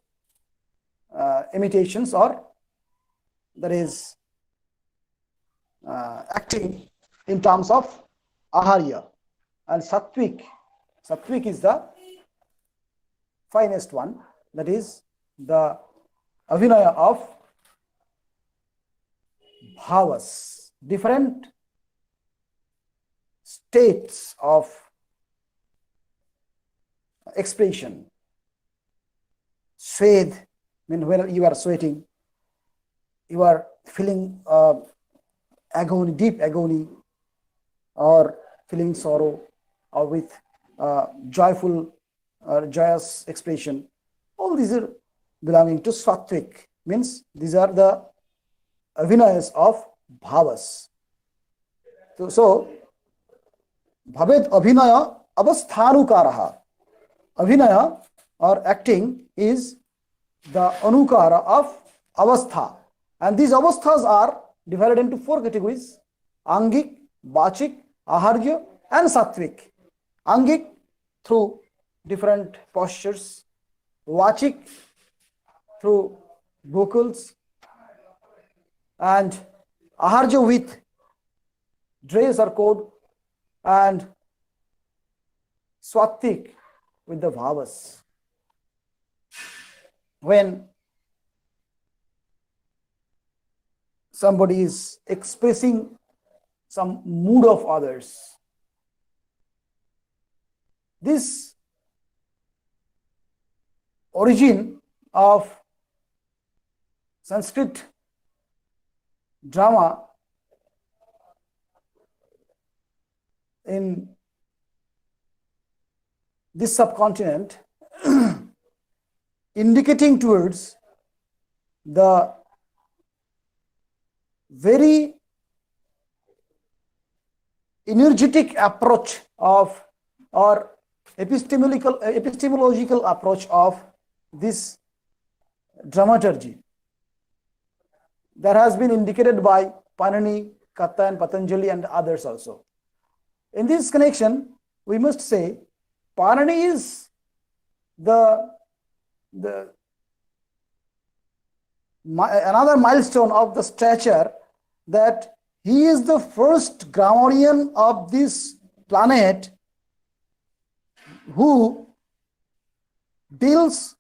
imitations or that is acting in terms of Aharya. And Sattvic. Sattvic is the finest one, that is the Abhinaya of bhavas, different states of expression. Swed, mean when you are sweating, you are feeling agony, deep agony, or feeling sorrow, or with joyful or joyous expression. All these are belonging to Sattvic, means these are the Abhinayas of bhavas. So Bhaved Abhinaya Avasthanukaraha. Abhinaya or acting is the anukara of avastha, And these avasthas are divided into 4 categories: Angik, Bachik, Aharya, and Sattvic. Angik through different postures, Vachik through vocals, and Aharya with dress or code, and Swatik with the bhavas. When somebody is expressing some mood of others, this origin of Sanskrit drama in this subcontinent indicating towards the very energetic approach of, or epistemological approach of this dramaturgy that has been indicated by Panini, Katta, and Patanjali and others also. In this connection, we must say Panini is another milestone of the stature that he is the first grammarian of this planet who deals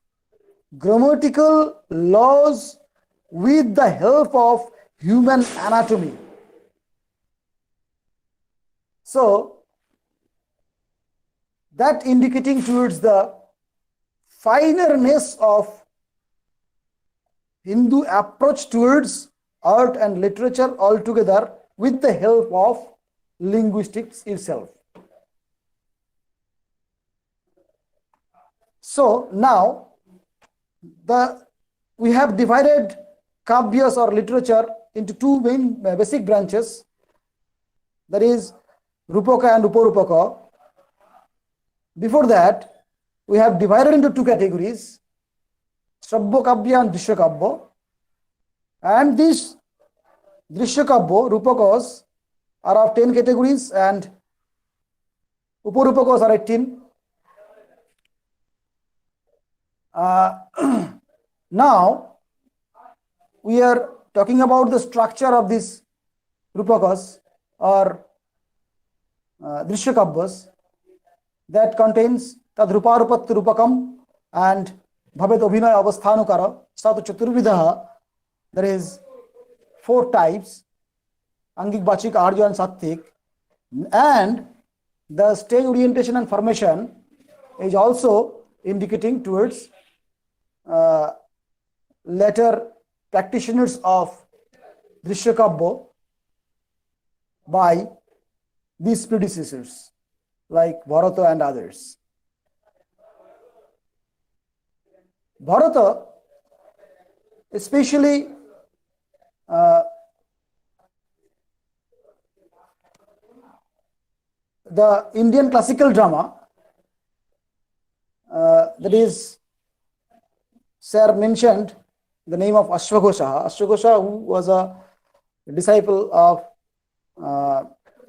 grammatical laws with the help of human anatomy. So, that indicating towards the finerness of Hindu approach towards art and literature altogether with the help of linguistics itself. So now we have divided kavyas or literature into 2 main basic branches, that is Rupaka and Uparupaka. Before that, we have divided into 2 categories, Shrabya Kavya and Drishya Kavya. And these Drishya Kavya, Rupakas, are of 10 categories and Uparupakas are 18. Now, we are talking about the structure of these Rupakas or Drishya Kavyas that contains Tadruparupat Rupakam and Bhavet Abhinaya Avasthanukara Satu Chaturvidaha. There is 4 types: Angik, Bachik, Aharya, and Sattvic. And the stage orientation and formation is also indicating towards later practitioners of Drishya Kavya by these predecessors like Bharata and others. Bharata, especially the Indian classical drama, that is, Sir mentioned the name of Ashwagosha. Ashwagosha, who was a disciple of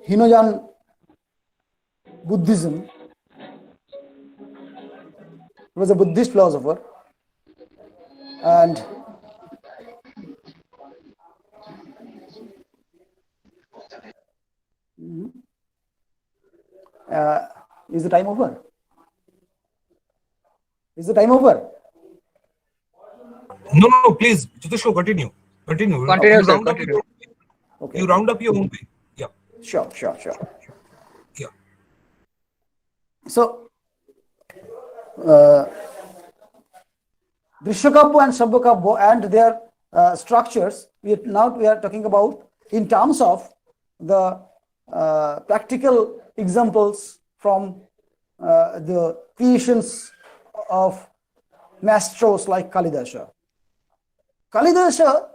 Hinojan Buddhism, he was a Buddhist philosopher, and is the time over? Is the time over? No, please, Jyotishko, continue. Continue, You sir, round up continue. Okay. You round up your own way. Yeah. Sure. Yeah. So, Drishya Kavya and Shrabya Kavya and their structures, we are talking about in terms of the practical examples from the creations of maestros like Kalidasa. Kalidasa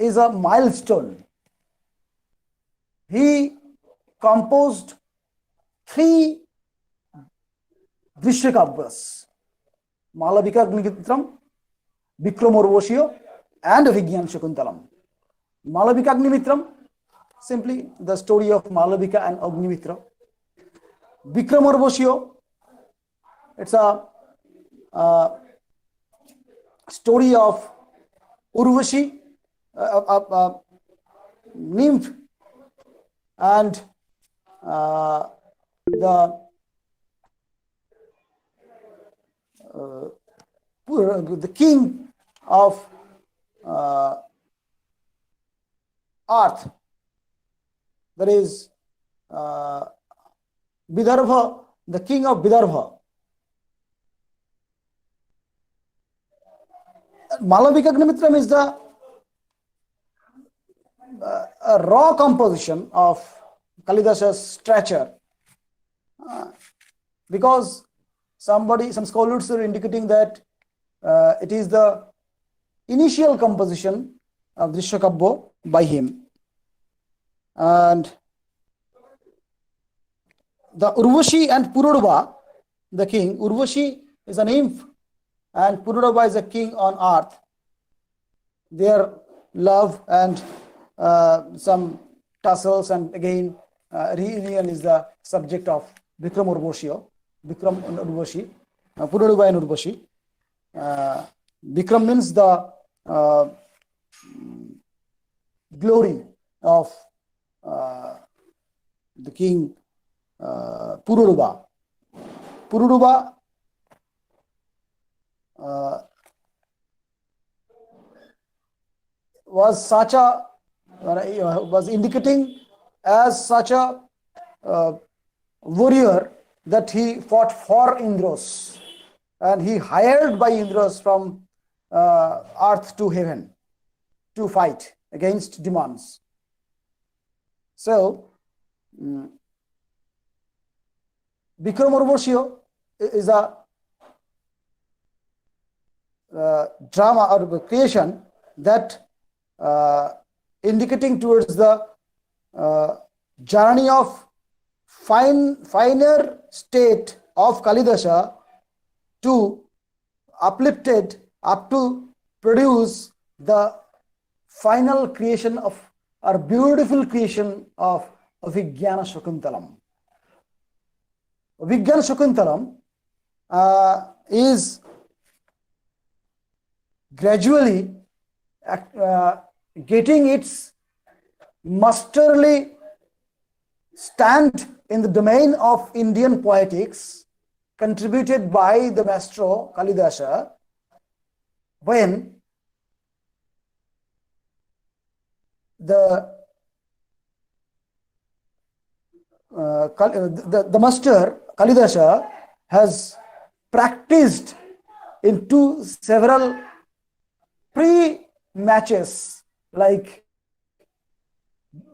is a milestone. He composed 3 Drishya Kavyas: Malavika Agnimitram, Vikram Urvashya, and Vigyan Shakuntalam. Malavika Agnimitram, simply the story of Malavika and Agnimitra. Vikramorvashio, it's a story of Urvashi, nymph, and the king of earth, that is Vidarbha, the king of Vidarbha. Malavika Agnimitram is the a raw composition of Kalidasa's stature, because some scholars are indicating that it is the initial composition of Drishyakabya by him. And the Urvashi and Pururava, the king, Urvashi is a nymph and Pururava is a king on earth. Their love and some tussles, and again reunion is the subject of Vikram and Urvashi, Pururava and Urvashi. Vikram means the glory of the king Pururava. Pururava was indicating as such a warrior that he fought for Indros, and he hired by Indros from earth to heaven to fight against demons. So Vikramorvashio is a drama or creation that indicating towards the journey of finer state of Kalidasa to uplifted up to produce the final creation of, or beautiful creation of Vijnana Shakuntalam. Vijnana Shakuntalam is gradually getting its masterly stand in the domain of Indian poetics, contributed by the maestro Kalidasa, when the master Kalidasa has practiced into several pre-matches like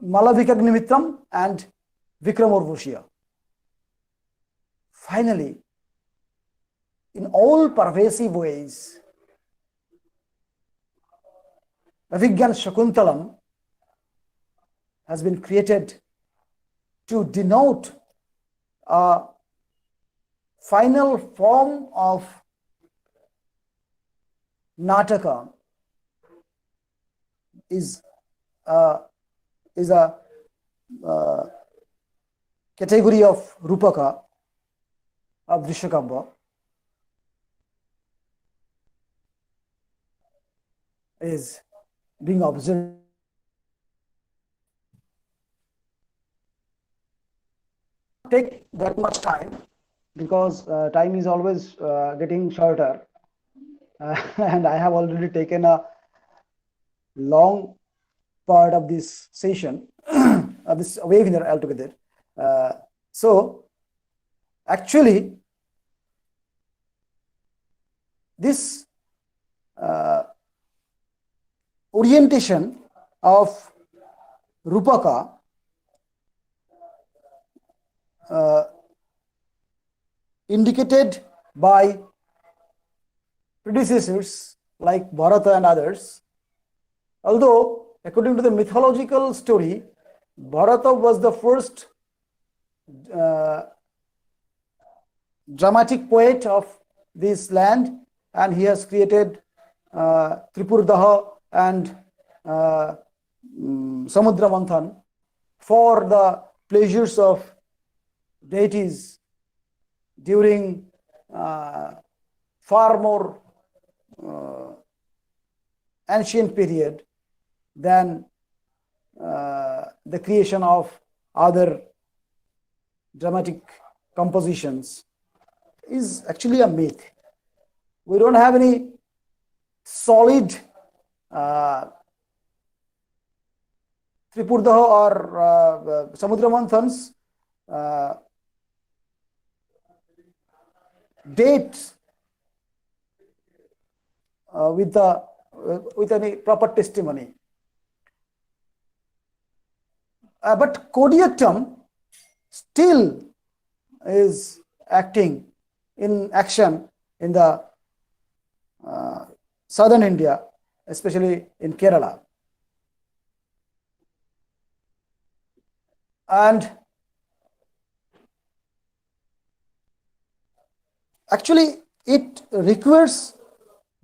Malavikagnimitram and Vikramorvashya. Finally, in all pervasive ways, Avigyan Shakuntalam has been created to denote a final form of Nataka, is a category of Rupaka of Drishyakabya, is being observed. Take that much time, because time is always getting shorter, and I have already taken a long part of this session, of this webinar altogether. So actually this orientation of Rupaka indicated by predecessors like Bharata and others. Although, according to the mythological story, Bharata was the first dramatic poet of this land, and he has created Tripurdaha and Samudra Manthan for the pleasures of deities during far more ancient period than the creation of other dramatic compositions is actually a myth. We don't have any solid Tripurdaha or Samudra Manthans dates with any proper testimony. But Kodiyattam still is acting in action in the southern India, especially in Kerala. And actually it requires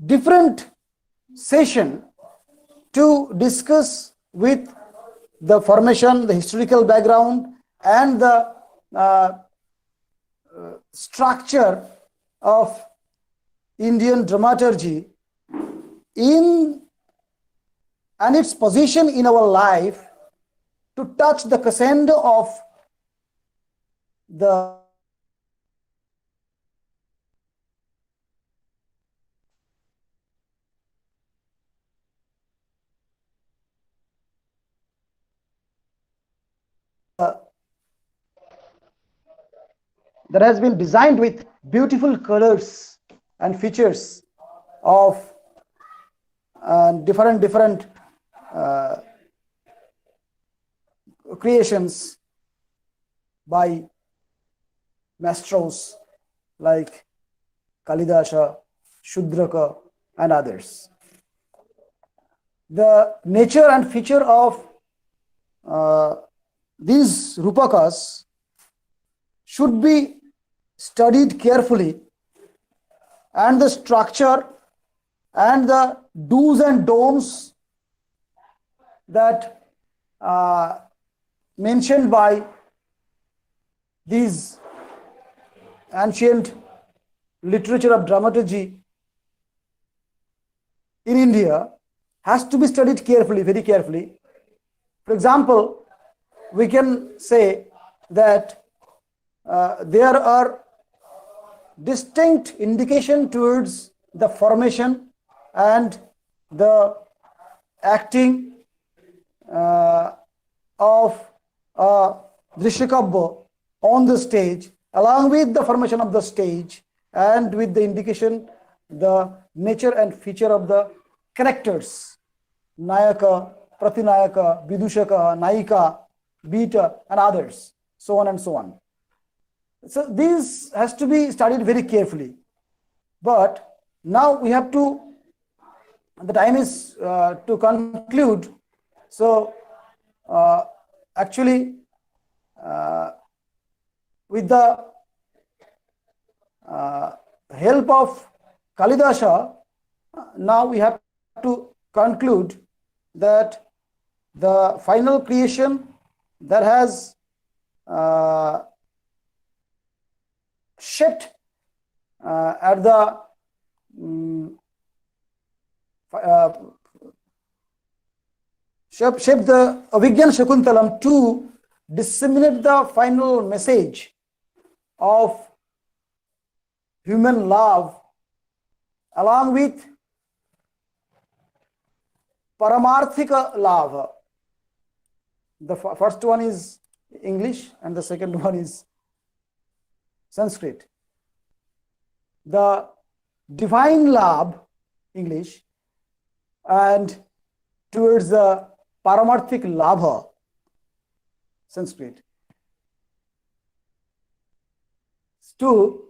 different session to discuss with the formation, the historical background, and the structure of Indian dramaturgy and its position in our life to touch the crescendo of the that has been designed with beautiful colors and features of different creations by maestros like Kalidasa, Shudraka, and others. The nature and feature of these rupakas should be studied carefully, and the structure and the do's and don'ts that mentioned by these ancient literature of dramaturgy in India has to be studied carefully, very carefully. For example, we can say that there are distinct indication towards the formation and the acting of Drishyakabya on the stage, along with the formation of the stage and with the indication, the nature and feature of the characters, Nayaka, Pratinayaka, Vidushaka, Naika, Beta, and others, so on and so on. So this has to be studied very carefully. But now we have to, the time is to conclude. So actually, with the help of Kalidasa, now we have to conclude that the final creation that has shaped at the shaped the Avigyan Shakuntalam to disseminate the final message of human love, along with Paramarthika love. The first one is English and the second one is Sanskrit. The divine love, English, and towards the Paramarthik Labha, Sanskrit. To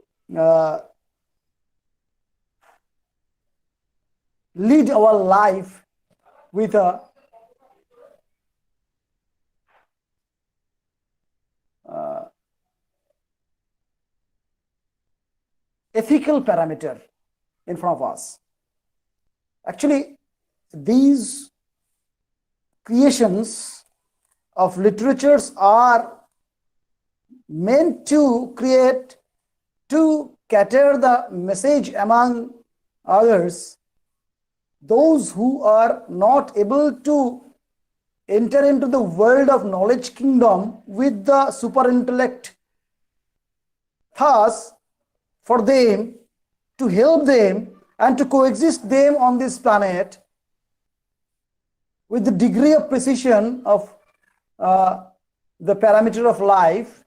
lead our life with a ethical parameter in front of us. Actually, these creations of literatures are meant to create, to cater the message among others, those who are not able to enter into the world of knowledge kingdom with the super intellect. Thus, for them, to help them and to coexist them on this planet with the degree of precision of the parameter of life,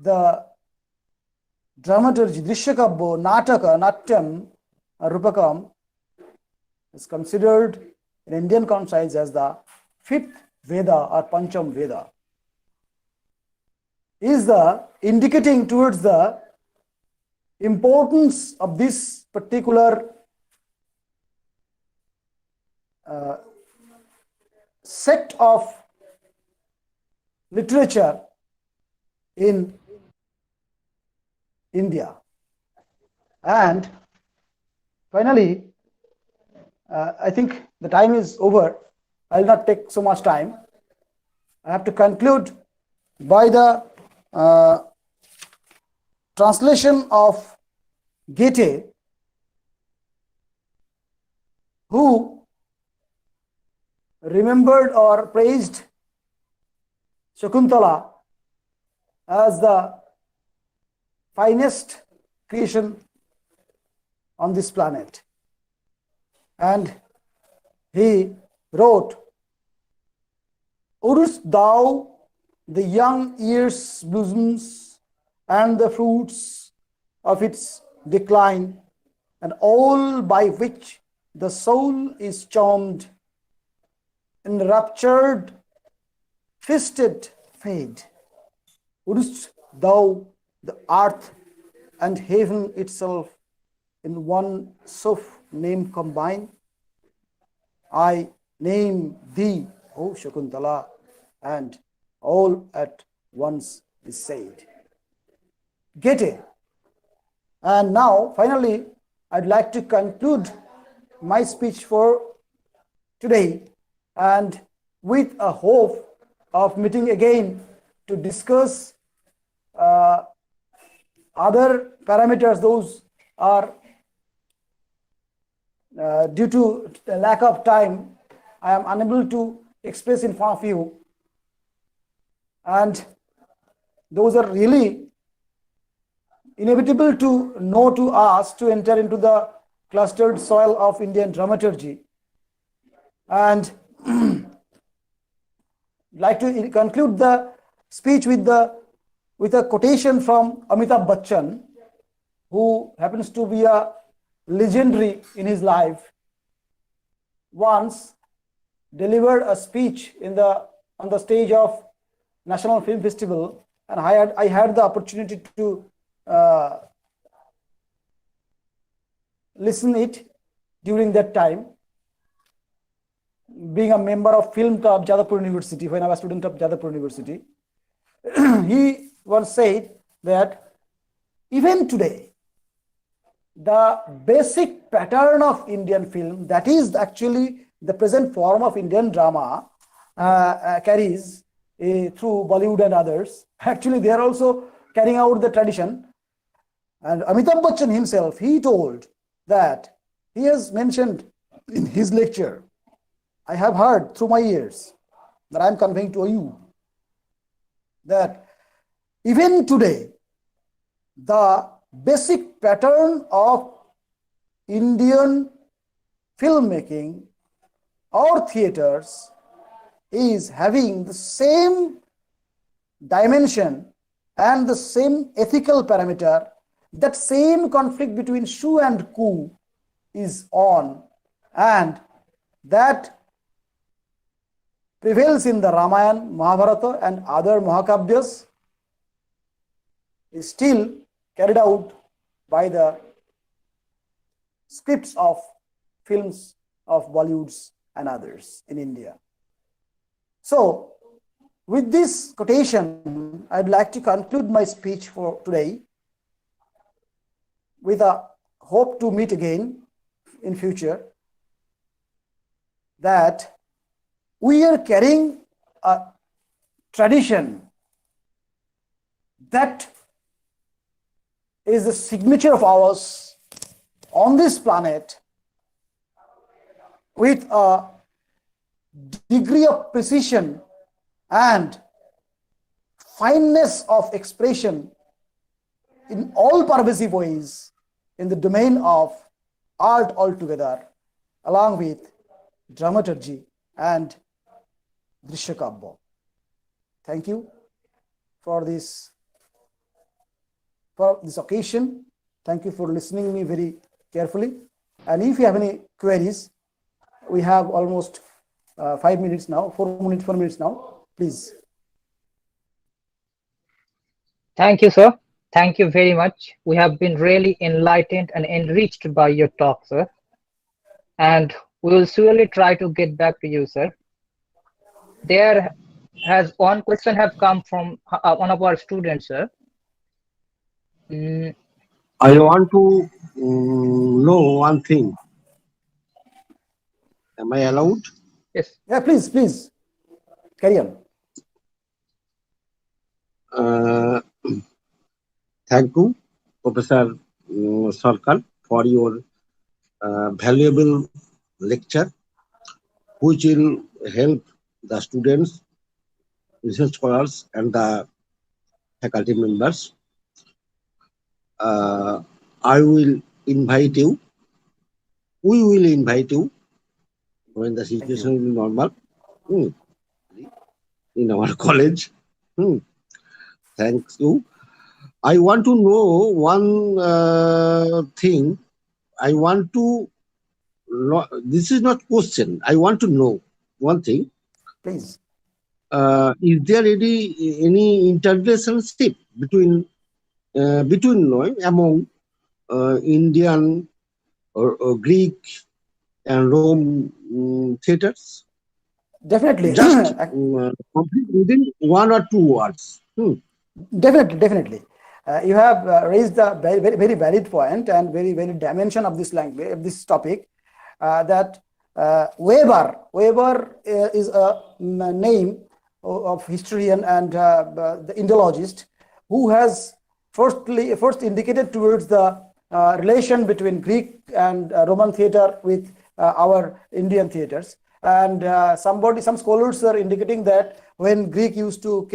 the dramaturgy, Drishyakabbo, Nataka, Natyam, Rupakam is considered in Indian conscience as the fifth Veda or Pancham Veda, is the indicating towards the importance of this particular set of literature in India. And finally, I think the time is over. I will not take so much time. I have to conclude by the translation of Goethe, who remembered or praised Shakuntala as the finest creation on this planet. And he wrote, "Wouldst thou the young year's blossoms and the fruits of its decline, and all by which the soul is charmed, enraptured, feasted, fade? Wouldst thou the earth and heaven itself in one soft name combine? I name thee, O Shakuntala, and all at once is said." Goethe. And now, finally, I'd like to conclude my speech for today, and with a hope of meeting again to discuss other parameters. Those are due to the lack of time, I am unable to express in front of you, and those are really inevitable to know to us to enter into the clustered soil of Indian dramaturgy. And like to conclude the speech with a quotation from Amitabh Bachchan, who happens to be a legendary in his life. Once delivered a speech on the stage of National Film Festival, and I had the opportunity to listen it during that time, being a member of Film Club Jadavpur University when I was a student of Jadavpur University. He once said that even today, the basic pattern of Indian film, that is actually the present form of Indian drama, carries through Bollywood and others. Actually, they are also carrying out the tradition. And Amitabh Bachchan himself, he told that, he has mentioned in his lecture, I have heard through my ears, that I am conveying to you, that even today, the basic pattern of Indian filmmaking or theaters is having the same dimension and the same ethical parameter. That same conflict between Shu and Ku is on, and that prevails in the Ramayana, Mahabharata and other Mahakavyas, is still carried out by the scripts of films of Bollywoods and others in India. So, with this quotation, I'd like to conclude my speech for today, with a hope to meet again in future that we are carrying a tradition that is the signature of ours on this planet, with a degree of precision and fineness of expression in all pervasive ways in the domain of art altogether, along with dramaturgy and Drishyakabya. Thank you for this occasion. Thank you for listening me very carefully. And if you have any queries, we have almost 5 minutes now, 4 minutes now. Please. Thank you, sir. Thank you very much. We have been really enlightened and enriched by your talk, sir. And we will surely try to get back to you, sir. There has one question have come from one of our students, sir. I want to know one thing. Am I allowed? Yes. Yeah, please. Carry on. Thank you, Professor Sarkar, for your valuable lecture, which will help the students, research scholars, and the faculty members. I will invite you. We will invite you when the situation will be normal in our college. Thanks you. I want to know one thing. I want to. This is not question. I want to know one thing. Please. Is there any interrelationship between among Indian or Greek and Rome theaters? Definitely. Just complete within 1 or 2 words. Definitely. You have raised a very valid point and very dimension of this language, of this topic. That Weber is a name of historian and the Indologist who has first indicated towards the relation between Greek and Roman theater with our Indian theaters. And some scholars are indicating that when Greek used to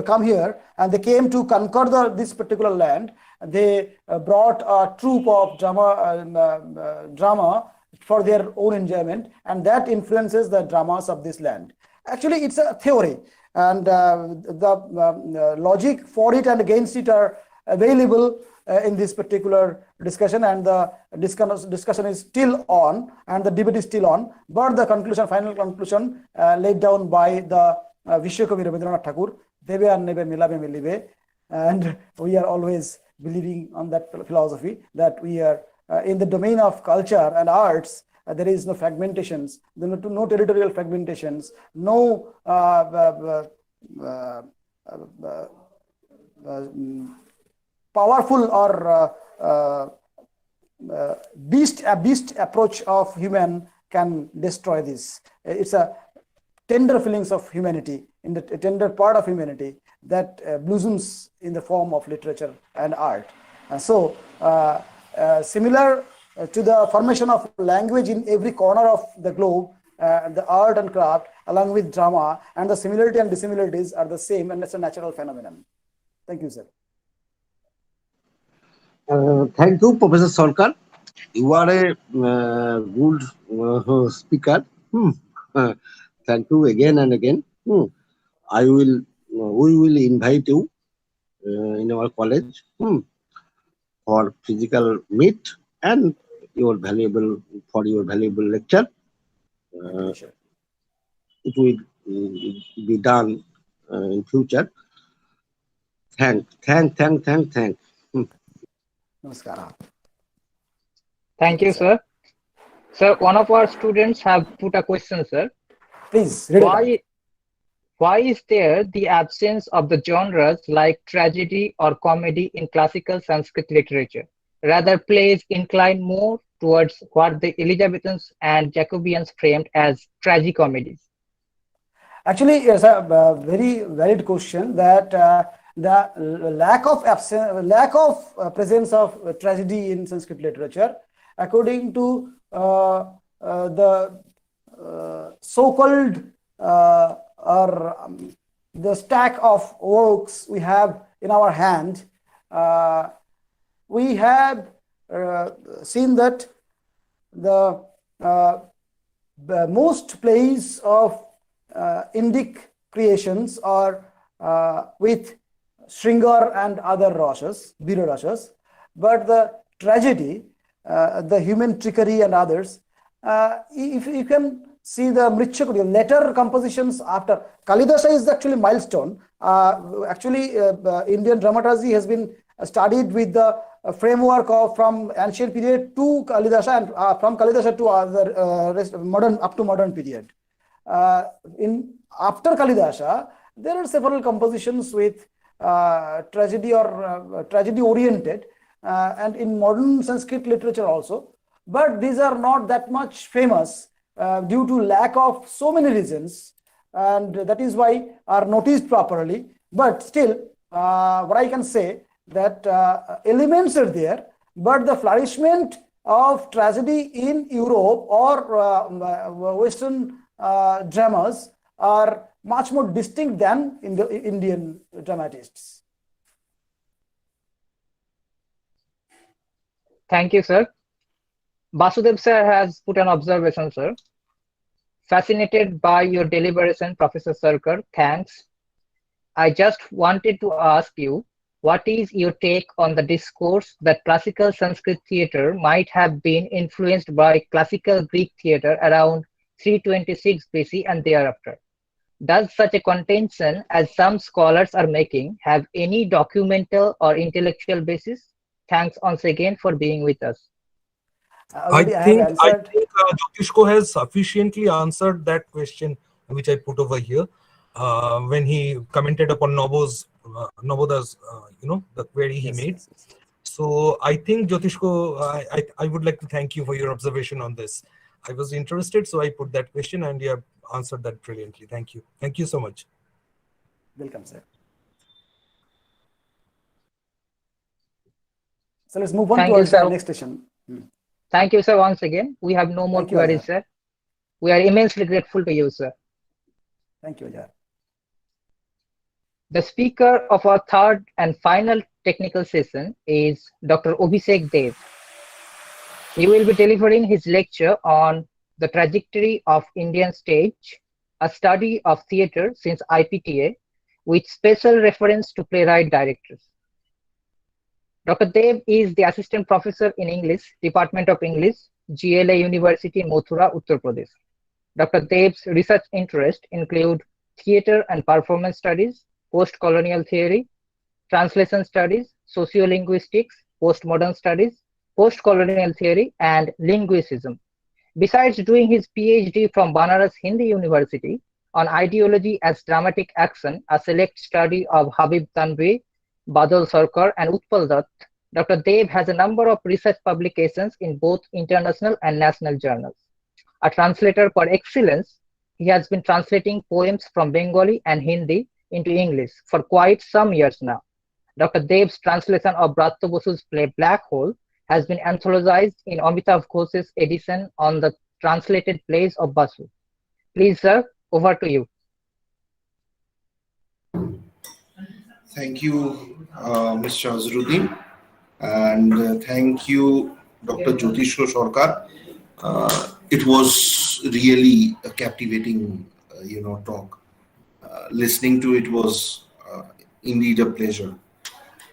come here and they came to conquer this particular land, they brought a troupe of drama for their own enjoyment, and that influences the dramas of this land. Actually, it's a theory, and the logic for it and against it are available in this particular discussion, and the discussion is still on and the debate is still on. But the final conclusion laid down by the Vishwakavi Rabindranath Tagore, Debe and Nebe Milabe Milibe, and we are always believing on that philosophy that we are in the domain of culture and arts. There is no fragmentations, no territorial fragmentations, no powerful or beast approach of human can destroy this. It's a tender feelings of humanity, in the tender part of humanity that blossoms in the form of literature and art. And so similar to the formation of language in every corner of the globe, the art and craft along with drama and the similarity and dissimilarities are the same, and that's a natural phenomenon. Thank you, sir. Thank you, Professor Sarkar. You are a good speaker. Thank you again and again. We will invite you in our college for physical meet and your valuable lecture. It will be done in future. Thank. Namaskara. Thank you, sir. Sir, one of our students have put a question, sir. Please. Why is there the absence of the genres like tragedy or comedy in classical Sanskrit literature? Rather, plays incline more towards what the Elizabethans and Jacobeans framed as tragicomedies. Actually, yes, a very valid question that the lack of presence of tragedy in Sanskrit literature, according to the so-called or the stack of works we have in our hand, we have seen that the most plays of Indic creations are with Shringar and other Rashas, Veera Rashas, but the tragedy, the human trickery and others, if you can see the Mritchakudi, later compositions after Kalidasa is actually milestone. Indian dramaturgy has been studied with the framework of from ancient period to Kalidasa and from Kalidasa to other modern up to modern period. After Kalidasa, there are several compositions with tragedy or tragedy oriented, and in modern Sanskrit literature also, but these are not that much famous due to lack of so many reasons, and that is why are noticed properly. But still, what I can say that elements are there, but the flourishment of tragedy in Europe or Western dramas are much more distinct than in the Indian dramatists. Thank you, sir. Basudev sir has put an observation, sir. Fascinated by your deliberation, Professor Sarkar. Thanks. I just wanted to ask you, what is your take on the discourse that classical Sanskrit theatre might have been influenced by classical Greek theatre around 326 BC and thereafter? Does such a contention, as some scholars are making, have any documental or intellectual basis? Thanks once again for being with us. I think Jyotishko has sufficiently answered that question, which I put over here, when he commented upon Noboda's, the query he made. Yes. So I think Jyotishko, I would like to thank you for your observation on this. I was interested, so I put that question, and you have answered that brilliantly. Thank you. Thank you so much. Welcome, sir. So let's move on Thank towards you, sir. the next session. Thank you, sir, once again. We have no more Thank you, queries, Ajay. sir. We are immensely grateful to you, sir. Thank you, Ajay. The speaker of our third and final technical session is Dr. Abhishek Dev. He will be delivering his lecture on the trajectory of Indian stage, a study of theatre since IPTA, with special reference to playwright directors. Dr. Dev is the Assistant Professor in English, Department of English, GLA University, Mathura, Uttar Pradesh. Dr. Dev's research interests include theatre and performance studies, post-colonial theory, translation studies, sociolinguistics, postmodern studies, post-colonial theory, and linguicism. Besides doing his PhD from Banaras Hindi University on ideology as dramatic action, a select study of Habib Tanvi, Badal Sarkar, and Utpal Dutt, Dr. Dev has a number of research publications in both international and national journals. A translator par excellence, he has been translating poems from Bengali and Hindi into English for quite some years now. Dr. Dev's translation of Bratya Bosu's play Black Hole has been anthologized in Amitav Ghosh's edition on the translated plays of Basu. Please, sir, over to you. Thank you, Mr. Azruddin, and thank you, Dr. Jyotishko Sarkar. It was really a captivating, talk. Listening to it was indeed a pleasure.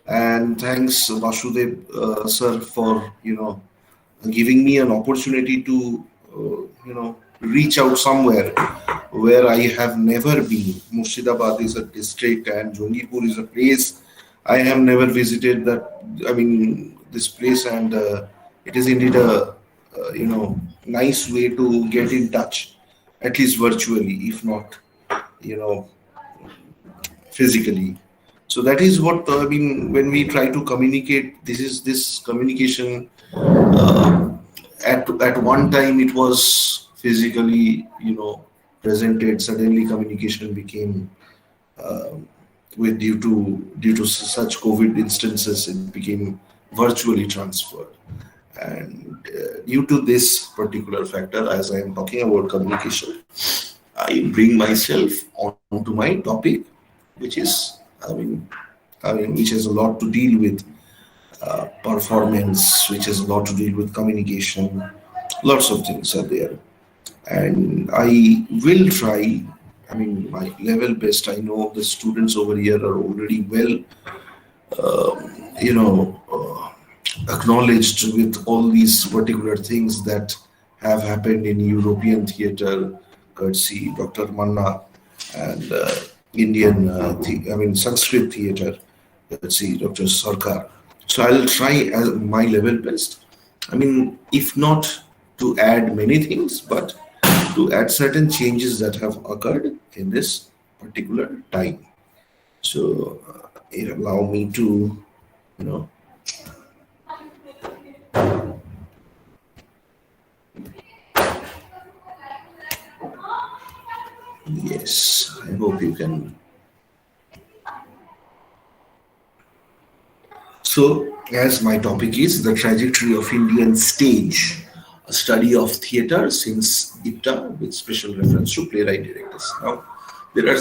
And thanks, Vasudev, sir, for giving me an opportunity to reach out somewhere where I have never been. Murshidabad is a district and Jangipur is a place I have never visited. This place, and it is indeed a nice way to get in touch, at least virtually, if not physically. So that is what I mean when we try to communicate. This communication. At one time it was physically, presented. Suddenly communication became with due to such COVID instances, it became virtually transferred. And due to this particular factor, as I am talking about communication, I bring myself onto my topic, which is, which has a lot to deal with performance, which has a lot to deal with communication. Lots of things are there, and I will try. My level best. I know the students over here are already well, you know, acknowledged with all these particular things that have happened in European theatre, courtesy Dr. Manna, and Sanskrit theatre, courtesy Dr. Sarkar. So I'll try my level best. If not to add many things, but to add certain changes that have occurred in this particular time. So it allow me to, yes, I hope you can. So, as my topic is the trajectory of Indian stage, a study of theatre since IPTA with special reference to playwright directors. Now, there are,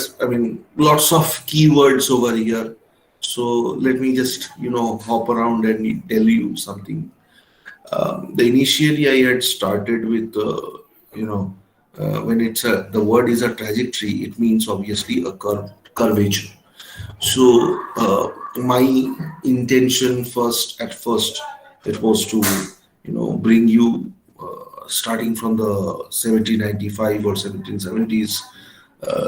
lots of keywords over here. So let me just, hop around and tell you something. Initially I had started with, when the word is a trajectory, it means obviously a curvature. So my intention at first, it was to, bring you starting from the 1795 or 1770s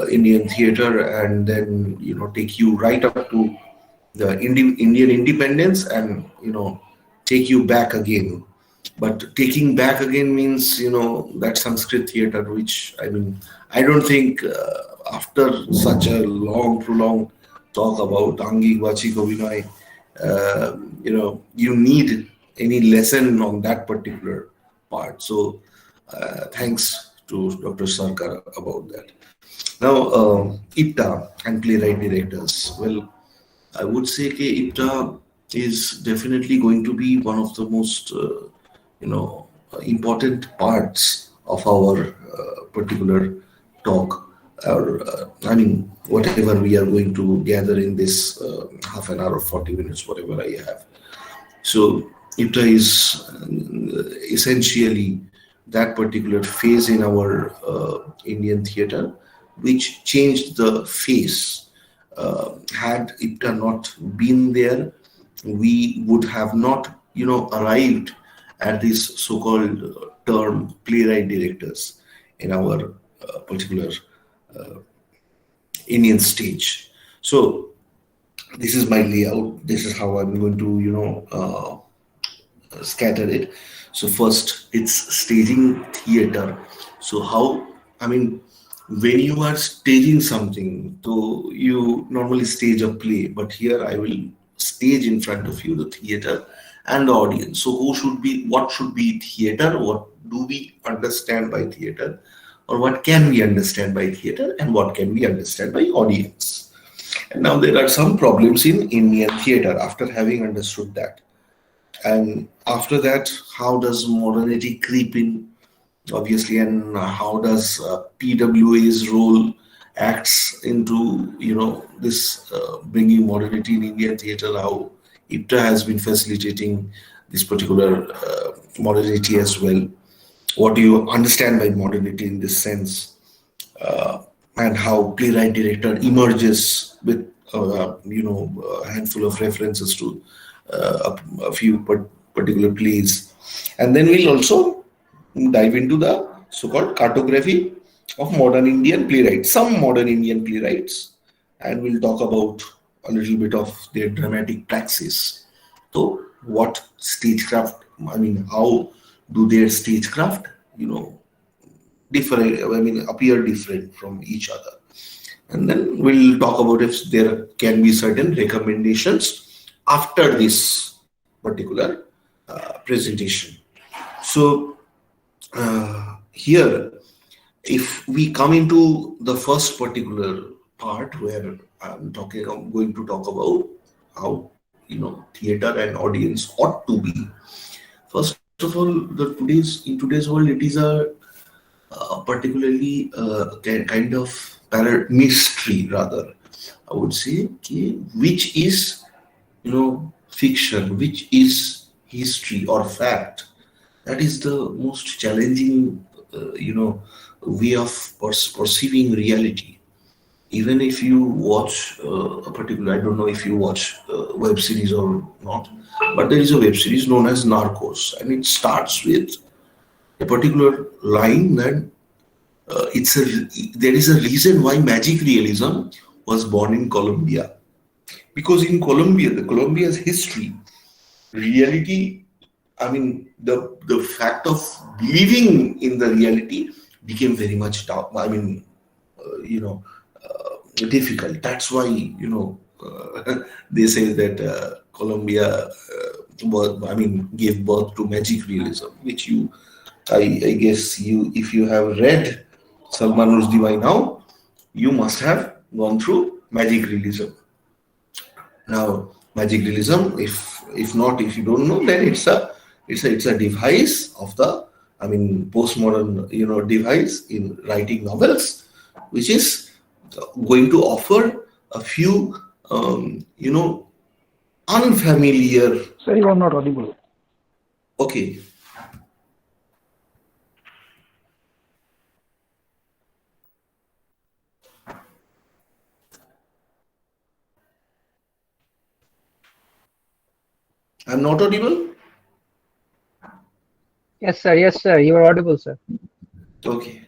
Indian theatre, and then, take you right up to the Indian independence, and, take you back again. But taking back again means, that Sanskrit theatre, which, I don't think after such a prolonged talk about Angik Vachik Abhinay, you need any lesson on that particular part. So thanks to Dr. Sarkar about that. Now, IPTA and playwright directors. Well, I would say IPTA is definitely going to be one of the most, important parts of our particular talk, or whatever we are going to gather in this half an hour or 40 minutes, whatever I have. So IPTA is essentially that particular phase in our Indian theatre which changed the face. Had IPTA not been there, we would have not, arrived at this so-called term playwright directors in our particular Indian stage. So this is my layout. This is how I'm going to, scatter it. So first, it's staging theatre. So how, when you are staging something, so you normally stage a play, but here I will stage in front of you the theatre and the audience. So what should be theatre? What do we understand by theatre? Or what can we understand by theatre, and what can we understand by audience? And now there are some problems in Indian theatre after having understood that. And after that, how does modernity creep in? Obviously, and how does PWA's role acts into, this bringing modernity in Indian theatre, how IPTA has been facilitating this particular modernity as well. What do you understand by modernity in this sense? And how playwright director emerges with, a handful of references to a few particular plays. And then we'll also dive into the so-called cartography of modern Indian playwrights, some modern Indian playwrights, and we'll talk about a little bit of their dramatic praxis. So what stagecraft, how do their stagecraft, appear different from each other. and then we'll talk about if there can be certain recommendations after this particular presentation. So here, if we come into the first particular part where I'm going to talk about how theater and audience ought to be. First of all, in today's world, it is a particularly kind of mystery, rather, I would say, which is fiction, which is history or fact. That is the most challenging way of perceiving reality. Even if you watch a particular, I don't know if you watch web series or not, but there is a web series known as Narcos, and it starts with a particular line that there is a reason why magic realism was born in Colombia, because in Colombia's history, reality, I mean the fact of believing in the reality became very much difficult. That's why they say that Colombia gave birth to magic realism, which I guess if you have read Salman Rushdie by now, you must have gone through magic realism. Now, magic realism, if not, if you don't know, then it's a device of the postmodern device in writing novels, which is going to offer a few unfamiliar. Sir, you are not audible. Okay. I'm not audible? Yes, sir. Yes, sir. You are audible, sir. Okay.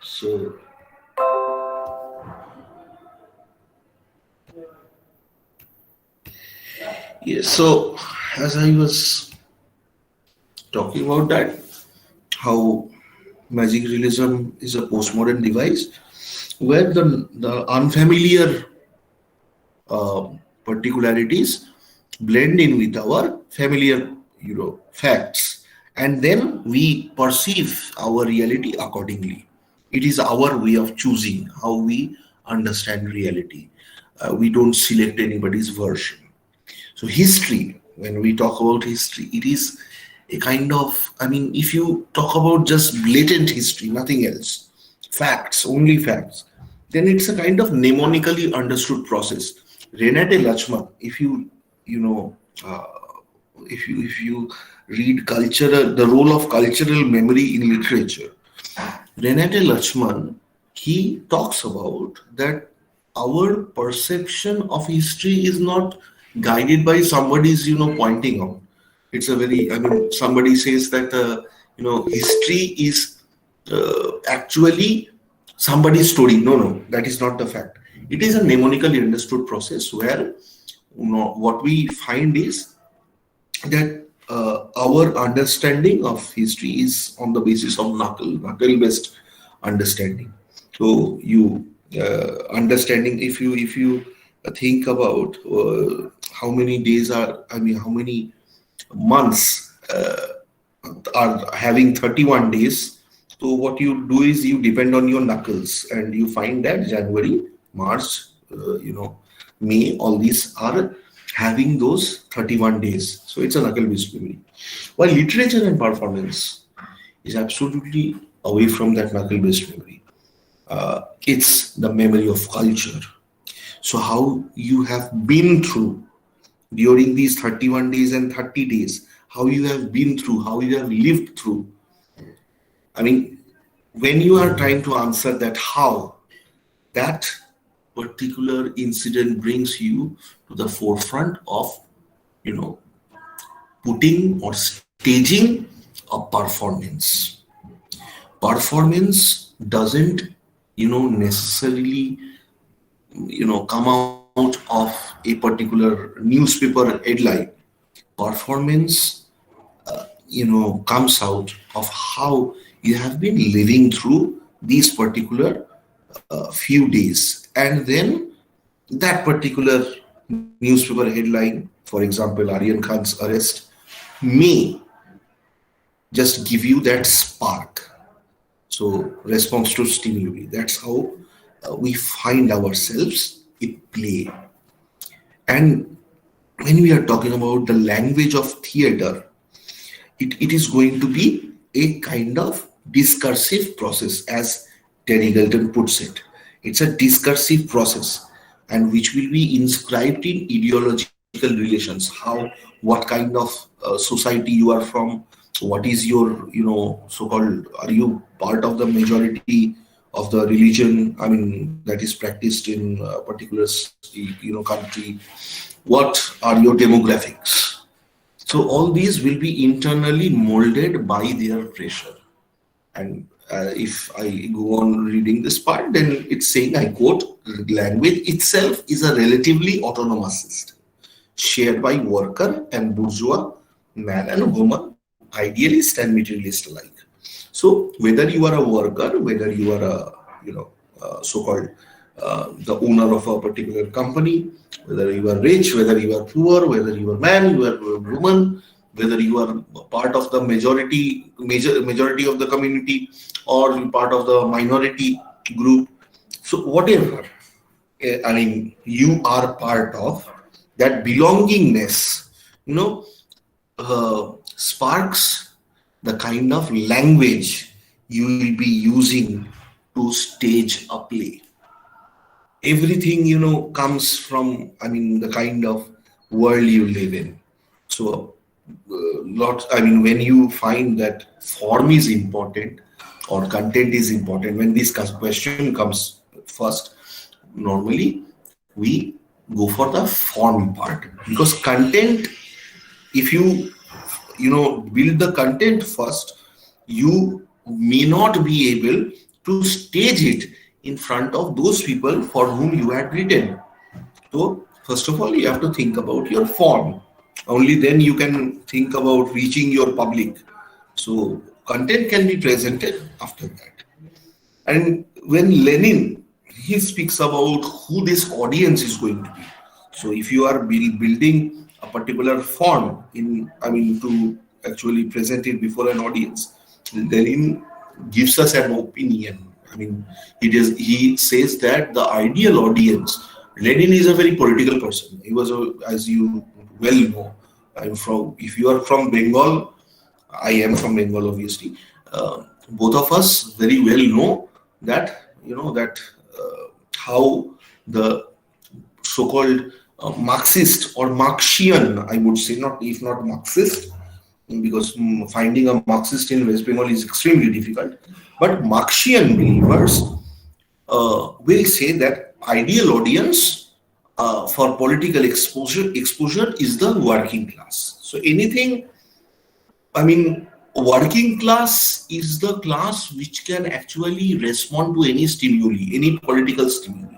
So, yes, so as I was talking about that, how magic realism is a postmodern device where the unfamiliar particularities blend in with our familiar facts, and then we perceive our reality accordingly. It is our way of choosing how we understand reality. We don't select anybody's version. So history, when we talk about history, it is a kind of, if you talk about just blatant history, nothing else, facts, only facts, then it's a kind of mnemonically understood process. Renate Lachman, if you read the role of cultural memory in literature, Renate Lachman, he talks about that our perception of history is not guided by somebody's pointing out. It's a very, somebody says that history is actually somebody's story. No, that is not the fact. It is a mnemonically understood process where what we find is that our understanding of history is on the basis of knuckle-based understanding. So you understanding, if you think about how many days how many months are having 31 days. So what you do is you depend on your knuckles, and you find that January, March, May, all these are having those 31 days. So it's a knuckle-based memory. While literature and performance is absolutely away from that knuckle-based memory. It's the memory of culture. So how you have been through during these 31 days and 30 days, how you have been through, how you have lived through. When you are trying to answer that how, that particular incident brings you to the forefront of, putting or staging a performance. Performance doesn't, necessarily, come out of a particular newspaper headline. Performance, comes out of how you have been living through these particular few days, and then that particular newspaper headline, for example, Aryan Khan's arrest, may just give you that spark. So response to stimuli, that's how we find ourselves in play. And when we are talking about the language of theater, it is going to be a kind of discursive process, as Terry Galton puts it. It's a discursive process, and which will be inscribed in ideological relations. What kind of society you are from, what is your, so-called, are you part of the majority of the religion, that is practiced in a particular, country, what are your demographics? So all these will be internally molded by their pressure. And if I go on reading this part, then it's saying, I quote, language itself is a relatively autonomous system, shared by worker and bourgeois, man and woman, idealist and materialist alike. So whether you are a worker, whether you are a so-called the owner of a particular company, whether you are rich, whether you are poor, whether you are man, you are a woman, whether you are part of the majority of the community, or you part of the minority group. So whatever, you are part of that belongingness, sparks the kind of language you will be using to stage a play. Everything, comes from, the kind of world you live in. So, when you find that form is important or content is important, when this question comes first, normally we go for the form part, because content, if you build the content first, you may not be able to stage it in front of those people for whom you had written. So first of all, you have to think about your form. Only then you can think about reaching your public. So content can be presented after that. And when Lenin, he speaks about who this audience is going to be. So if you are building a particular form to actually present it before an audience, Lenin gives us an opinion. He says that the ideal audience, Lenin is a very political person. He was, as you well know, if you are from Bengal, I am from Bengal, obviously. Both of us very well know that, how the so-called Marxist or Marxian, I would say, if not Marxist, because finding a Marxist in West Bengal is extremely difficult. But Marxian believers will say that ideal audience for political exposure is the working class. So anything, working class is the class which can actually respond to any stimuli, any political stimuli.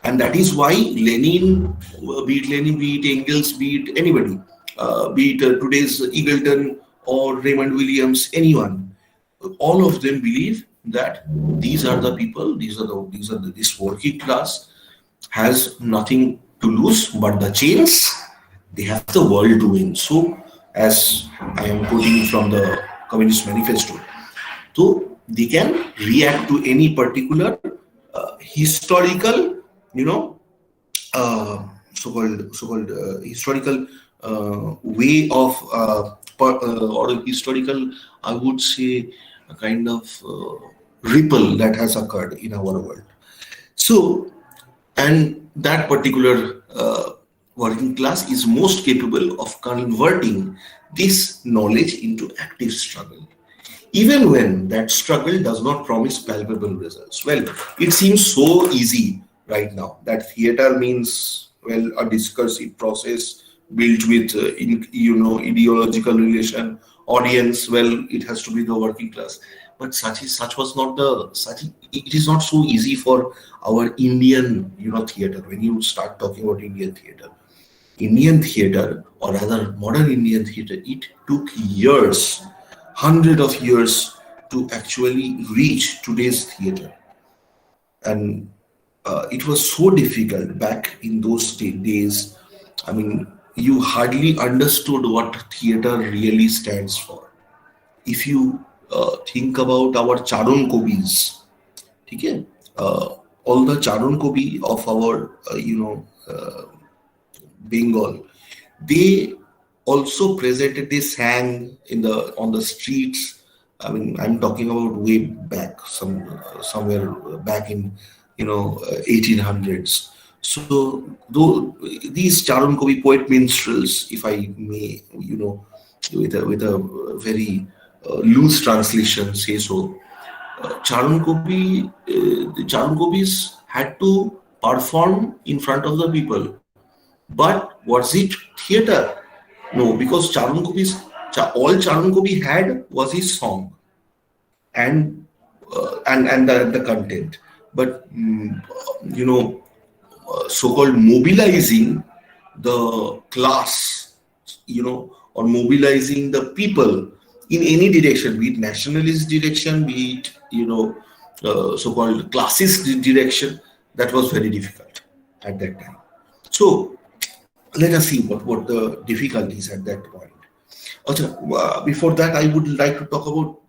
And that is why Lenin, be it Engels, be it anybody, be it today's Eagleton or Raymond Williams, anyone, all of them believe that these are the people, this working class has nothing to lose but the chains. They have the world to win. So, as I am quoting from the Communist Manifesto, so they can react to any particular historical, so-called historical way of or historical, I would say, a kind of ripple that has occurred in our world. So, and that particular working class is most capable of converting this knowledge into active struggle, even when that struggle does not promise palpable results. Well, it seems so easy right now that theater means, well, a discursive process built with, ideological relation, audience, well, it has to be the working class. But it is not so easy for our Indian, theater. When you start talking about Indian theater, or rather modern Indian theater, it took years, hundreds of years to actually reach today's theater. And it was so difficult back in those days. I mean, you hardly understood what theater really stands for. If you think about our Charon Kobis, okay? All the Charon Kobi of our, Bengal, they also presented, they sang on the streets. I mean, I'm talking about way back, somewhere back in 1800s. So though these Charan Kavi poet minstrels, if I may, with a very loose translation say so, the Charan Kavis had to perform in front of the people. But was it theater? No, because all Charan Kavi had was his song and the content. But so-called mobilizing the class, or mobilizing the people in any direction, be it nationalist direction, be it so-called classist direction, that was very difficult at that time. So let us see what the difficulties at that point. Before that, I would like to talk about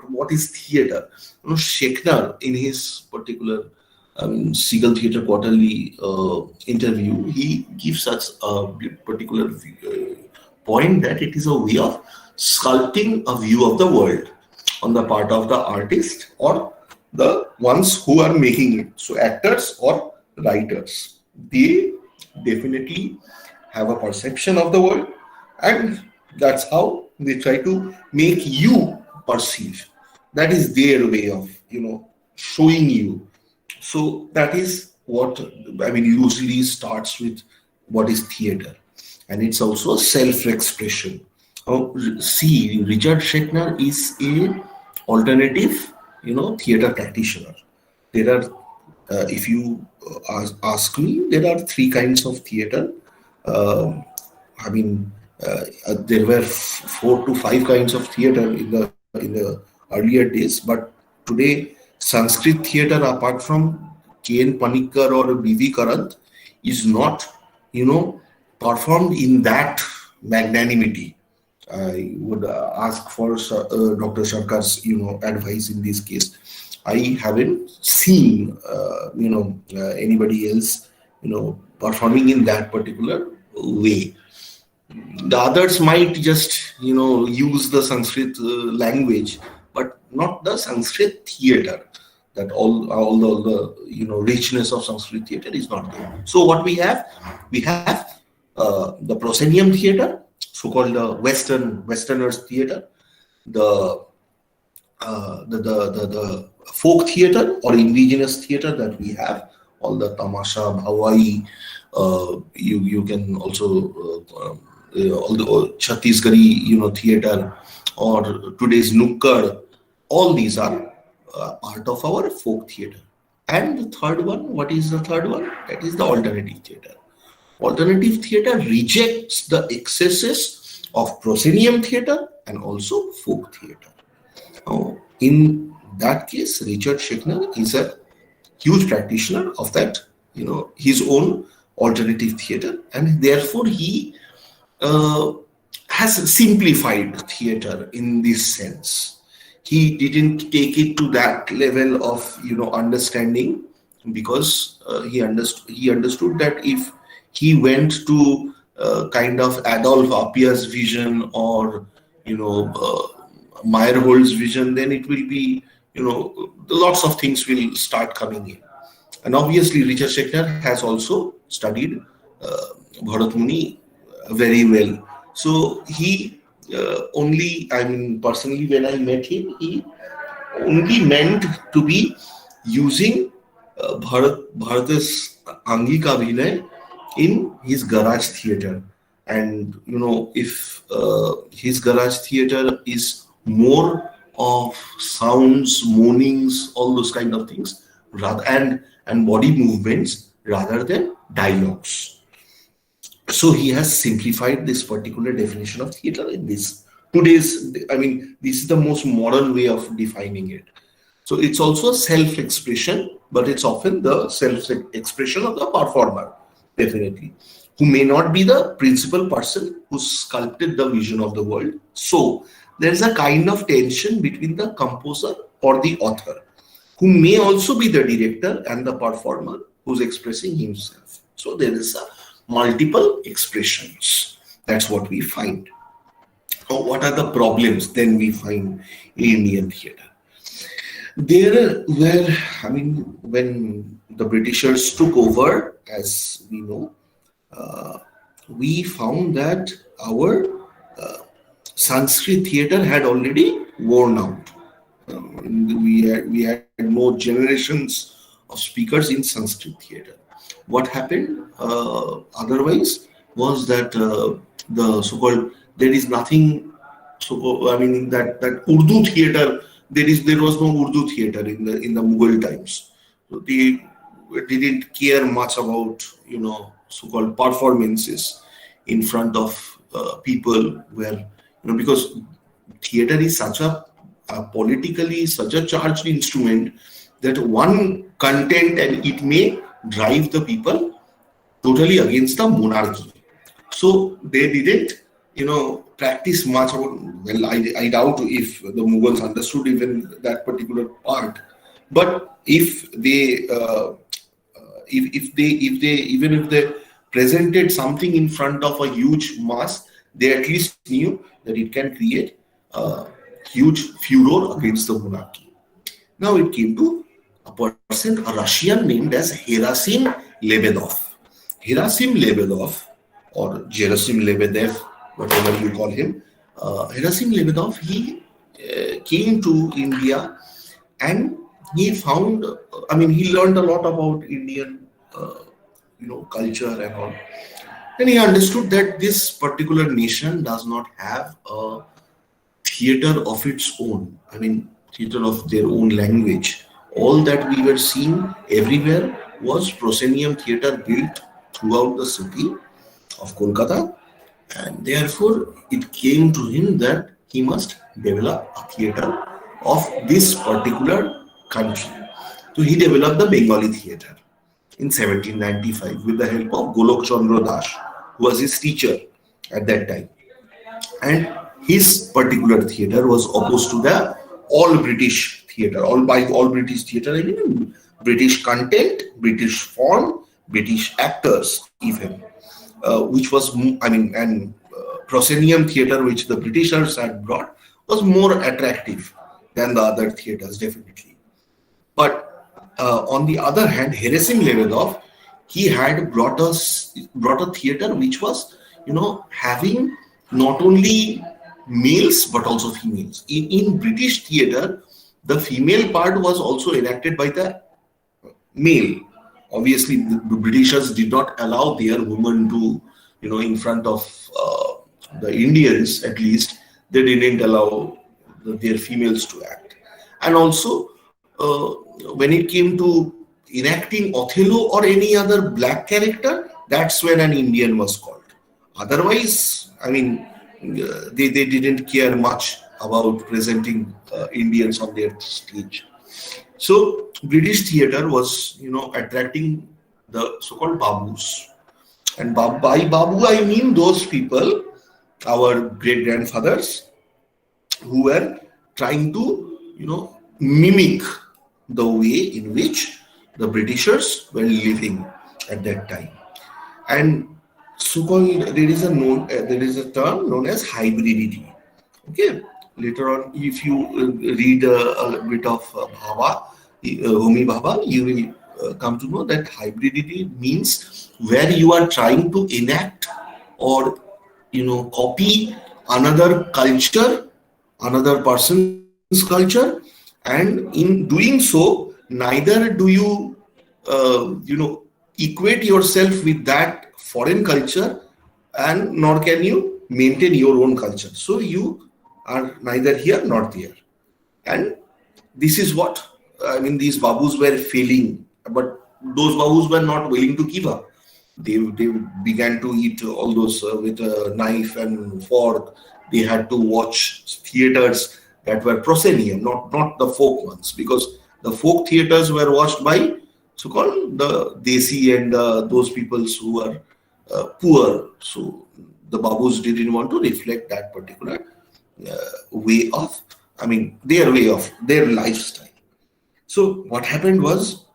what is theater. Schechner, in his particular Seagull Theatre Quarterly interview, he gives us a particular point that it is a way of sculpting a view of the world on the part of the artist or the ones who are making it. So actors or writers, they definitely have a perception of the world, and that's how they try to make you perceive. That is their way of showing you. So that is what usually starts with what is theater, and it's also self-expression. See, Richard Schechner is a alternative theater practitioner. There are if you ask me, there are three kinds of theater. There were 4 to 5 kinds of theater in the earlier days, but today Sanskrit theater, apart from K.N. Panikkar or B.V. Karant, is not performed in that magnanimity. I would ask for Dr. Sarkar's advice in this case. I haven't seen anybody else performing in that particular way. The others might just use the Sanskrit language, but not the Sanskrit theater. That all the richness of Sanskrit theater is not there. So what we have the proscenium theater, so-called the Westerners theater, the folk theater or indigenous theater that we have, all the tamasha, bhawai, you can also all the Chhattisgarhi theater or today's nukkad. All these are part of our folk theater. And the third one, what is the third one? That is the alternative theater. Alternative theater rejects the excesses of proscenium theater and also folk theater. Now, in that case, Richard Schechner is a huge practitioner of that, his own alternative theater, and therefore he has simplified theater in this sense. He didn't take it to that level of understanding, because he understood that if he went to kind of Adolf Appier's vision or Meyerhold's vision, then it will be lots of things will start coming in. And obviously Richard Schechner has also studied Bharat Muni very well. So he personally, when I met him, he only meant to be using Bharata's Angika Vinay in his garage theater. And if his garage theater is more of sounds, moanings, all those kind of things, and body movements rather than dialogues. So he has simplified this particular definition of theater in this today's, I mean, this is the most modern way of defining it. So it's also self-expression, but it's often the self-expression of the performer, definitely, who may not be the principal person who sculpted the vision of the world. So there's a kind of tension between the composer or the author, who may also be the director, and the performer who's expressing himself. So there is a multiple expressions. That's what we find. What are the problems then we find in Indian theatre? There were, I mean, when the Britishers took over, as we know, we found that our Sanskrit theatre had already worn out. We had more generations of speakers in Sanskrit theatre. What happened otherwise was that the so-called, there is nothing, so I mean, that Urdu theatre, there was no Urdu theatre in the Mughal times. So they didn't care much about, you know, so-called performances in front of people where, you know, because theatre is such a politically such a charged instrument that one content and it may drive the people totally against the monarchy. So they didn't, you know, practice much about, well, I doubt if the Mughals understood even that particular part. But if they even if they presented something in front of a huge mass, they at least knew that it can create huge furor against the monarchy. Now it came to a person, a Russian named as Gerasim Lebedov. Gerasim Lebedov, or Gerasim Lebedev, whatever you call him, Gerasim Lebedov, he came to India and he found, I mean, he learned a lot about Indian, you know, culture and all. And he understood that this particular nation does not have a theatre of its own, I mean, theatre of their own language. All that we were seeing everywhere was proscenium theatre built throughout the city of Kolkata, and therefore it came to him that he must develop a theatre of this particular country. So he developed the Bengali theatre in 1795 with the help of Golok Chandra Das, who was his teacher at that time. And his particular theatre was opposed to the all British theatre. By all British theatre, I mean British content, British form, British actors even, which was, I mean, and proscenium theatre which the Britishers had brought was more attractive than the other theatres, definitely. But on the other hand, Gerasim Lebedov, he had brought a theatre which was, you know, having not only males but also females. In British theatre, the female part was also enacted by the male. Obviously, the Britishers did not allow their women to, you know, in front of the Indians, at least, they didn't allow their females to act. And also, when it came to enacting Othello or any other black character, that's when an Indian was called. Otherwise, I mean, they didn't care much about presenting Indians on their stage. So British theatre was, you know, attracting the so-called Babus. And by Babu, I mean those people, our great-grandfathers, who were trying to, you know, mimic the way in which the Britishers were living at that time. And so-called, there is a term known as hybridity. Okay, later on, if you read a bit of Bhava, Homi Bhava, you will come to know that hybridity means where you are trying to enact or, you know, copy another culture, another person's culture, and in doing so, neither do you, you know, equate yourself with that foreign culture, and nor can you maintain your own culture. So you are neither here nor there. And this is what, I mean, these Babus were failing, but those Babus were not willing to give up. They began to eat all those with a knife and fork. they had to watch theaters that were proscenium, not the folk ones, because the folk theaters were watched by so-called the desi and those peoples who were poor. So the Babus didn't want to reflect that particular way of, their way of their lifestyle. So what happened was,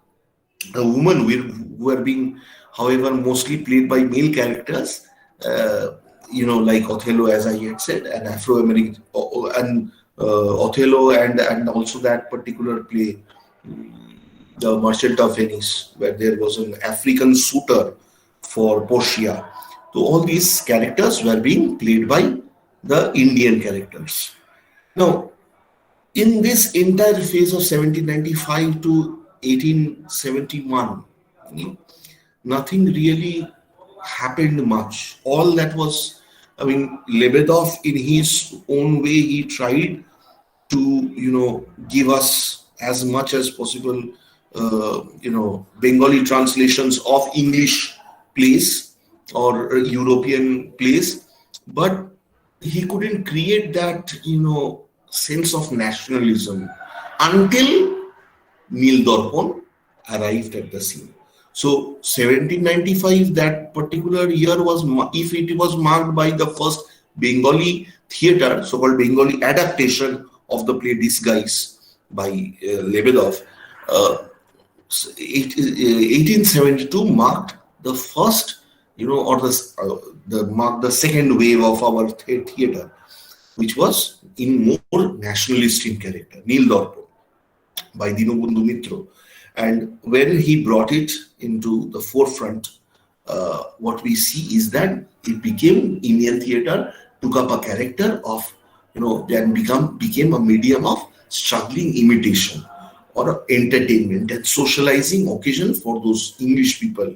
the women who were being, however, mostly played by male characters, like Othello, as I had said, and Afro-American, and Othello, and also that particular play, The Merchant of Venice, where there was an African suitor for Portia. So all these characters were being played by the Indian characters. Now, in this entire phase of 1795 to 1871, nothing really happened much. All that was, Lebedov, in his own way, he tried to, give us as much as possible, Bengali translations of English plays or European plays, but he couldn't create that, sense of nationalism until Nil Dorpon arrived at the scene. So 1795, that particular year was, if it was marked by the first Bengali theater, so-called Bengali adaptation of the play Disguise by Lebedov, 1872 marked the first, marked the second wave of our theater, which was in more nationalist in character, Nil Dorpon by Dinobandhu Mitra. And when he brought it into the forefront, what we see is that it became, Indian theater took up a character of, then became a medium of struggling imitation or entertainment and socializing occasion for those English people.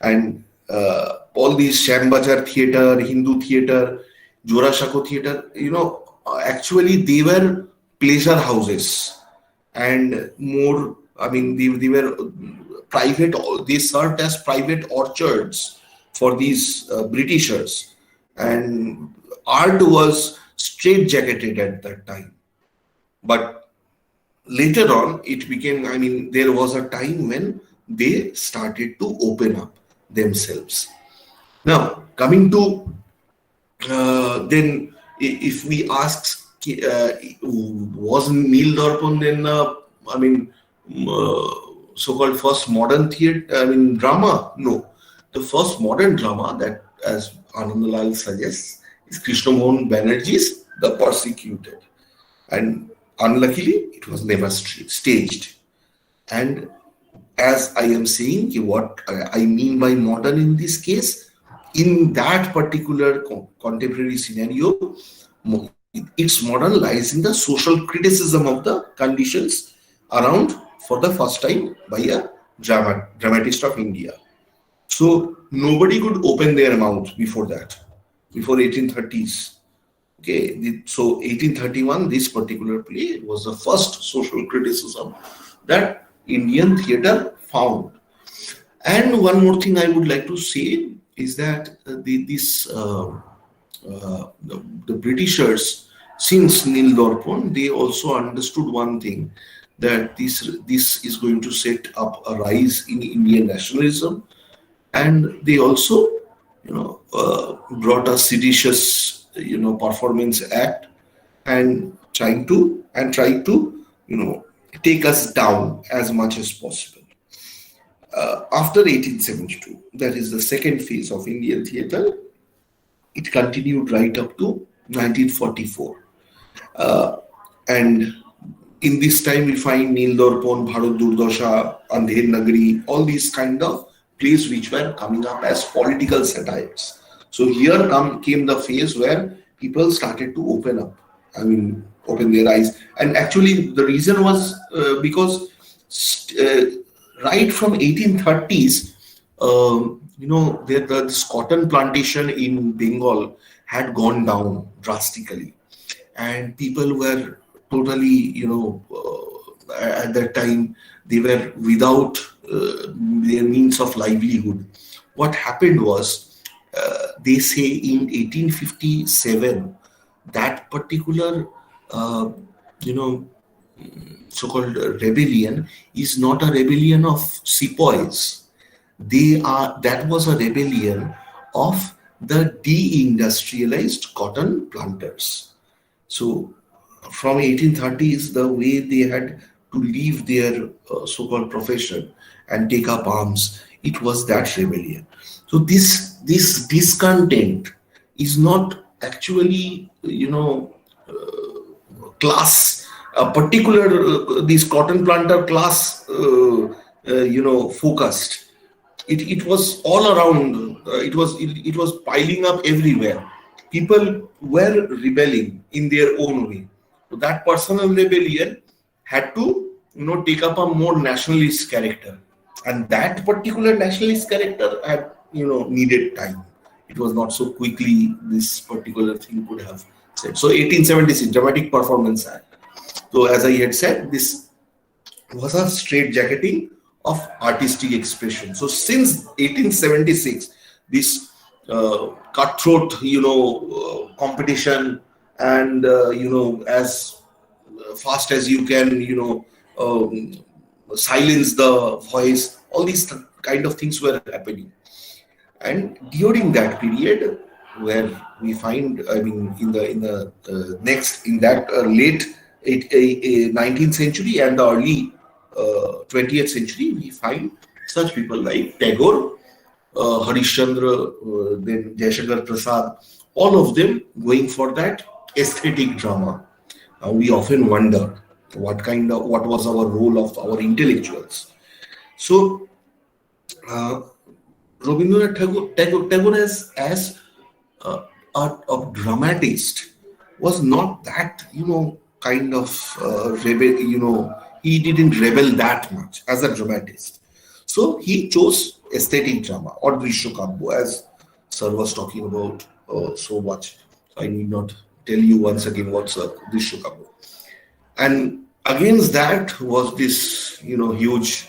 And all these Shambhajar theater, Hindu theater, Jorashako theater, actually they were pleasure houses and more, they were private, they served as private orchards for these Britishers, and art was straitjacketed at that time. But later on, it became, there was a time when they started to open up themselves. Now, coming to, then if we ask, was Nil Dorpon then, so-called first modern theatre, drama? No. The first modern drama that, as Anandalal suggests, is Krishna Mohan Banerjee's The Persecuted. And unluckily, it was never staged. And as I am saying, what I mean by modern in this case, in that particular contemporary scenario, its modern lies in the social criticism of the conditions around for the first time by a dramatist of India. So nobody could open their mouth before that, before 1830s. Okay, so 1831, this particular play was the first social criticism that Indian theatre found. And one more thing I would like to say is that the Britishers, since Nil Dorpon, they also understood one thing, that this is going to set up a rise in Indian nationalism, and they also, brought a seditious, performance act and tried to, take us down as much as possible. After 1872, that is the second phase of Indian theatre, it continued right up to 1944. And in this time, we find Nil Dorpon, Bharat Durdasha, Andher Nagari, all these kind of plays which were coming up as political satires. So here came the phase where people started to open up, open their eyes. And actually, the reason was because right from 1830s, this cotton plantation in Bengal had gone down drastically, and people were totally, at that time, they were without their means of livelihood. What happened was, they say in 1857, that particular, you know, so-called rebellion is not a rebellion of sepoys. That was a rebellion of the deindustrialized cotton planters. So from 1830s, the way they had to leave their so-called profession and take up arms, it was that rebellion. So this discontent is not actually, you know, class, a particular this cotton planter class, you know, focused. It was all around. It was piling up everywhere. People were rebelling in their own way. So that personal rebellion had to, you know, take up a more nationalist character, and that particular nationalist character had, you know, needed time. It was not so quickly this particular thing could have said. So 1876 Dramatic Performance Act. So as I had said, this was a straitjacketing of artistic expression. So since 1876, this cutthroat, you know, competition, and you know, as fast as you can, you know, silence the voice, all these kind of things were happening. And during that period, where we find, I mean, in the next, in that late 19th century and the early 20th century, we find such people like Tagore, Harishchandra, then Jayashankar Prasad, all of them going for that aesthetic drama. Now we often wonder what was our role of our intellectuals. So Rabindranath Tagore as a dramatist was not that, you know, kind of rebel, you know, he didn't rebel that much as a dramatist. So he chose aesthetic drama or Drishya Kabya, as Sir was talking about so much. So I need not tell you once again what's a Drishya Kabya. And against that was this, you know, huge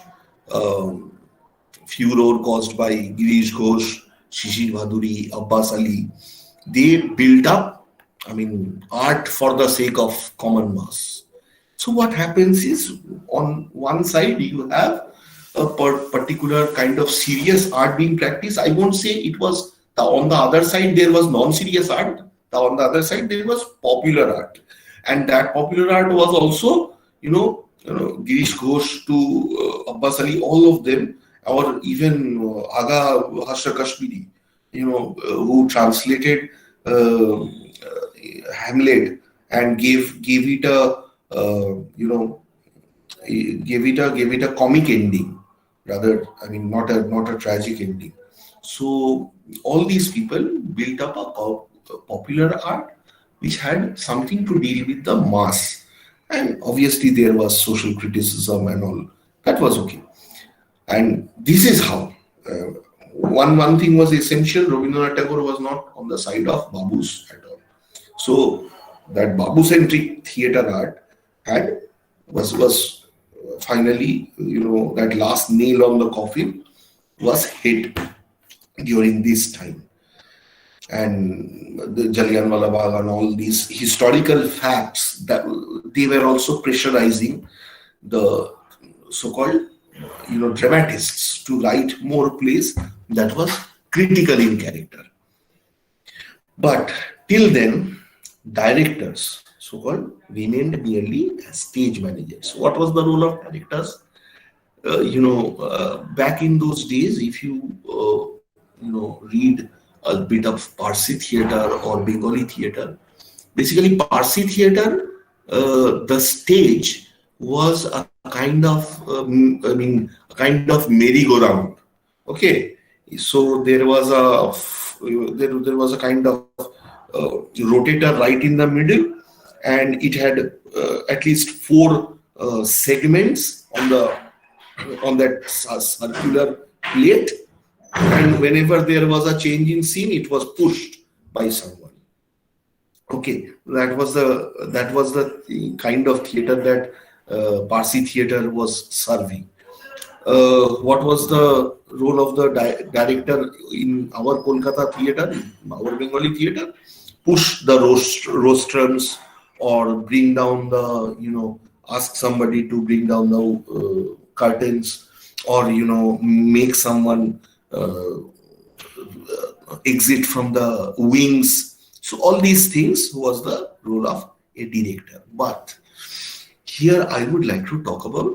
furor caused by Girish Ghosh, Shishir Bhaduri, Abbas Ali. They built up, I mean, art for the sake of common mass. So what happens is, on one side you have a particular kind of serious art being practiced. I won't say it was on the other side there was non-serious art. On the other side there was popular art, and that popular art was also, you know, Girish Ghosh to Abbas Ali, all of them, or even Aga Harsha Kashmiri, you know, who translated Hamlet and gave it a you know, gave it a comic ending, rather, I mean, not a tragic ending. So all these people built up a popular art which had something to deal with the mass, and obviously there was social criticism and all that was okay. And this is how one thing was essential. Rabindranath Tagore was not on the side of Babus at all. So that Babu-centric theatre art was finally, you know, that last nail on the coffin was hit during this time. And the Jallianwala Bagh and all these historical facts, that they were also pressurizing the so-called, you know, dramatists to write more plays that was critical in character. But till then, directors, so-called, remained merely as stage managers. What was the role of directors? You know, back in those days, if you you know, read a bit of Parsi theatre or Bengali theatre, basically Parsi theatre, the stage was a kind of I mean, a kind of merry-go-round. Okay, so there was a kind of rotator right in the middle, and it had at least 4 segments on that circular plate, and whenever there was a change in scene, it was pushed by someone. Okay, that was the kind of theatre that Parsi theatre was serving. What was the role of the director in our Kolkata theatre, our Bengali theatre? push the rostrums or bring down the, ask somebody to bring down the curtains, or, make someone exit from the wings. So all these things was the role of a director. But here I would like to talk about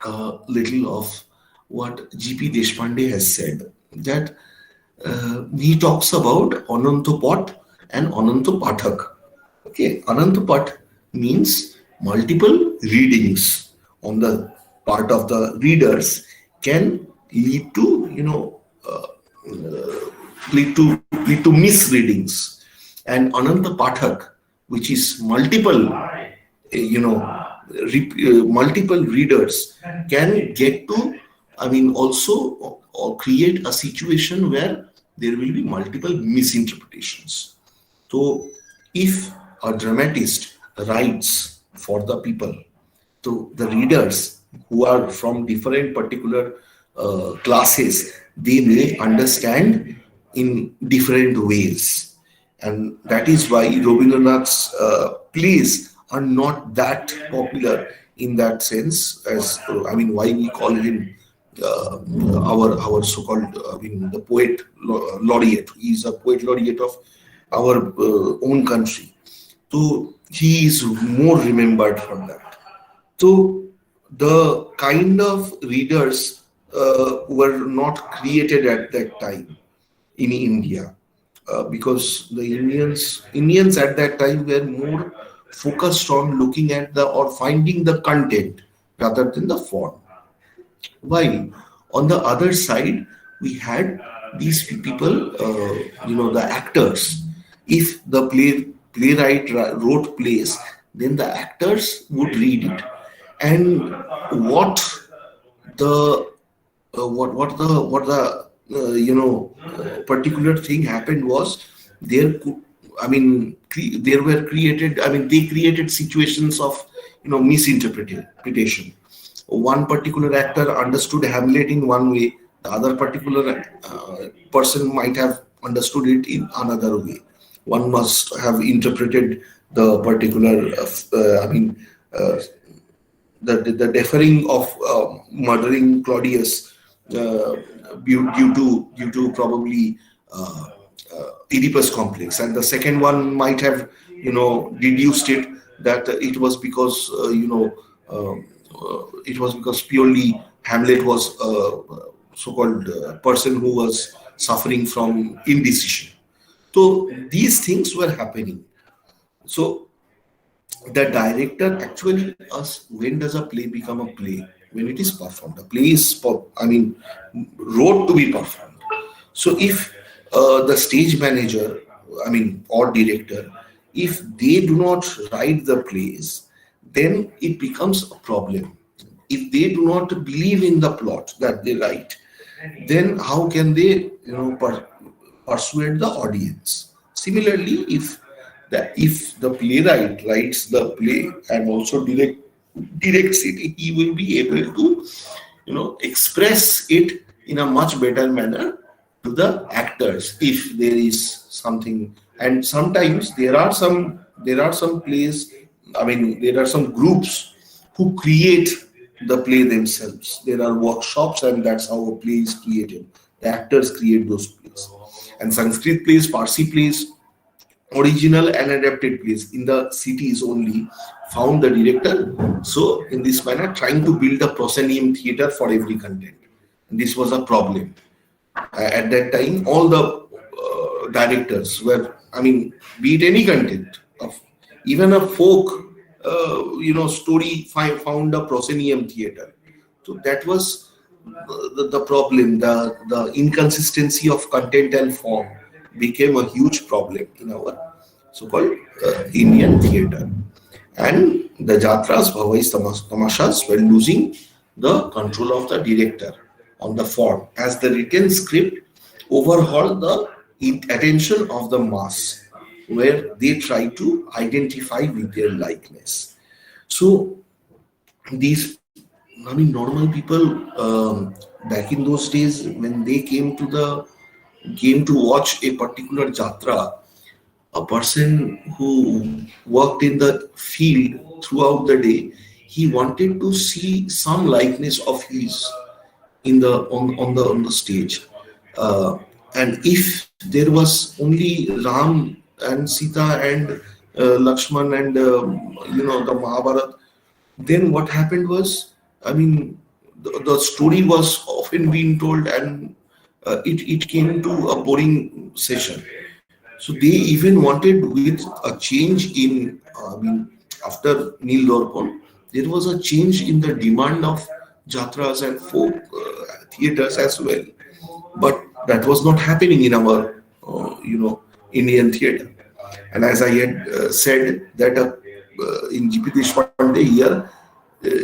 a little of what G.P. Deshpande has said, that he talks about Anantapat and Anantapathak. Okay, Anantapat means multiple readings on the part of the readers can lead to, lead to misreadings. And Anantapathak, which is multiple, multiple readers can get to, also or create a situation where there will be multiple misinterpretations. So if a dramatist writes for the people, so the readers who are from different particular classes, they may understand in different ways. And that is why Rabindranath's plays are not that popular in that sense, as why we call him our so-called the poet laureate. He is a poet laureate of our own country, so he is more remembered from that. So the kind of readers were not created at that time in India, because the Indians at that time were more focused on looking at or finding the content rather than the form. While on the other side, we had these people, the actors. If the playwright wrote plays, then the actors would read it. And what the particular thing happened was they created situations of misinterpretation. One particular actor understood Hamlet in one way, the other particular person might have understood it in another way. One must have interpreted the particular, the deferring of murdering Claudius due to probably Oedipus complex, and the second one might have deduced it that it was because it was because purely Hamlet was a so-called person who was suffering from indecision. So these things were happening. So the director actually asks, when does a play become a play? When it is performed. A play is, wrote to be performed. So if the stage manager, or director, if they do not write the plays, then it becomes a problem. If they do not believe in the plot that they write, then how can they, persuade the audience? Similarly, if the playwright writes the play and also directs it, he will be able to, express it in a much better manner to the actors if there is something. And sometimes there are some plays, there are some groups who create the play themselves. There are workshops, and that's how a play is created. The actors create those plays. And Sanskrit plays, Parsi plays, original and adapted plays in the cities only found the director. So in this manner, trying to build a proscenium theater for every content. And this was a problem. At that time, all the directors were, be it any content, even a folk, story found a proscenium theater. So that was the problem. The inconsistency of content and form became a huge problem in our so-called Indian theater. And the Jatras, Bhavais, Tamashas were losing the control of the director on the form, as the written script overhauled the attention of the mass, where they try to identify with their likeness. So these, normal people back in those days, when they came to watch a particular jatra, a person who worked in the field throughout the day, he wanted to see some likeness of his in the on the stage. Uh, and if there was only Ram and Sita and Lakshman and the Mahabharata, then what happened was, I mean, the story was often being told, and it came to a boring session. So they even wanted with a change in, after Neil Dorpon, there was a change in the demand of jatras and folk theaters as well. But that was not happening in our, Indian theater. And as I had said that in G.P. Deshpande here,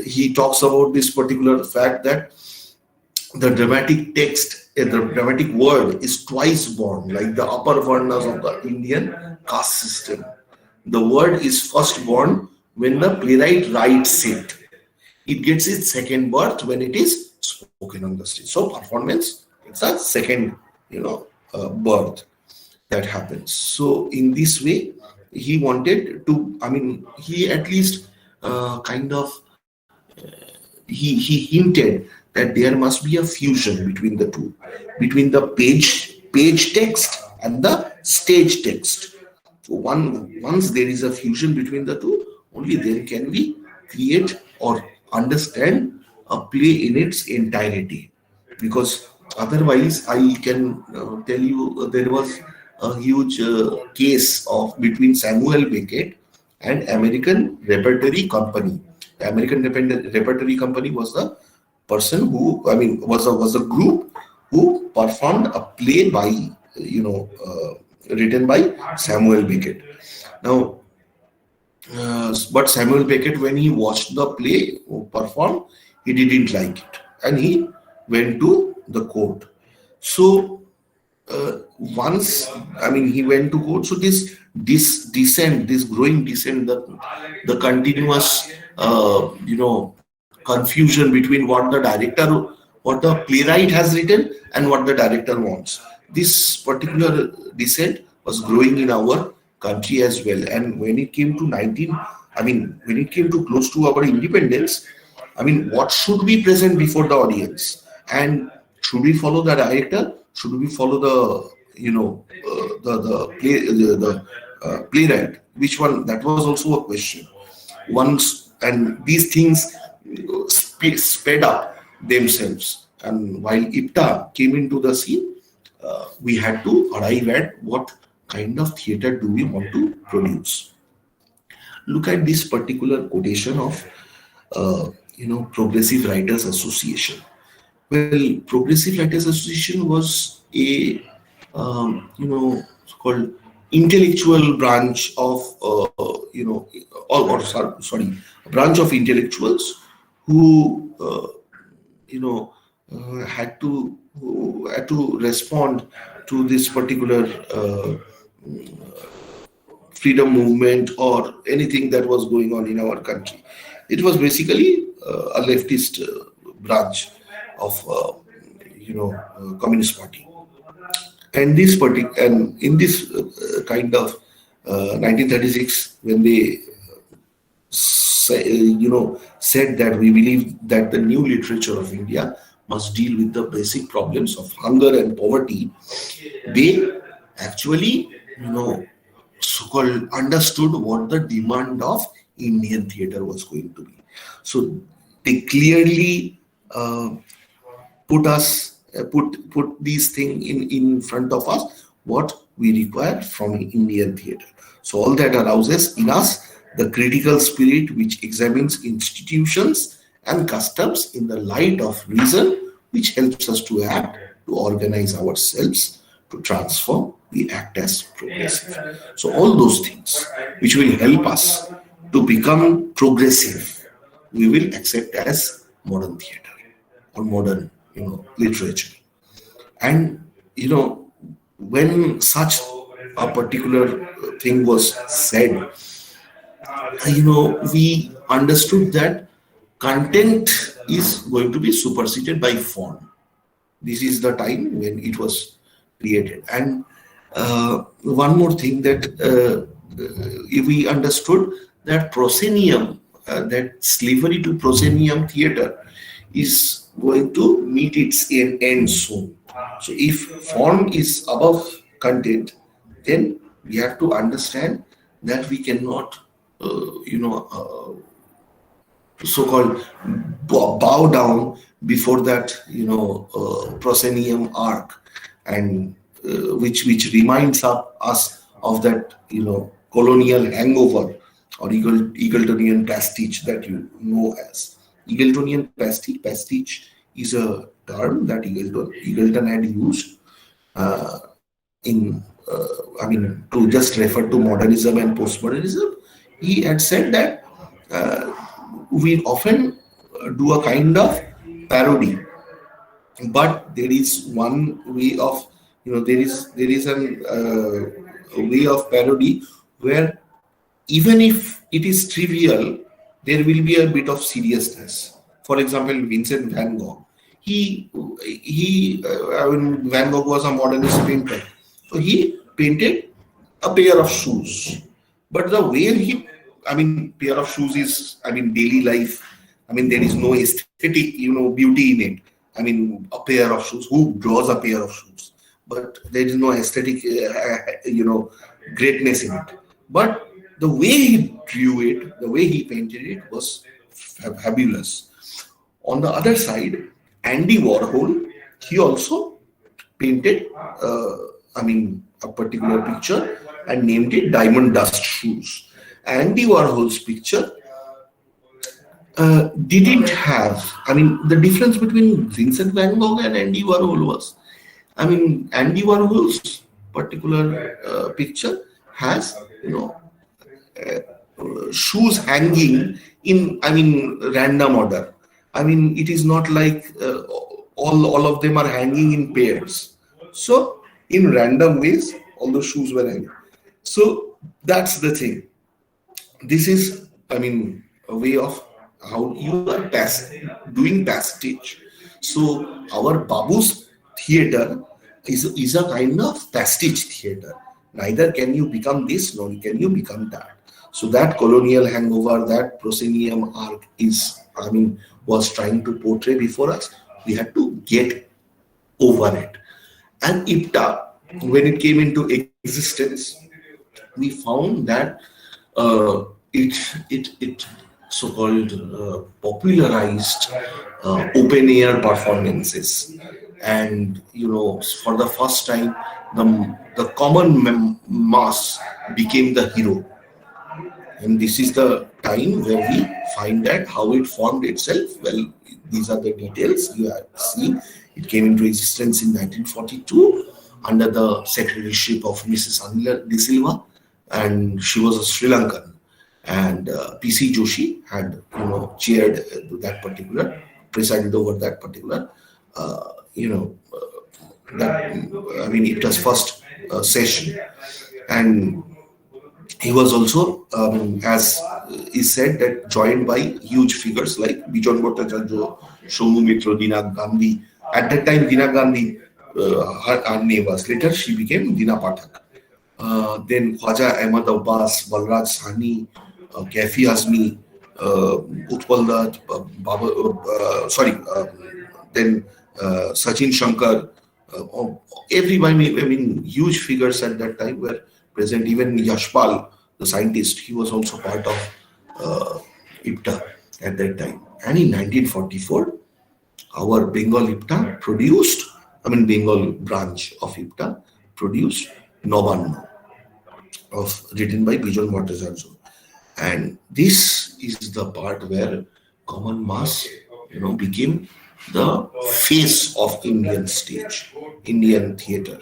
he talks about this particular fact that the dramatic text, the dramatic word is twice born, like the upper varnas of the Indian caste system. The word is first born when the playwright writes it. It gets its second birth when it is spoken on the stage. So performance, it's a second, birth that happens. So in this way, he wanted to, he at least kind of, he hinted that there must be a fusion between the two, between the page text and the stage text. So once there is a fusion between the two, only then can we create or understand a play in its entirety. Because otherwise, I can tell you there was a huge case of between Samuel Beckett and American Repertory Company. The American Repertory Company was the person who, was a group who performed a play by, written by Samuel Beckett. Now, but Samuel Beckett, when he watched the play performed, he didn't like it, and he went to the court. So once, he went to court. So this growing dissent, the continuous, confusion between what the playwright has written and what the director wants. This particular dissent was growing in our country as well. And when it came to when it came to close to our independence, what should be present before the audience? And should we follow the director? Should we follow the playwright? Which one? That was also a question. And these things sped up themselves. And while IPTA came into the scene, we had to arrive at what kind of theater do we want to produce. Look at this particular quotation of, Progressive Writers Association. Well, Progressive Writers Association was a, called intellectual branch of, branch of intellectuals who, had to respond to this particular freedom movement or anything that was going on in our country. It was basically a leftist branch of Communist Party. And in this kind of 1936, when they said that we believe that the new literature of India must deal with the basic problems of hunger and poverty, they actually, so-called understood what the demand of Indian theater was going to be. So they clearly put these things in front of us, what we require from Indian theater. So all that arouses in us the critical spirit which examines institutions and customs in the light of reason, which helps us to act, to organize ourselves, to transform, we act as progressive. So all those things which will help us to become progressive, we will accept as modern theater or modern, literature. And, when such a particular thing was said, we understood that content is going to be superseded by form. This is the time when it was created. And One more thing that we understood that proscenium, that slavery to proscenium theater is going to meet its end soon. So if form is above content, then we have to understand that we cannot, so-called bow down before that, proscenium arc, and which reminds us of that, colonial hangover or Eagletonian pastiche that you know as. Eagletonian pastiche is a term that Eagleton had used to just refer to modernism and postmodernism. He had said that we often do a kind of parody, but there is one way of, there is a way of parody where even if it is trivial, there will be a bit of seriousness. For example, Vincent van Gogh. Van Gogh was a modernist painter, so he painted a pair of shoes. But the way pair of shoes is, daily life. There is no aesthetic, beauty in it. A pair of shoes. Who draws a pair of shoes? But there is no aesthetic, greatness in it. But the way he drew it, the way he painted it was fabulous. On the other side, Andy Warhol, he also painted, a particular picture and named it Diamond Dust Shoes. Andy Warhol's picture didn't have, the difference between Vincent van Gogh and Andy Warhol was, Andy Warhol's particular picture has, shoes hanging in, random order. It is not like all of them are hanging in pairs. So in random ways, all the shoes were hanging. So that's the thing. This is, a way of how you are doing pastiche. So our Babu's theater is a kind of pastiche theater. Neither can you become this, nor can you become that. So that colonial hangover, that proscenium arc is, was trying to portray before us. We had to get over it. And IPTA, when it came into existence, we found that it so-called popularized open air performances, and for the first time the common mass became the hero. And this is the time where we find that how it formed itself. Well, these are the details you have seen. It came into existence in 1942 under the secretaryship of Mrs. Anila De Silva, and she was a Sri Lankan. And P.C. Joshi had, chaired that particular, presided over that particular, it was first session. And he was also, as is said, that joined by huge figures like Bijon Bhattacharya, Shomu Mitra, Dina Gandhi. At that time, Dina Gandhi, her name was, later she became Dina Pathak. Then Khwaja Ahmad Abbas, Balraj Sahni, Kafi Azmi, Utpal Dutt, then Sachin Shankar, everybody, huge figures at that time were present. Even Yashpal, the scientist, he was also part of IPTA at that time. And in 1944, our Bengal IPTA produced, Bengal branch of IPTA produced Nabanno, written by Bijon Bhattacharya. And this is the part where common mass, became the face of Indian stage, Indian theater.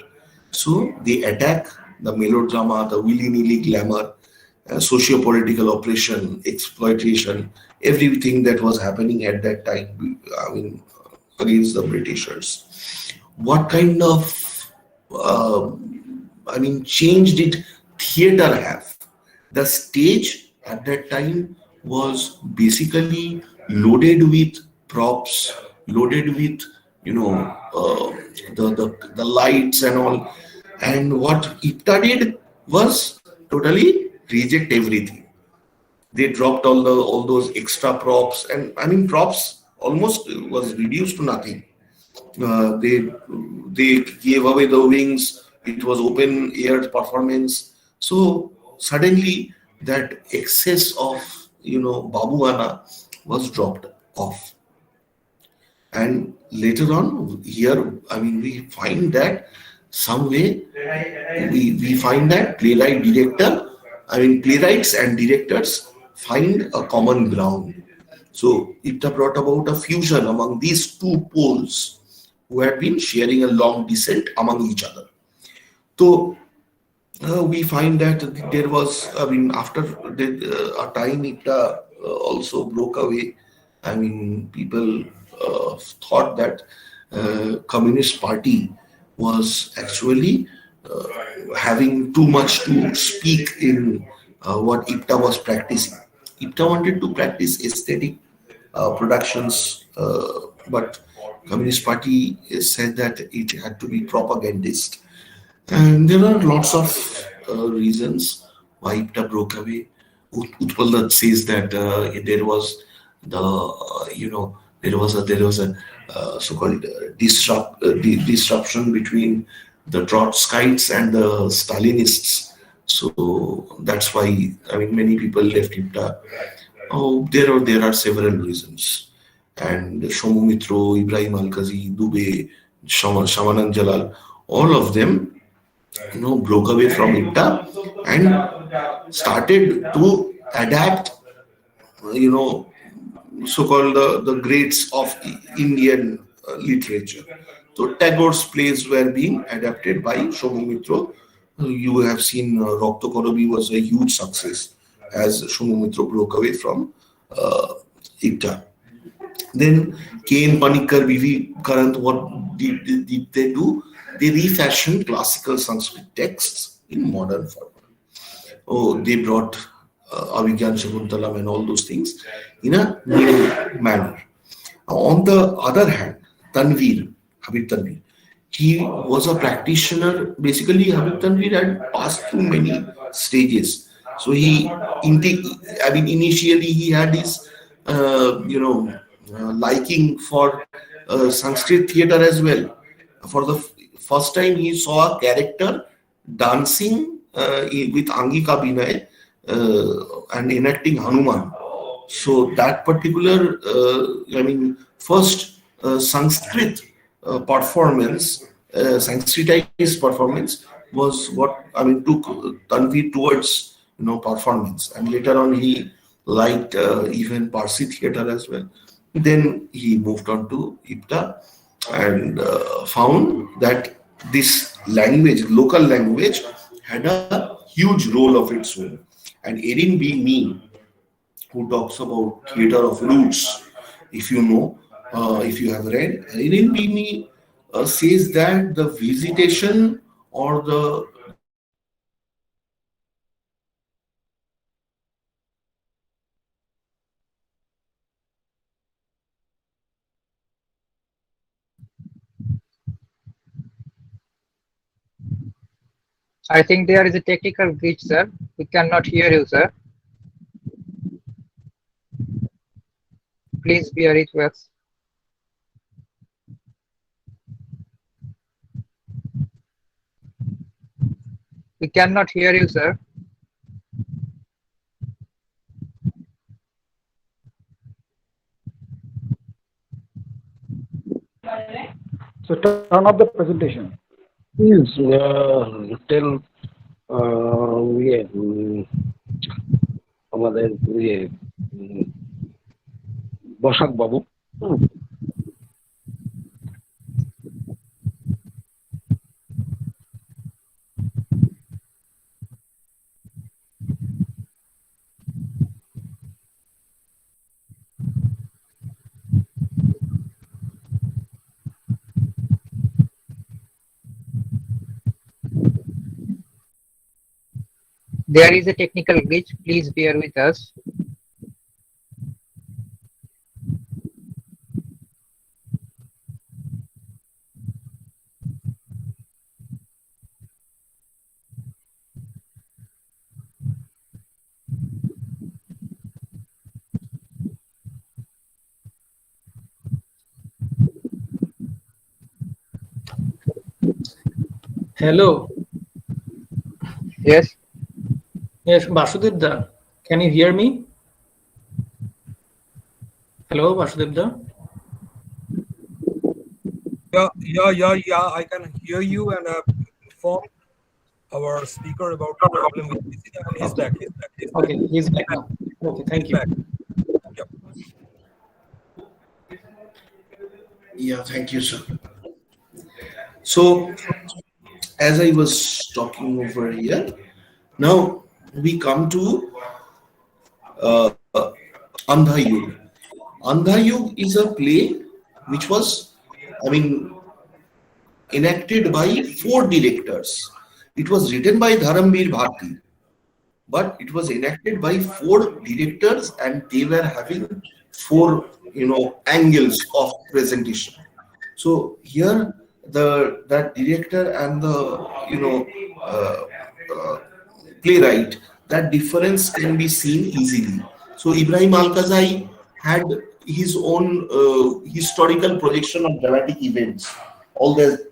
So they attack the melodrama, the willy-nilly glamour, socio-political oppression, exploitation, everything that was happening at that time, against the Britishers. What kind of, change did theater have? The stage at that time was basically loaded with props, loaded with, the lights and all. And what IPTA did was totally reject everything. They dropped all those extra props, and I mean props almost was reduced to nothing. They gave away the wings. It was open air performance. So suddenly that excess of Babuana was dropped off. And later on, here, I mean, we find that some way we find that playwrights and directors find a common ground. So it brought about a fusion among these two poles who had been sharing a long descent among each other. So we find that there was, I mean, after a time, it also broke away. I mean, people thought that Communist Party was actually having too much to speak in what IPTA was practicing. IPTA wanted to practice aesthetic productions, but Communist Party said that it had to be propagandist. And there are lots of reasons why IPTA broke away. Utpal Dutt says that there was there was a so-called disruption between the Trotskyites and the Stalinists. So that's why, I mean, many people left IPTA. Oh, there are several reasons. And Shomu Mitro, Ibrahim Al-Kazi, Dubey, Shamanand Jalal, all of them broke away from IPTA and started to adapt, so-called the greats of Indian literature. So Tagore's plays were being adapted by Shomu Mitro. You have seen Rokto Korobi was a huge success as Shomu Mitro broke away from IPTA. Then K.N. Panikkar, V.V. Karant, what did they do? They refashioned classical Sanskrit texts in modern form. Oh, they brought Avigyan Shakuntalam and all those things in a new manner. On the other hand, Habib Tanvir, he was a practitioner. Basically, Habib Tanvir had passed through many stages. So initially he had his, liking for Sanskrit theater as well. For the first time, he saw a character dancing with Angika Binay and enacting Hanuman. So that particular, first Sanskrit performance, Sanskritized performance was what took Tanvi towards performance, and later on he liked even Parsi theater as well. Then he moved on to IPTA and found that this language, local language, had a huge role of its own. And Erin B. Mean, who talks about theater of roots, if you know, if you have read, Erin B. Mean says that the visitation or the I think there is a technical glitch, sir. We cannot hear you, sir. Please bear it with us. We cannot hear you, sir. So turn off the presentation. Please tell আমাদের বসাক বাবু There is a technical glitch. Please bear with us. Hello. Yes. Yes, Vasudev da. Can you hear me? Hello, Vasudev da. Yeah. I can hear you, and I've informed our speaker about the problem with PC, and he's back. Okay, he's back now. Okay, thank you. Back. Yep. Yeah, thank you, sir. So, as I was talking over here, now we come to uh, Andha Yug. Andha Yug is a play which was, I mean, enacted by 4 directors. It was written by Dharambir Bharti, but it was enacted by 4 directors, and they were having 4, angles of presentation. So here, that director and the uh, uh, playwright, that difference can be seen easily. So Ibrahim Alkazai had his own historical projection of dramatic events. All that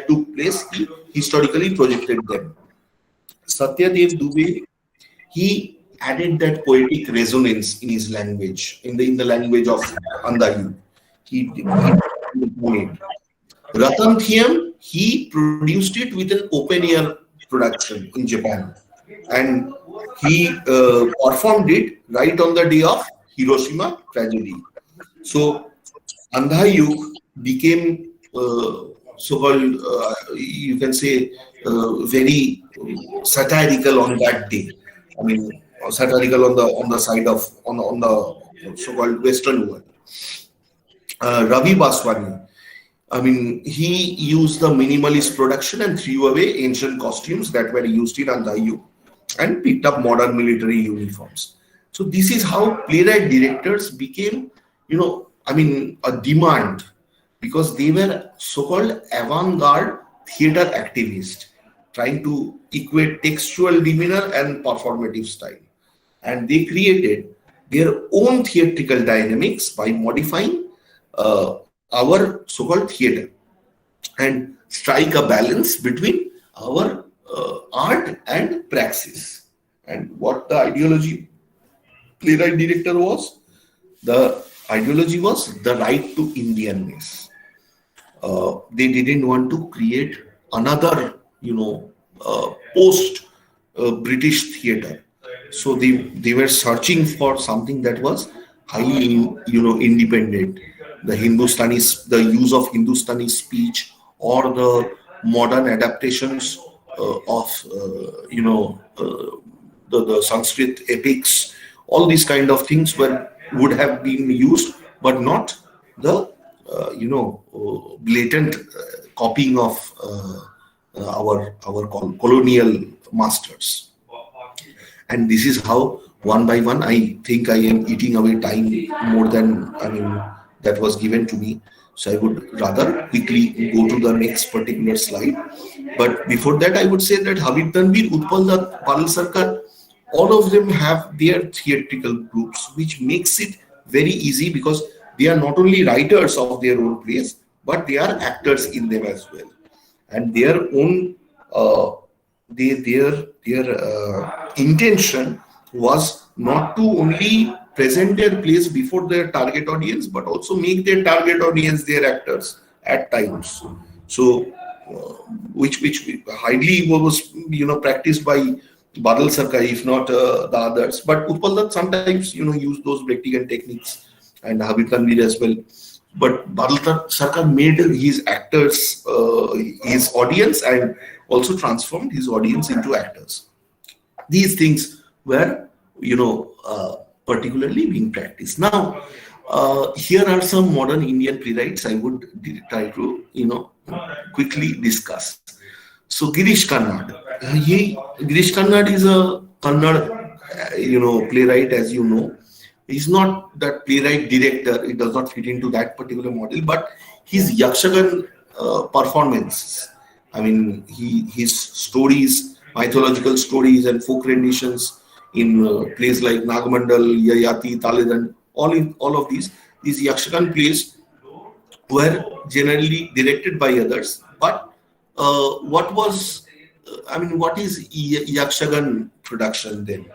took place, he historically projected them. Satyadev Dubey, he added that poetic resonance in his language, in the language of Andayu. He made. Ratan Thiam, he produced it with an open air production in Japan, and he performed it right on the day of Hiroshima tragedy. So Andha Yug became so-called, you can say, very satirical on that day. I mean, satirical on the side of on the so-called Western world. Ravi Baswani, I mean, he used the minimalist production and threw away ancient costumes that were used in Andhayu and picked up modern military uniforms. So this is how playwright directors became, a demand, because they were so-called avant-garde theater activists trying to equate textual demeanor and performative style. And they created their own theatrical dynamics by modifying our so-called theater and strike a balance between our art and praxis. And what the ideology playwright director was? The ideology was the right to Indianness. They didn't want to create another, post British theater. So they were searching for something that was highly, independent. The use of Hindustani speech, or the modern adaptations of, the Sanskrit epics. All these kind of things would have been used, but not the blatant copying of our colonial masters. And this is how, one by one, I think I am eating away time more than that was given to me. So I would rather quickly go to the next particular slide. But before that, I would say that Habib Tanvir, Utpal Dutt, Badal Sarkar, all of them have their theatrical groups, which makes it very easy, because they are not only writers of their own plays, but they are actors in them as well. And their own, their intention was not to only present their plays before their target audience, but also make their target audience their actors at times. So, which highly was practiced by Badal Sarkar, if not the others. But Utpal Dutt sometimes used those Brechtian techniques, and Habib Tanvir as well. But Badal Sarkar made his actors his audience, and also transformed his audience into actors. These things were particularly being practiced. Now, here are some modern Indian playwrights I would try to quickly discuss. So Girish Karnad. Girish Karnad is a Kannada playwright, as you know. He's not that playwright director. It does not fit into that particular model. But his Yakshagan performances, his stories, mythological stories and folk renditions in plays like Nagamandal, Yayati, Taledan, all of these Yakshagan plays were generally directed by others, but what is Yakshagan production then?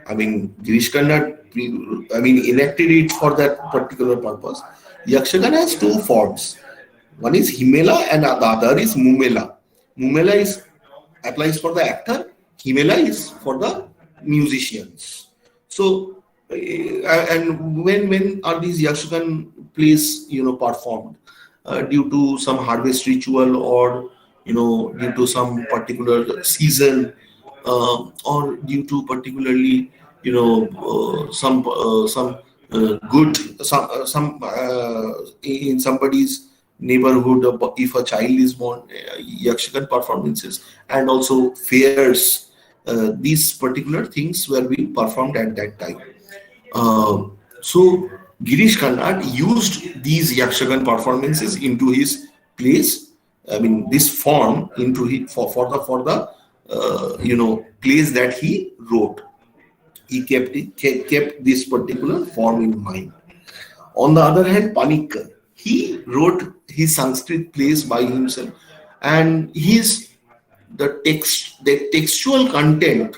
I mean, Girish Karnad, enacted it for that particular purpose. Yakshagan has two forms. One is Himela and the other is Mumela. Mumela applies for the actor. Himela is for the musicians. So, and when are these Yakshagan plays, performed? Due to some harvest ritual, or due to some particular season, or due to particularly some good some in somebody's neighborhood, if a child is born, Yakshagan performances and also fairs, these particular things were being performed at that time. So Girish Karnad used these Yakshagan performances into his plays. I mean, this form into for the plays that he wrote. He kept this particular form in mind. On the other hand, Panikkar, he wrote his Sanskrit plays by himself, and the textual content,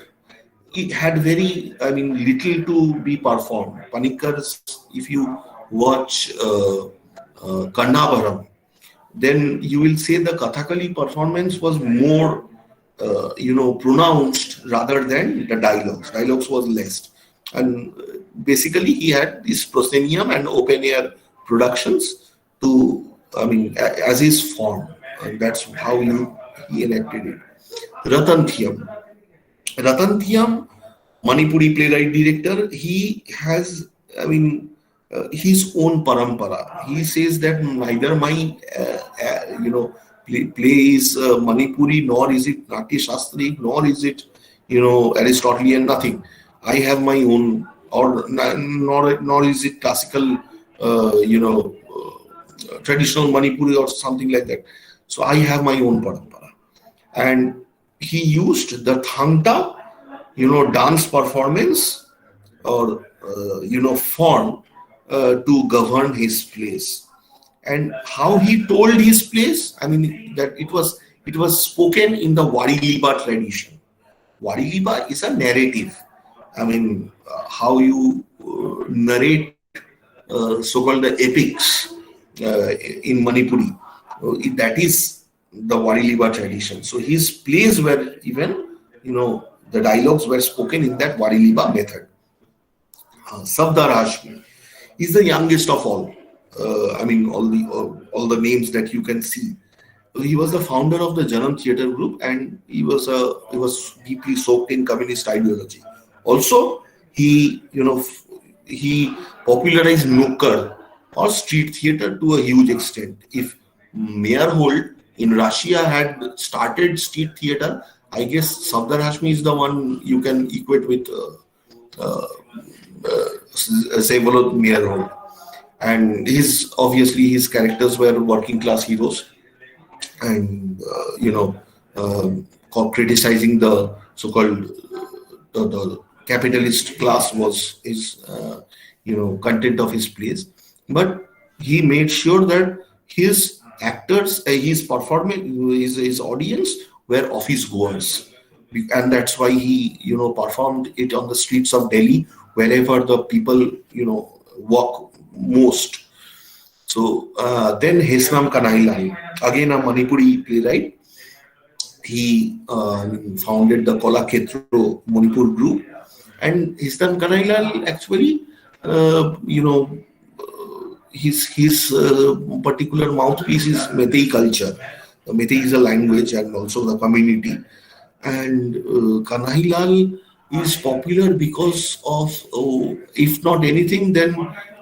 it had very, little to be performed. Panikkar's, if you watch Kannavaram, then you will say the Kathakali performance was more, pronounced rather than the dialogues. Dialogues was less. And basically he had this proscenium and open air productions as his form. And that's how he enacted it. Ratanthiam, Manipuri playwright director, he has, his own parampara. He says that neither my, play is Manipuri, nor is it Natya Shastri, nor is it, Aristotelian, nothing. I have my own, nor is it classical, traditional Manipuri or something like that. So I have my own parampara. And he used the Thangta, dance performance or, form to govern his plays. And how he told his plays, that it was spoken in the Variliba tradition. Variliba is a narrative. How you narrate so-called the epics in Manipuri. That is the Variliba tradition. So his plays were even, the dialogues were spoken in that Variliba method. Safdar Hashmi is the youngest of all. All the names that you can see. He was the founder of the Janam Theatre Group, and he was deeply soaked in communist ideology. Also, he popularized Nukkar or street theatre to a huge extent. If Meyerhold in Russia had started street theatre, I guess Safdar Hashmi is the one you can equate with Vsevolod Meyerhold. And obviously his characters were working class heroes, and criticizing the so-called the capitalist class was his content of his plays. But he made sure that his actors, his performance, his audience were office goers, and that's why he performed it on the streets of Delhi, wherever the people walk most. So then Hesram Kanailal, again a Manipuri playwright, he founded the Kolaketro Manipur group, and Hesram Kanailal actually, his particular mouthpiece is Meitei culture. Meitei is a language and also the community, and Kanailal is popular because of, if not anything, then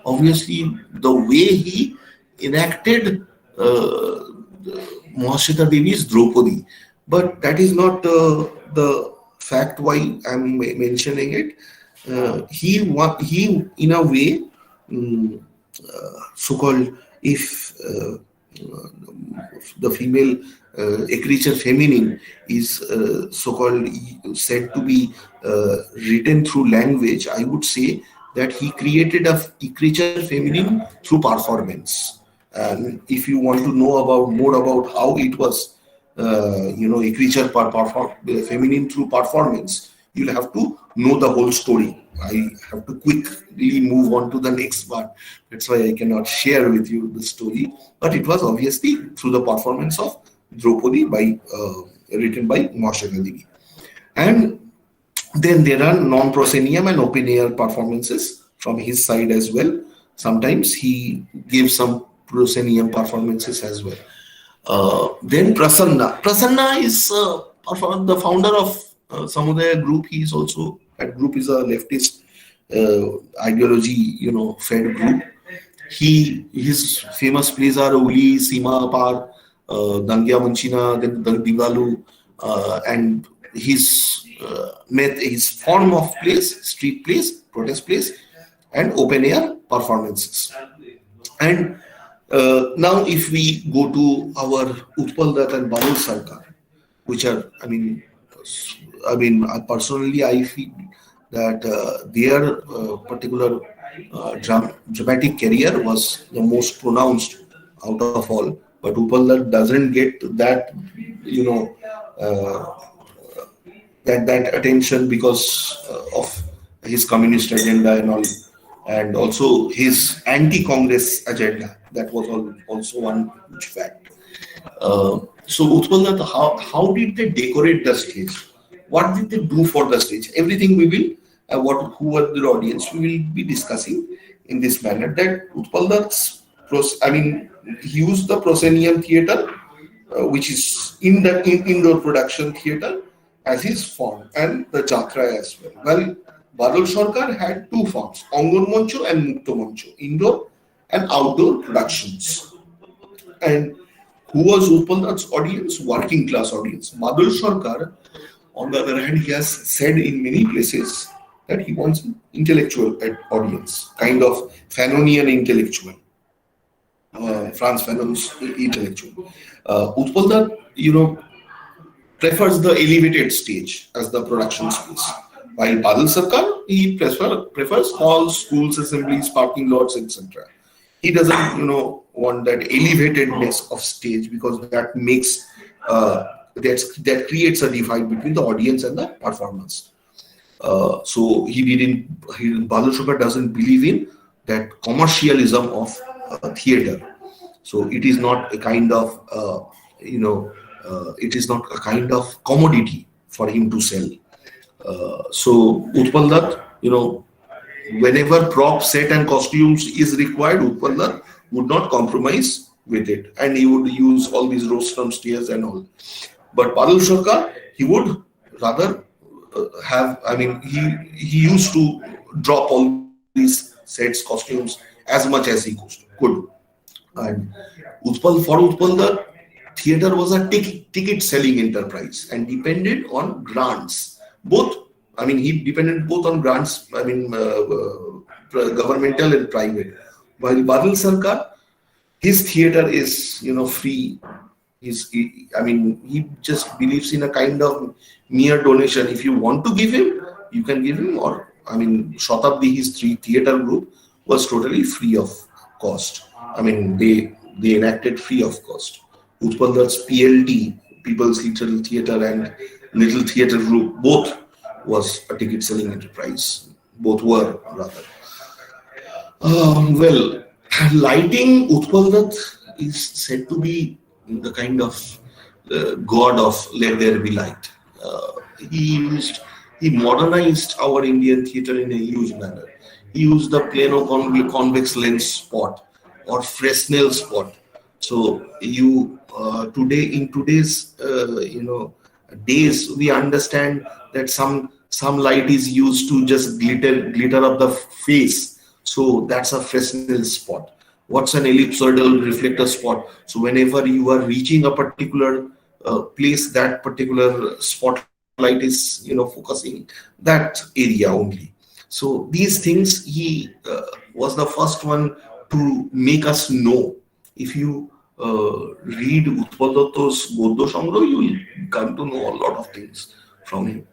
obviously the way he enacted Mahashita Devi's Draupadi. But that is not the fact why I'm mentioning it. He in a way, so-called, if the female écriture feminine is so-called said to be written through language, I would say that he created a écriture feminine through performance. And if you want to know more about how it was creature feminine through performance, you'll have to know the whole story. I have to quickly move on to the next part. That's why I cannot share with you the story. But it was obviously through the performance of Draupadi written by Murshidabad. And then there are non-proscenium and open air performances from his side as well. Sometimes he gives some proscenium performances as well. Then Prasanna. Prasanna is the founder of Samudaya Group. He is also, that group is a leftist ideology, fed group. His famous plays are Uli, Sima Par, Dangya Munchina, then Dingalu, and his form of plays, street plays, protest plays, and open air performances. And now if we go to our Utpal Dutt and Badal Sarkar, which are, personally I feel that their particular dramatic career was the most pronounced out of all. But Utpal Dutt doesn't get that, that attention because of his communist agenda and all, and also his anti-Congress agenda. That was also one huge fact. So Utpal Dutt, how did they decorate the stage? What did they do for the stage? Everything we will, who were the audience, we will be discussing in this manner. That Utpal Dutt's, he used the proscenium theatre, which is indoor production theatre, as his form, and the Jatra as well. Well, Badal Sarkar had two forms, Angon Moncho and Mukto Moncho, indoor and outdoor productions. And who was Utpal Dutt's audience? Working class audience. Badal Sarkar, on the other hand, he has said in many places that he wants an intellectual audience, kind of Fanonian intellectual, Frantz Fanon's intellectual. Utpal Dutt, prefers the elevated stage as the production space, while Badal Sarkar, he prefers halls, schools, assemblies, parking lots, etc. He doesn't, want that elevatedness of stage, because that makes that creates a divide between the audience and the performance. So Badal Sarkar doesn't believe in that commercialism of theatre. So it is not a kind of, it is not a kind of commodity for him to sell. So Utpal Dutt, whenever prop, set and costumes is required, Utpal Dutt would not compromise with it, and he would use all these rostrum stairs and all. But Badal Sarkar, he would rather he used to drop all these sets, costumes as much as he could. And for Utpal Dutt, theatre was a ticket selling enterprise and depended on grants. He depended both on grants, governmental and private. While Badal Sarkar, his theatre is, free. He just believes in a kind of mere donation. If you want to give him, you can give him. Or, Shatabdi, his theatre group, was totally free of cost. They enacted free of cost. Utpal Dutt's PLT, People's Little Theatre, and Little Theatre Group, both was a ticket selling enterprise. Both were, rather. Lighting, Utpal Dutt is said to be the kind of god of let there be light. He modernized our Indian theatre in a huge manner. He used the plano convex lens spot or Fresnel spot. So in today's days, we understand that some light is used to just glitter up the face. So that's a Fresnel spot. What's an ellipsoidal reflector spot? So whenever you are reaching a particular place, that particular spotlight is focusing that area only. So these things, he was the first one to make us know. If you read Utpal Dutt's Goddo Sangro, you will come to know a lot of things from him.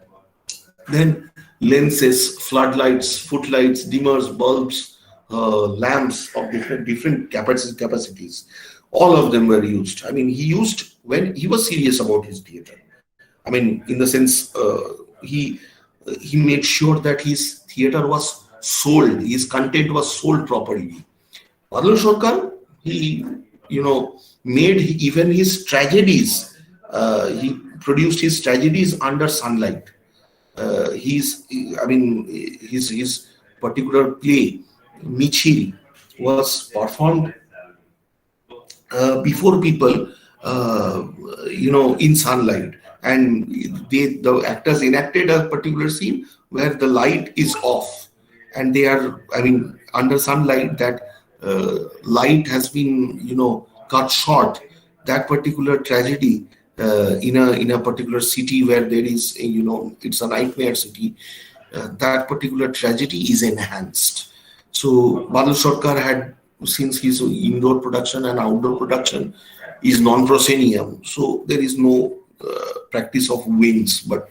Then lenses, floodlights, footlights, dimmers, bulbs, lamps of different capacities. All of them were used. I mean, he used when he was serious about his theater. I mean, in the sense, he made sure that his theater was sold, his content was sold properly. Badal Sarkar, he, made even his tragedies. He produced his tragedies under sunlight. His particular play, Michil, was performed before people, in sunlight, and the actors enacted a particular scene where the light is off, and they are, under sunlight. That light has been, cut short. That particular tragedy in a particular city where there is, it's a nightmare city. That particular tragedy is enhanced. So Badal Sarkar had, since his indoor production and outdoor production is non-proscenium, so there is no practice of wings. But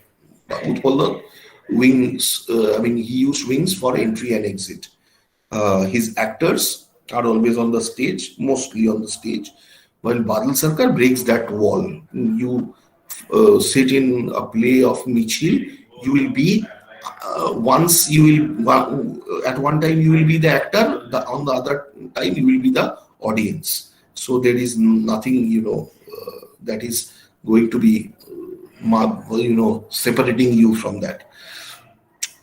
Utpal wings, he used wings for entry and exit. His actors are always on the stage, mostly on the stage, while Badal Sarkar breaks that wall. You sit in a play of Michil, you will be at one time you will be the actor, on the other time you will be the audience. So there is nothing, that is going to be, separating you from that.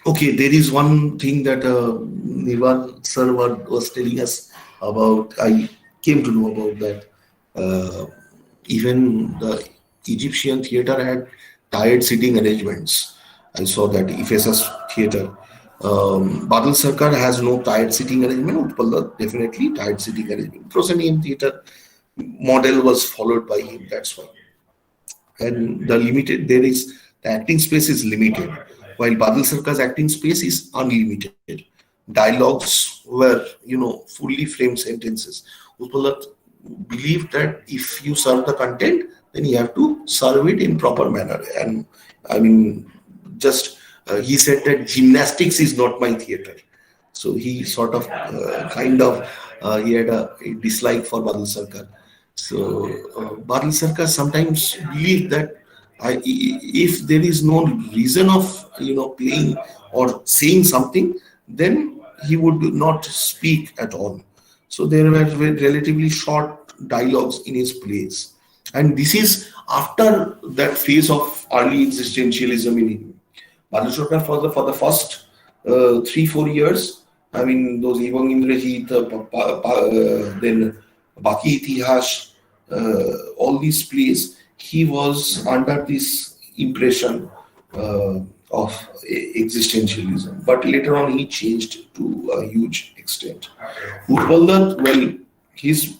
Okay, there is one thing that Nirvan sir was telling us about. I came to know about that. Even the Egyptian theater had tired sitting arrangements. I saw that Ephesus theater. Badal Sarkar has no tired sitting arrangement. Utpal definitely tired sitting arrangement. Proscenium theater model was followed by him. That's why. And the acting space is limited, while Badal Sarkar's acting space is unlimited. Dialogues were, fully framed sentences. Utpal believed that if you serve the content, then you have to serve it in proper manner. And he said that gymnastics is not my theater. So he sort of, he had a dislike for Badal Sarkar. So Badal Sarkar sometimes believed that if there is no reason of, playing or saying something, then he would not speak at all. So there were relatively short dialogues in his plays. And this is after that phase of early existentialism in him. Badal Sarkar for the first 3-4 years, those Evang Indrajit, then Baki Itihas, all these plays, he was under this impression of existentialism. But later on, he changed to a huge extent. Utpal, well, his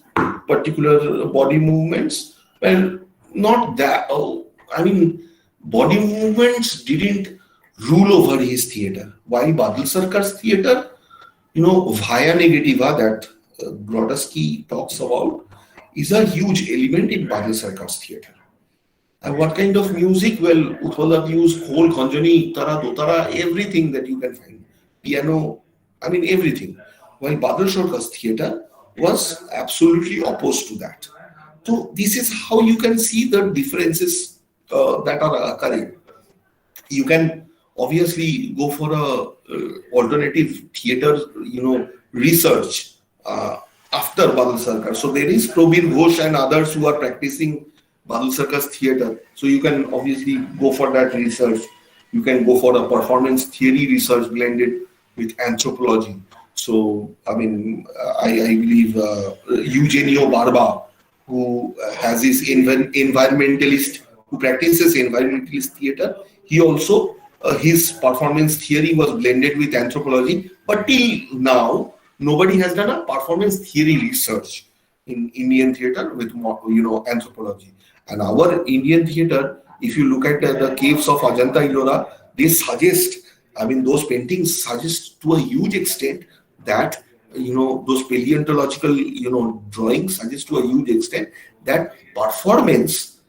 particular body movements, well, not that. Body movements didn't rule over his theater. While Badal Sarkar's theater, via negativa that Brodowski talks about, is a huge element in Badal Sarkar's theater. And what kind of music? Well, Utpal used whole khanjani, tara, dotara, everything that you can find. Piano, everything. While Badal Sarkar's theater was absolutely opposed to that. So this is how you can see the differences that are occurring. You can obviously go for a alternative theater, research after Badal Sarkar. So there is Probir Ghosh and others who are practicing Badal Sarkar's theater. So you can obviously go for that research. You can go for a performance theory research blended with anthropology. So I believe Eugenio Barba, who has his environmentalist, who practices environmentalist theater, he also his performance theory was blended with anthropology. But till now, nobody has done a performance theory research in Indian theater with anthropology. And our Indian theater, if you look at the caves of Ajanta Ellora, they suggest, those paintings suggest to a huge extent that those paleontological drawings suggest to a huge extent that performance,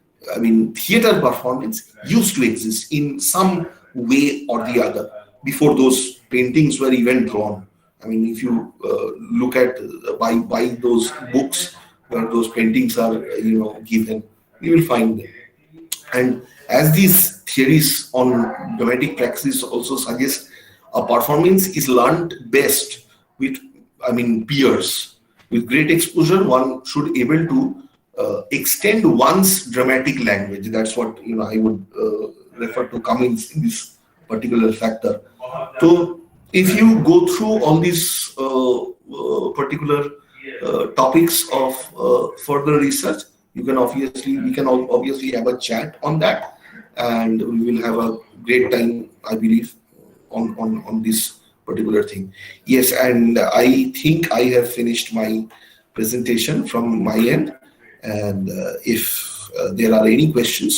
theater performance used to exist in some way or the other before those paintings were even drawn. If you look at by those books where those paintings are, given. You will find them. And as these theories on dramatic praxis also suggest, a performance is learned best with, peers. With great exposure, one should able to extend one's dramatic language. That's what I would refer to Cummings in this particular factor. So if you go through all these particular topics of further research, we can obviously have a chat on that, and we will have a great time, I believe, on this particular thing. Yes, and I think I have finished my presentation from my end, and if there are any questions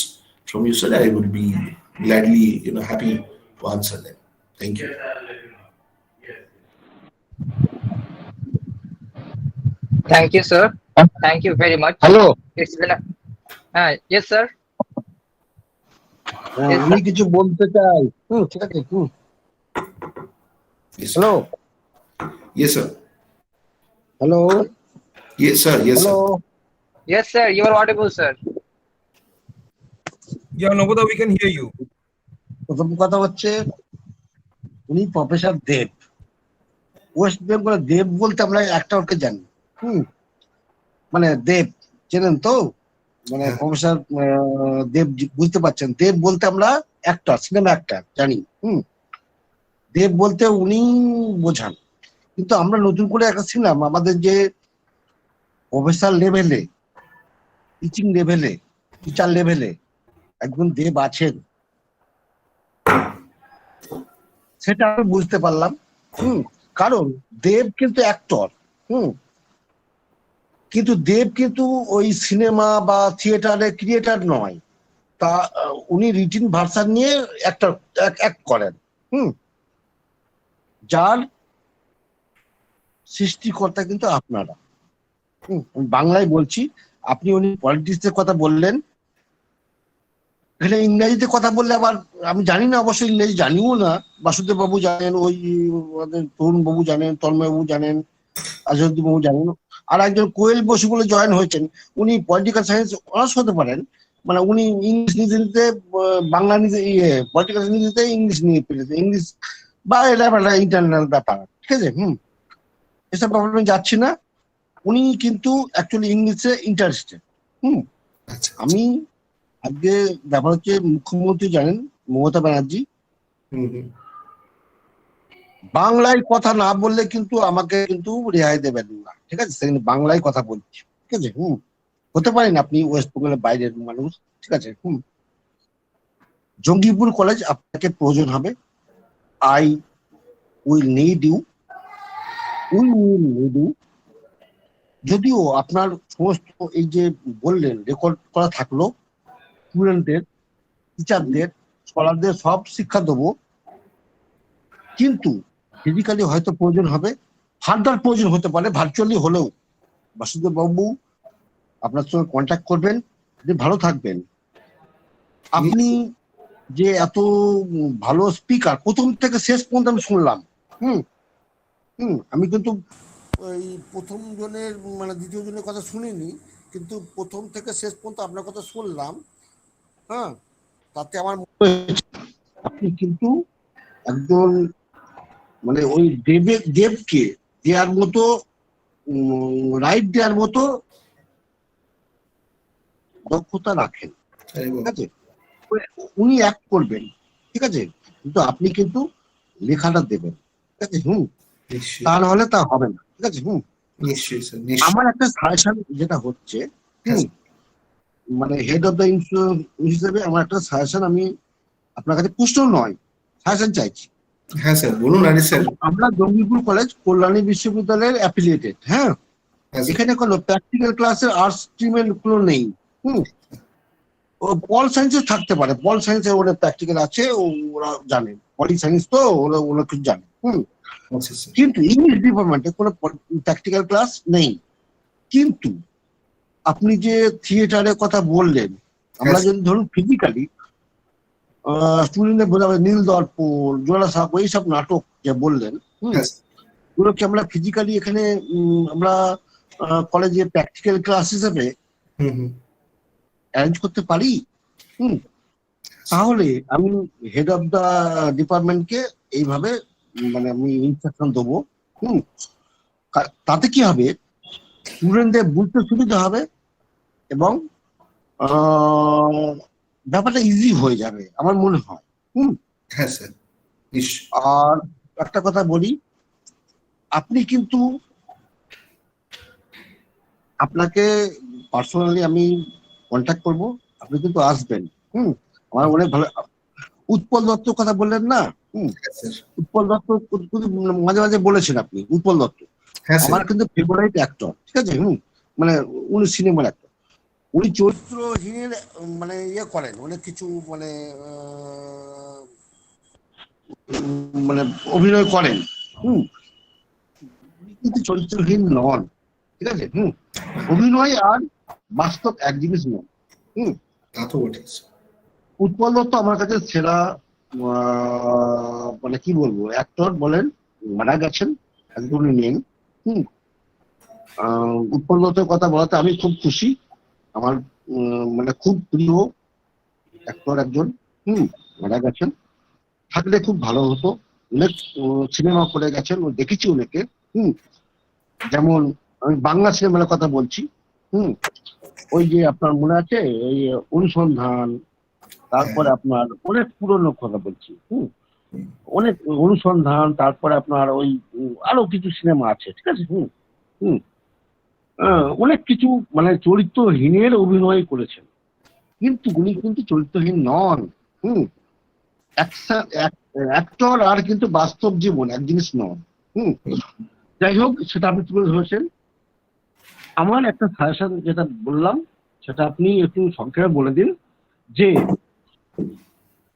from you, sir, I would be gladly happy to answer them. Thank you. Thank you, sir. Thank you very much. Hello. It's been yes, sir. আমি কিছু বলতে চাই। ঠিক আছে। Hello. Yes, sir. Hello. Yes, sir. Yes, Hello. sir. Yes, sir. You are audible, sir. Yeah, Noboda, we can hear you. প্রথম কথা হচ্ছে উনি প্রফেসর দেব। ওয়েস্ট বেঙ্গলের দেব বলতে আমরা অ্যাক্টরকে জানি। মানে দেব চেনেন তো, মানে প্রফেসর দেব, বুঝতে পারছেন? দেব বলতে আমরা অ্যাক্টর, সিনেমা অ্যাক্টর জানি। দেব বলতে উনি বোঝান। কিন্তু আমরা নতুন করে একটা ছিলাম, আমাদের যে প্রফেসর লেভেলে, টিচিং লেভেলে, টিচার লেভেলে একজন দেব আছেন, সেটা আমি বুঝতে পারলাম। কারণ দেব কিন্তু অ্যাক্টর, কিন্তু দেব কিন্তু ওই সিনেমা বা থিয়েটারে ক্রিয়েটার নয়। তা উনি রিটিন ভার্সন নিয়ে অ্যাক্ট করেন। যার সৃষ্টিকর্তা কিন্তু আপনারা। আমি বাংলায় বলছি, আপনি উনি পলিটিক্সের কথা বললেন, এখানে ইংরেজিতে কথা বললে আবার আমি জানি না, অবশ্যই ইংরেজি জানিও না। বাসুদেব বাবু জানেন, ওই তরুণ বাবু জানেন, তন্ময় বাবু জানেন, আজহারউদ্দিন বাবু জানেন, আর একজন কোয়েল বসু বলে জয়েন হয়েছেন, উনি পলিটিক্যাল সায়েন্স অনার্স হতে পারেন। মানে উনি ইংলিশ নিতে নিতে বাংলা নিতে পলিটিক্যাল সায়েন্স নিতে ইংলিশ নিয়ে ফেলেছে, ইংলিশ বা এটা ইন্টারনাল ব্যাপার। ঠিক আছে, এসব ব্যাপার আমি যাচ্ছি না। উনি কিন্তু অ্যাকচুয়ালি ইংলিশে ইন্টারেস্টেড। আমি আজকে ব্যাপার হচ্ছে, মুখ্যমন্ত্রী জানেন মমতা ব্যানার্জি বাংলায় কথা না বললে কিন্তু আমাকে কিন্তু রেহাই দেবেন না। ঠিক আছে, সেখানে বাংলায় কথা বলছি। ঠিক আছে, হতে পারেন আপনি ওয়েস্ট বেঙ্গলের বাইরের মানুষ। ঠিক আছে, জঙ্গিপুর কলেজ আপনাকে প্রয়োজন হবে। আই উইল নিড ইউ, যদিও আপনার সমস্ত এই যে বললেন রেকর্ড করা থাকলো, স্টুডেন্টদের, টিচারদের, স্কলারদের সব শিক্ষা দেবো, কিন্তু ফিজিক্যালি হয়তো প্রয়োজন হবে, ফার্দার প্রয়োজন হতে পারে ভার্চুয়ালি হলেও। বাসুদেব বাবু আপনার সঙ্গে কন্ট্যাক্ট করবেন, আপনি ভালো থাকবেন। আপনি যে এত ভালো স্পিকার, প্রথম থেকে শেষ পর্যন্ত আমি শুনলাম। আমি কিন্তু ওই প্রথম জনের মানে দ্বিতীয় জনের কথা শুনিনি, কিন্তু প্রথম থেকে শেষ পর্যন্ত আপনার কথা শুনলাম। তাতে আমার মনে হয়েছে আপনি কিন্তু একজন মানে ওই দেবকে দেওয়ার মতো, রাইট দেওয়ার মতো দক্ষতা রাখেন। ঠিক আছে, উনি অ্যাক্ট করবেন, ঠিক আছে, কিন্তু আপনি কিন্তু লেখাটা দেবেন। ঠিক আছে, তা নাহলে তা হবে না। ঠিক আছে, আমার একটা সাজেশন যেটা হচ্ছে, মানে হেড অফ দ্য ইনস্টিটিউট হিসেবে আমার একটা সাজেশন, আমি আপনার কাছে প্রশ্ন নয়, সাজেশন চাইছি। হ্যাঁ স্যার, বলুন। আরে স্যার, আমরা জঙ্গিপুর কলেজ কল্যাণী বিশ্ববিদ্যালয়ের অ্যাফিলিয়েটেড। হ্যাঁ, এখানে কোনো প্র্যাকটিক্যাল ক্লাসের আর্টস স্ট্রিমের কোনো নেই। পল সায়েন্সে থাকতে পারে, পল সায়েন্সে ওরা প্র্যাকটিক্যাল আছে, ওরা জানে, পলি সায়েন্স তো ওরা কিছু জানে। কিন্তু ইংলিশ ডিপার্টমেন্টে কোনো প্র্যাকটিক্যাল ক্লাস নেই। কিন্তু আপনি যে থিয়েটারের কথা বললেন, আমরা যদি ধরুন ফিজিক্যালি স্টুডেন্টদের বোঝাবে, নীল দর্পণ, জোড়াসাঁকো, এইসব নাটক যে বললেন, ওগুলোকে আমরা ফিজিক্যালি এখানে আমরা কলেজে প্র্যাকটিক্যাল ক্লাস হিসেবে অ্যারেঞ্জ করতে পারি, তাহলে আমি হেড অফ দা ডিপার্টমেন্টকে এইভাবে মানে আমি ইনস্ট্রাকশন দেবো। তাতে কি হবে, স্টুডেন্টদের বুঝতে সুবিধা হবে এবং ব্যাপারটা ইজি হয়ে যাবে আমার মনে হয়। হ্যাঁ স্যার। আর একটা কথা বলি, আপনি কিন্তু আপনাকে পার্সোনালি আমি কন্ট্যাক্ট করব, আপনি কিন্তু আসবেন। আমার অনেক ভালো। উৎপল দত্ত কথা বললেন না, উৎপল দত্ত মাঝে মাঝে বলেছেন আপনি, উৎপল দত্ত আমার কিন্তু ফেভারিট অ্যাক্টর, ঠিক আছে। মানে উনি সিনেমার অ্যাক্টর, উনি চরিত্রহীনের মানে ইয়ে করেন অনেক কিছু, মানে মানে অভিনয় করেন, কিন্তু চরিত্রহীন নন, ঠিক আছে। অভিনয় আর বাস্তব এক জিনিস নন। উৎপল দত্ত আমার কাছে সেরা মানে কি বলবো অ্যাক্টর বলেন, মারা গেছেন, একদমই নেই। উৎপল দত্তের কথা বলাতে আমি খুব খুশি, আমার মানে খুব প্রিয় অ্যাক্টর একজন, মারা গেছেন। থাকলে খুব ভালো হতো, অনেক সিনেমা করে গেছেন, দেখেছি অনেকে। যেমন আমি বাংলা সিনেমার কথা বলছি, ওই যে আপনার মনে আছে ওই অনুসন্ধান, তারপরে আপনার অনেক পুরনো কথা বলছি, অনেক অনুসন্ধান, তারপরে আপনার ওই আরো কিছু সিনেমা আছে, ঠিক আছে। অনেক কিছু মানে চরিত্রহীনের অভিনয় করেছেন, কিন্তু উনি কিন্তু চরিত্রহীন নন। অ্যাক্টর আর কিন্তু বাস্তব জীবন এক জিনিস নন। যাই হোক, সেটা আপনি তুলে ধরেছেন। আমার একটা সাজেশন যেটা বললাম সেটা আপনি একটু সংক্ষেপে বলে দিন,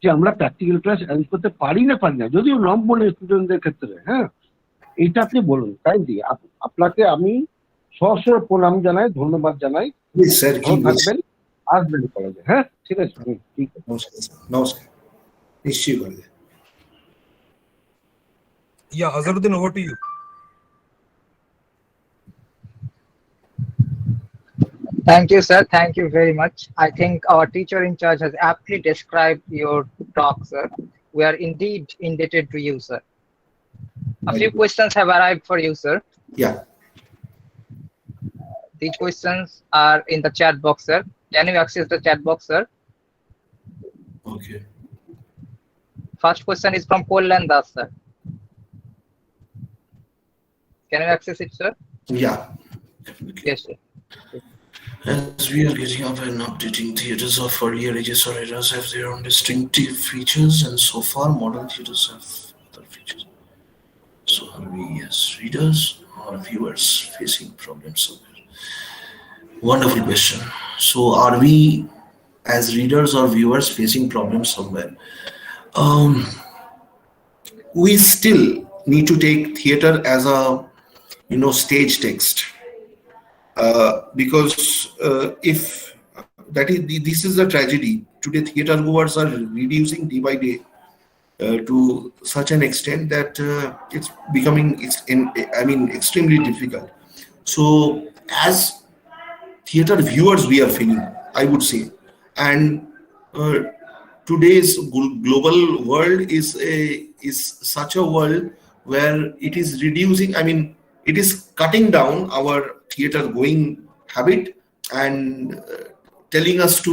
যে আমরা প্র্যাকটিক্যাল ক্লাস অ্যারেঞ্জ করতে পারি না, যদিও নম্বর স্টুডেন্টদের ক্ষেত্রে। এইটা আপনি বলুন, তাই দিয়ে আপনাকে আমি সহস্র প্রণাম জানাই, ধন্যবাদ জানাই। ভালো থাকবেন, আসবেন কলেজে। হ্যাঁ, ঠিক আছে, ঠিক আছে, নমস্কার। নিশ্চয়ই। Yeah, Azharuddin, over to you. Thank you, sir. Thank you very much. I think our teacher in charge has aptly described your talk, sir. We are indeed indebted to you, sir. A few questions have arrived for you, sir. Yeah. These questions are in the chat box, sir. Can you access the chat box, sir? Okay. First question is from Kollan Das, sir. Can you access it, sir? Yeah. Yes, sir. As we are getting up and updating, theatres of earlier ages or eras have their own distinctive features, and so far modern theatres have other features. So are we as readers or viewers facing problems somewhere? Wonderful question. So are we as readers or viewers facing problems somewhere? We still need to take theatre as a stage text. Because if this is a tragedy today, theater goers are reducing day by day to such an extent that it's becoming extremely difficult. So as theater viewers we are feeling, I would say, and today's global world is such a world where it is reducing, it is cutting down our theater going habit and telling us to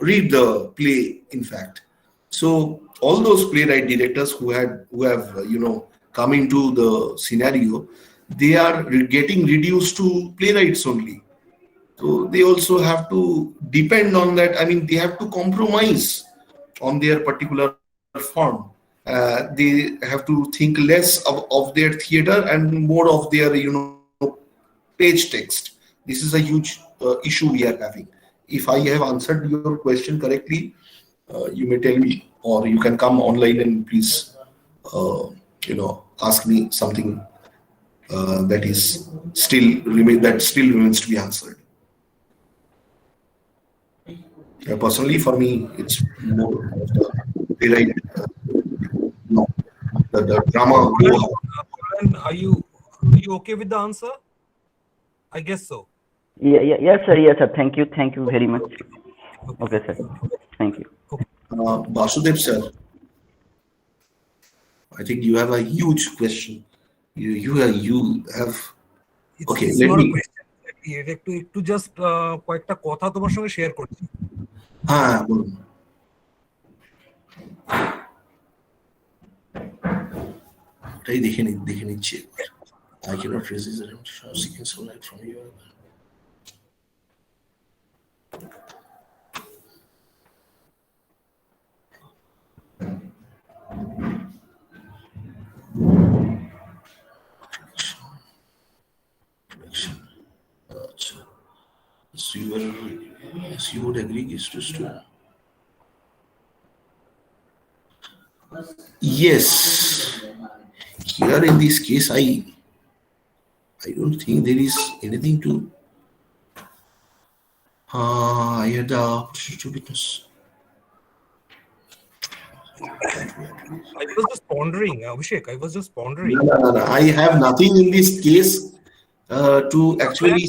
read the play, in fact. So all those playwright directors who have come into the scenario, they are getting reduced to playwrights only. So they also have to depend on that. They have to compromise on their particular form. They have to think less of their theater and more of their page text. This is a huge issue we are having. If I have answered your question correctly, you may tell me, or you can come online and please ask me something that still remains to be answered. Personally, for me, it's more of the playwright, the drama. Are you okay with the answer? I guess so. Yes, sir. Thank you very much. Okay, sir. Thank you. Vasudev sir, I think you have a huge question. You have. Okay, It's let not a me. question. একটু just কয়েকটা কথা তোমার সঙ্গে share করছি। হ্যাঁ, বলুন। ওটাই দেখে নিচ্ছি একবার। I cannot resist the temptation of seeking sunlight from you. So you would agree, is to yes. Here in this case, I don't think there is anything to. I had the opportunity to witness. I was just pondering, Abhishek. No. I have nothing in this case to actually.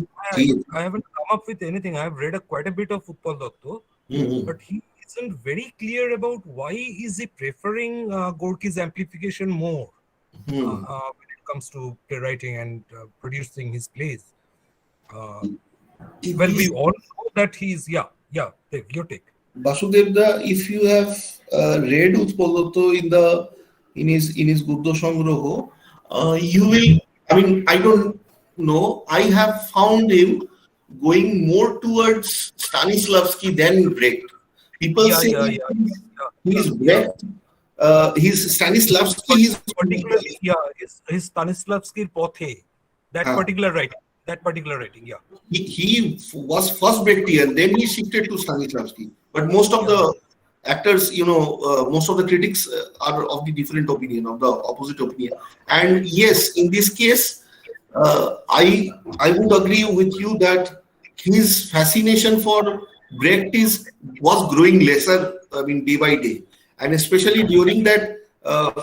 I haven't come up with anything. I have read quite a bit of Utpal Datta, but he isn't very clear about why is he preferring Gorky's amplification more when it comes to playwriting and producing his plays. Well, we all know that he's your take. Vasudevda, if you have read Utpal Datta in his Guddo Sangroho, you will. I mean, I don't know. I have found him going more towards Stanislavski than Brecht. People say he's Brecht. He's Stanislavski. He's particularly his Stanislavski Pothe. That particular writing. Yeah. He was first Brechtian, then he shifted to Stanislavski. But most of the actors, most of the critics are of the different opinion, of the opposite opinion. And yes, in this case, I would agree with you that his fascination for Brecht was growing lesser, day by day, and especially during that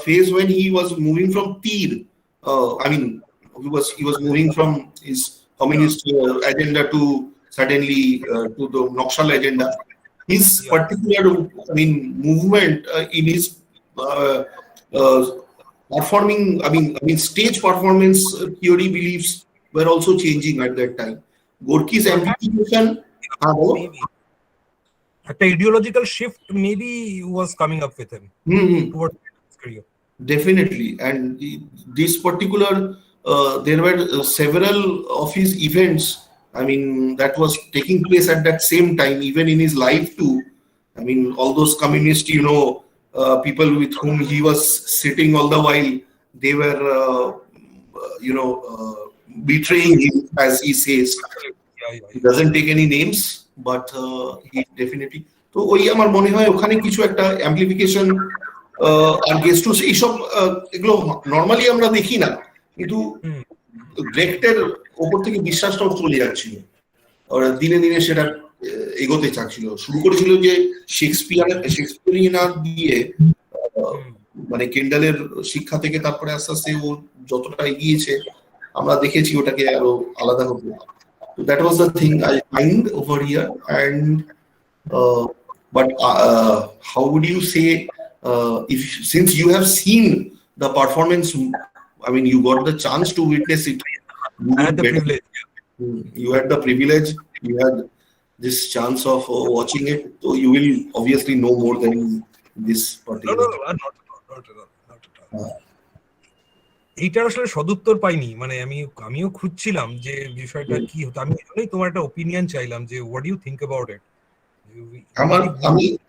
phase when he was moving from Tir. He was moving from his communist agenda to suddenly to the Naxal agenda. His particular, movement in his performing, stage performance theory beliefs were also changing at that time. Gorky's amplification, the ideological shift maybe was coming up with him towards his career. Definitely, and this particular, there were several of his events. That was taking place at that same time, even in his life too. All those communist, people with whom he was sitting all the while, they were, betraying him, as he says. He doesn't take any names, but he definitely. তো ওই আমার মনে হয় ওখানে কিছু একটা amplification আর guest house এইসব এগুলো নর্মালি আমরা দেখি না, কিন্তু ব্রেক্টের ওপর থেকে বিশ্বাসটাও চলে যাচ্ছিল, ওরা দিনে দিনে সেটা এগোতে চাচ্ছিল। শুরু করেছিল যে শেক্সপিয়ারিয়ান দিয়ে, কেন্ডালের শিক্ষা থেকে, তারপরে আস্তে আস্তে ও যতটা এগিয়েছে আমরা দেখেছি ওটাকে আরো আলাদা হতে। So that was the thing I find over here, and but how would you say, since you have seen the performance, you got the chance to witness it. I had the privilege. You had the privilege. You had this chance of watching it, so you will obviously know more than this particular. No, not at all. এইটার আসলে সদুত্তর পাইনি, আমিও খুঁজছিলাম যে বিষয়টা কি হতো। আমি এজন্যই তোমার একটা ওপিনিয়ন চাইলাম যে what do you think about it.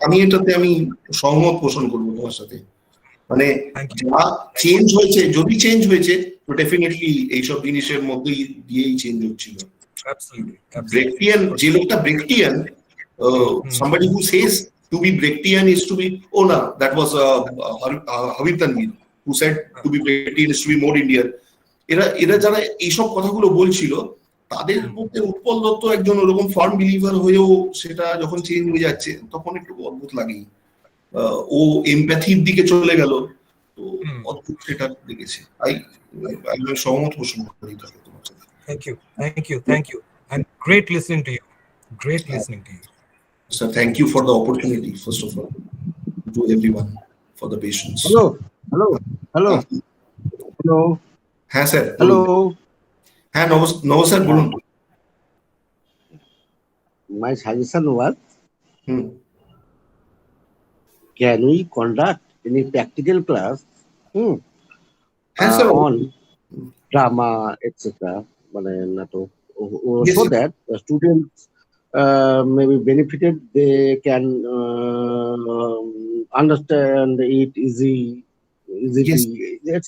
আমি এটাতে সহমত পোষণ করবো তোমার সাথে। যা চেঞ্জ হয়েছে, যদি চেঞ্জ হয়েছে, তো ডেফিনেটলি এইসব জিনিসের মধ্যেই দিয়েই চেঞ্জ হচ্ছিল। ব্রেক্টিয়ান, যে লোকটা ব্রেক্টিয়ান, somebody who says to be Brechtian is to be, that was Havir Tanvir who said to be Brechtian is to be more Indian. এরা যারা এইসব কথাগুলো বলছিল, তাদের মধ্যে উৎপল দত্ত একজন ওরকম ফার্ম বিলিভার হয়েও সেটা যখন চেঞ্জ হয়ে যাচ্ছে তখন একটু অদ্ভুত লাগে। ও এমপ্যাথির দিকে চলে গেল, তো অদ্ভুত সেটা দেখেছে। আমি সহমত পোষণ করি তোমার সাথে। Thank you. Thank you. Thank you. And great listening to you. Great listening to you. So thank you for the opportunity, first of all, to everyone for the patience. Hello. হ্যাঁ স্যার Hello. হ্যাঁ sir বলুন। My suggestion was, hmm can we conduct any practical class হ্যাঁ sir on drama, etc. মানে নাটক, so that the students maybe benefited, they can understand it easily, etc. Yes,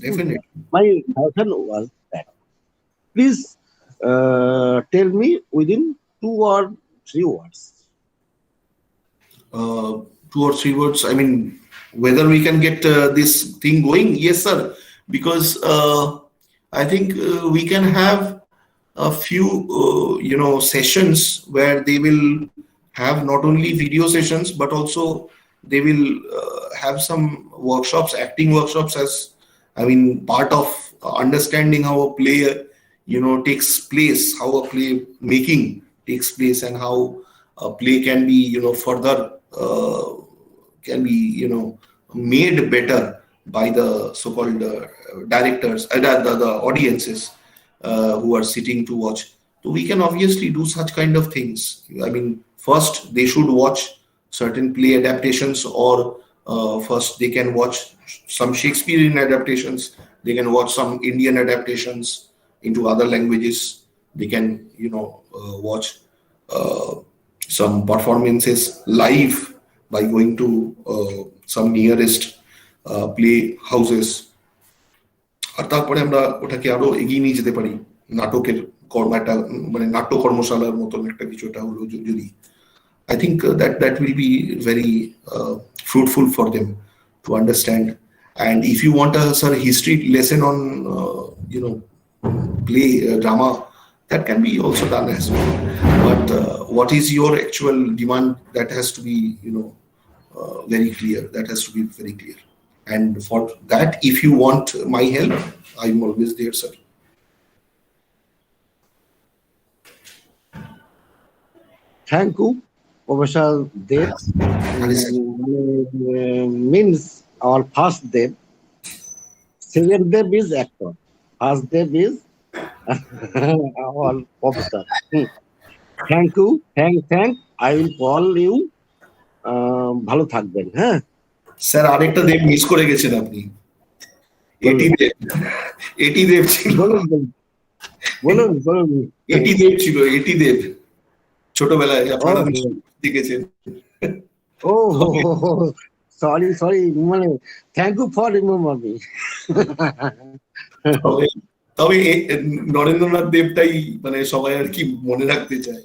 definitely. My suggestion was that please tell me within 2 or 3 words. 2 or 3 words. I mean, whether we can get this thing going? Yes, sir. Because I think we can have a few, sessions where they will have not only video sessions but also they will have some workshops, acting workshops, as part of understanding how a play, takes place, how a play making takes place, and how a play can be, further can be, made better by the so-called directors, the audiences who are sitting to watch. So we can obviously do such kind of things. First they should watch certain play adaptations, or first they can watch some Shakespearean adaptations, they can watch some Indian adaptations into other languages, they can watch some performances live by going to some nearest play houses. আর তারপরে আমরা ওটাকে আরো এগিয়ে নিয়ে যেতে পারি, নাটকের একটা নাট্য কর্মশালার মতন একটা কিছু একটা হলো যদি। I think that will be very fruitful for them to understand. And if you want a history lesson on play drama, that can be also done as well. But what is your actual demand? That has to be very clear. That has to be very clear. And for that, if you want my help, I'm always there, sir. Thank you, Professor Dev. Means our first Dev. Second Dev is actor. First Dev is our professor. Thank you. Thank. I will call you. ভালো থাকবেন। হ্যাঁ sir, আরেকটা দেব miss করে গেছেন আপনি। এটি দেব ছিল। বলুন। এটি দেব ছিল, এটি দেব ছোটবেলায় আপনারা দেখেছেন। ও সরি, মানে thank you for remember me. তবে নরেন্দ্রনাথ দেবটাই মানে সবাই আর কি মনে রাখতে চায়।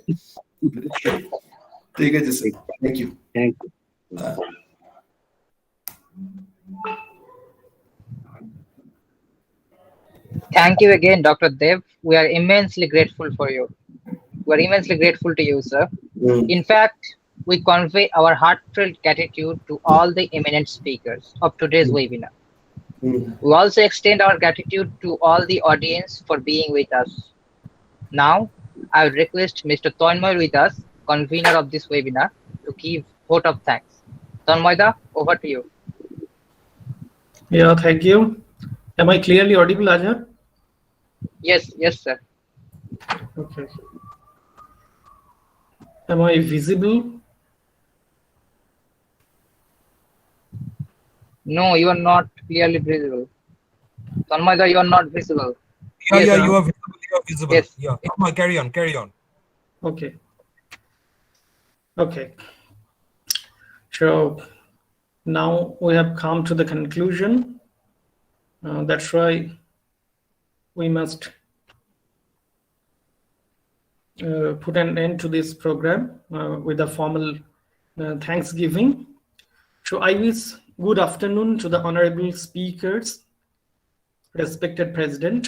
ঠিক আছে sir, thank you. Thank you again, Dr. Dev. We are immensely grateful for you. We are immensely grateful to you, sir. In fact, we convey our heartfelt gratitude to all the eminent speakers of today's webinar. We also extend our gratitude to all the audience for being with us. Now, I would request Mr. Tanmoy Ruidas, convener of this webinar, to give vote of thanks. Tanmoyda, over to you. Yeah, thank you. Am I clearly audible, Aja? Yes, sir. Okay. Am I visible? No, you are not clearly visible. Tanmoyda, you are not visible. Yeah, you are visible. Yes. Yeah. Come on, carry on. Okay. So now we have come to the conclusion. That's why we must put an end to this program with a formal Thanksgiving. So I wish good afternoon to the honorable speakers, respected President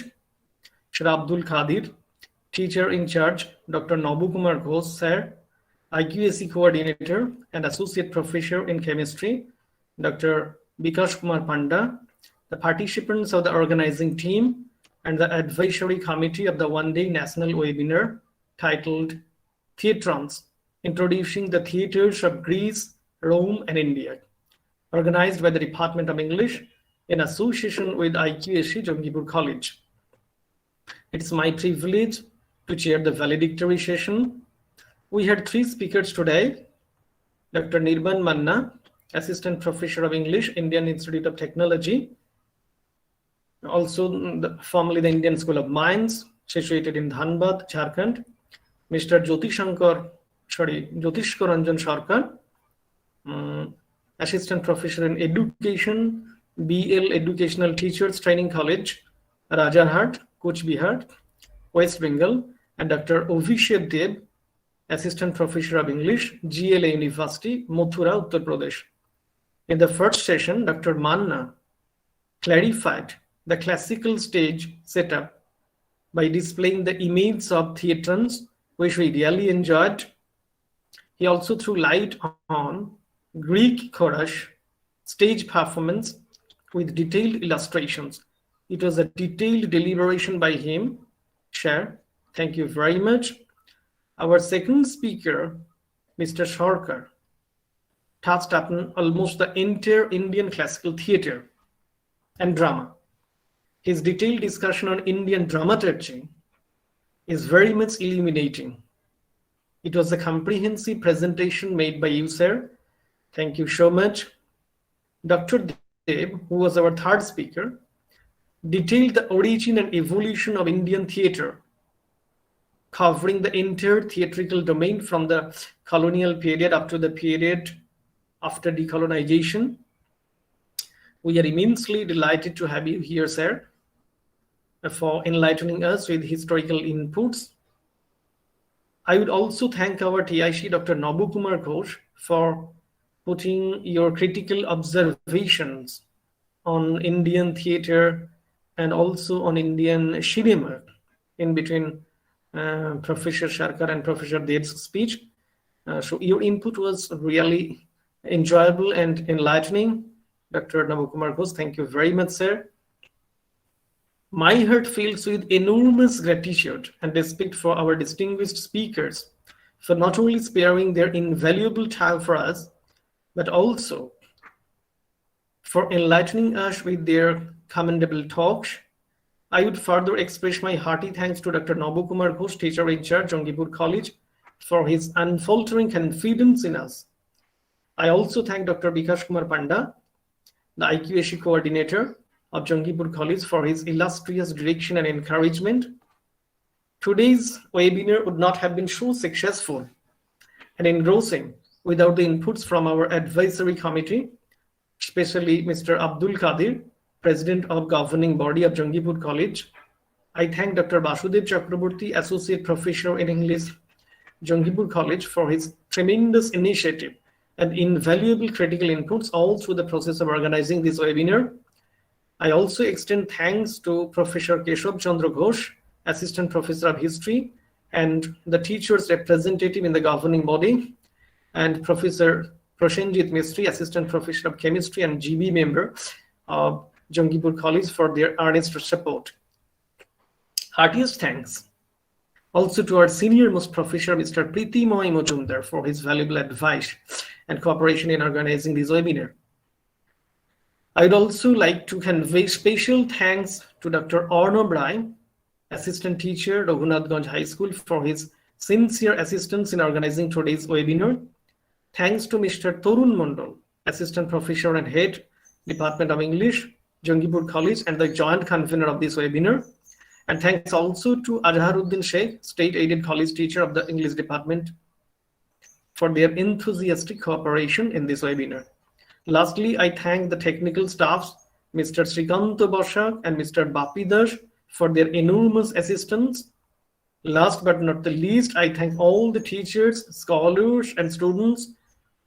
Shri Abdul Khadir, Teacher in Charge Dr. Nobu Kumar Ghosh Sir, IQAC Coordinator and Associate Professor in Chemistry Dr. Bikash Kumar Panda, the participants of the organizing team, and the advisory committee of the one-day national webinar titled Theatrons, Introducing the Theaters of Greece, Rome, and India, organized by the Department of English in association with IQAC Jangipur College. It's my privilege to chair the valedictory session. We had 3 speakers today: Dr. Nirban Manna, Assistant Professor of English, Indian Institute of Technology, also formerly the Indian School of Mines, situated in Dhanbad, Jharkhand; Mr. Jyotishkaranjan Sarkar, Assistant Professor in Education, BL Educational Teachers Training College, Rajarhat, Kuch Bihar, West Bengal; and Dr. Abhishek Dev, Assistant Professor of English, GLA University, Mathura, Uttar Pradesh. In the first session, Dr. Manna clarified the classical stage setup by displaying the images of Theatrons, which we really enjoyed. He also threw light on Greek chorus stage performance with detailed illustrations. It was a detailed deliberation by him. Chair, thank you very much. Our second speaker, Mr. Sarkar, touched upon almost the entire Indian classical theatre and drama. His detailed discussion on Indian dramaturgy is very much illuminating. It was a comprehensive presentation made by you, sir. Thank you so much. Dr. Dev, who was our third speaker, detailed the origin and evolution of Indian theatre, covering the entire theatrical domain from the colonial period up to the period after decolonization. We are immensely delighted to have you here, sir, for enlightening us with historical inputs. I would also thank our TIC, Dr. Nabu Kumar Ghosh, for putting your critical observations on Indian theatre and also on Indian cinema in between Professor Sarkar and Professor Dev's speech. So your input was really enjoyable and enlightening. Dr. Nabu Kumar Ghosh, thank you very much, sir. My heart fills with enormous gratitude and respect for our distinguished speakers for not only sparing their invaluable time for us, but also for enlightening us with their commendable talks. I would further express my hearty thanks to Dr. Nabu Kumar Ghosh, teacher in charge, Jangipur College, for his unfaltering confidence in us. I also thank Dr. Bikash Kumar Panda, the IQAC coordinator of Jangipur College, for his illustrious direction and encouragement. Today's webinar would not have been so successful and engrossing without the inputs from our advisory committee, especially Mr. Abdul Qadir, President of Governing Body of Jangipur College. I thank Dr. Basudev Chakraborty, Associate Professor in English, Jangipur College, for his tremendous initiative and invaluable critical inputs all through the process of organizing this webinar. I also extend thanks to Professor Keshav Chandra Ghosh, Assistant Professor of History, and the teachers representative in the governing body, and Professor Prashanjit Mistry, Assistant Professor of Chemistry and GB member of Jangipur College, for their earnest support. Heartiest thanks also to our senior most professor, Mr. Priti Moy Mojumdar, for his valuable advice and cooperation in organizing this webinar. I would also like to convey special thanks to Dr. Arnob Rai, Assistant Teacher, Raghunathganj High School, for his sincere assistance in organizing today's webinar. Thanks to Mr. Torun Mondal, Assistant Professor and Head, Department of English, Jangipur College, and the joint convener of this webinar. And thanks also to Azharuddin Sheikh, State Aided College Teacher of the English Department, for their enthusiastic cooperation in this webinar. Lastly, I thank the technical staffs, Mr. Srikanto Bashak and Mr. Bapi Dash, for their enormous assistance. Last but not the least, I thank all the teachers, scholars, and students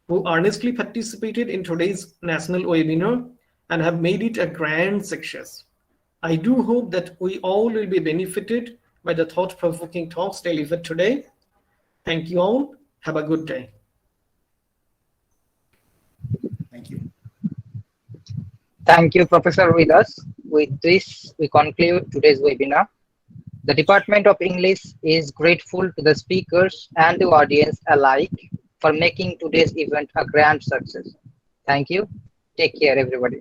who earnestly participated in today's national webinar and have made it a grand success. I do hope that we all will be benefited by the thought-provoking talks delivered today. Thank you all. Have a good day. Thank you. Thank you, Professor Vidas. with this, we conclude today's webinar. The Department of English is grateful to the speakers and the audience alike for making today's event a grand success. Thank you. Take care, everybody.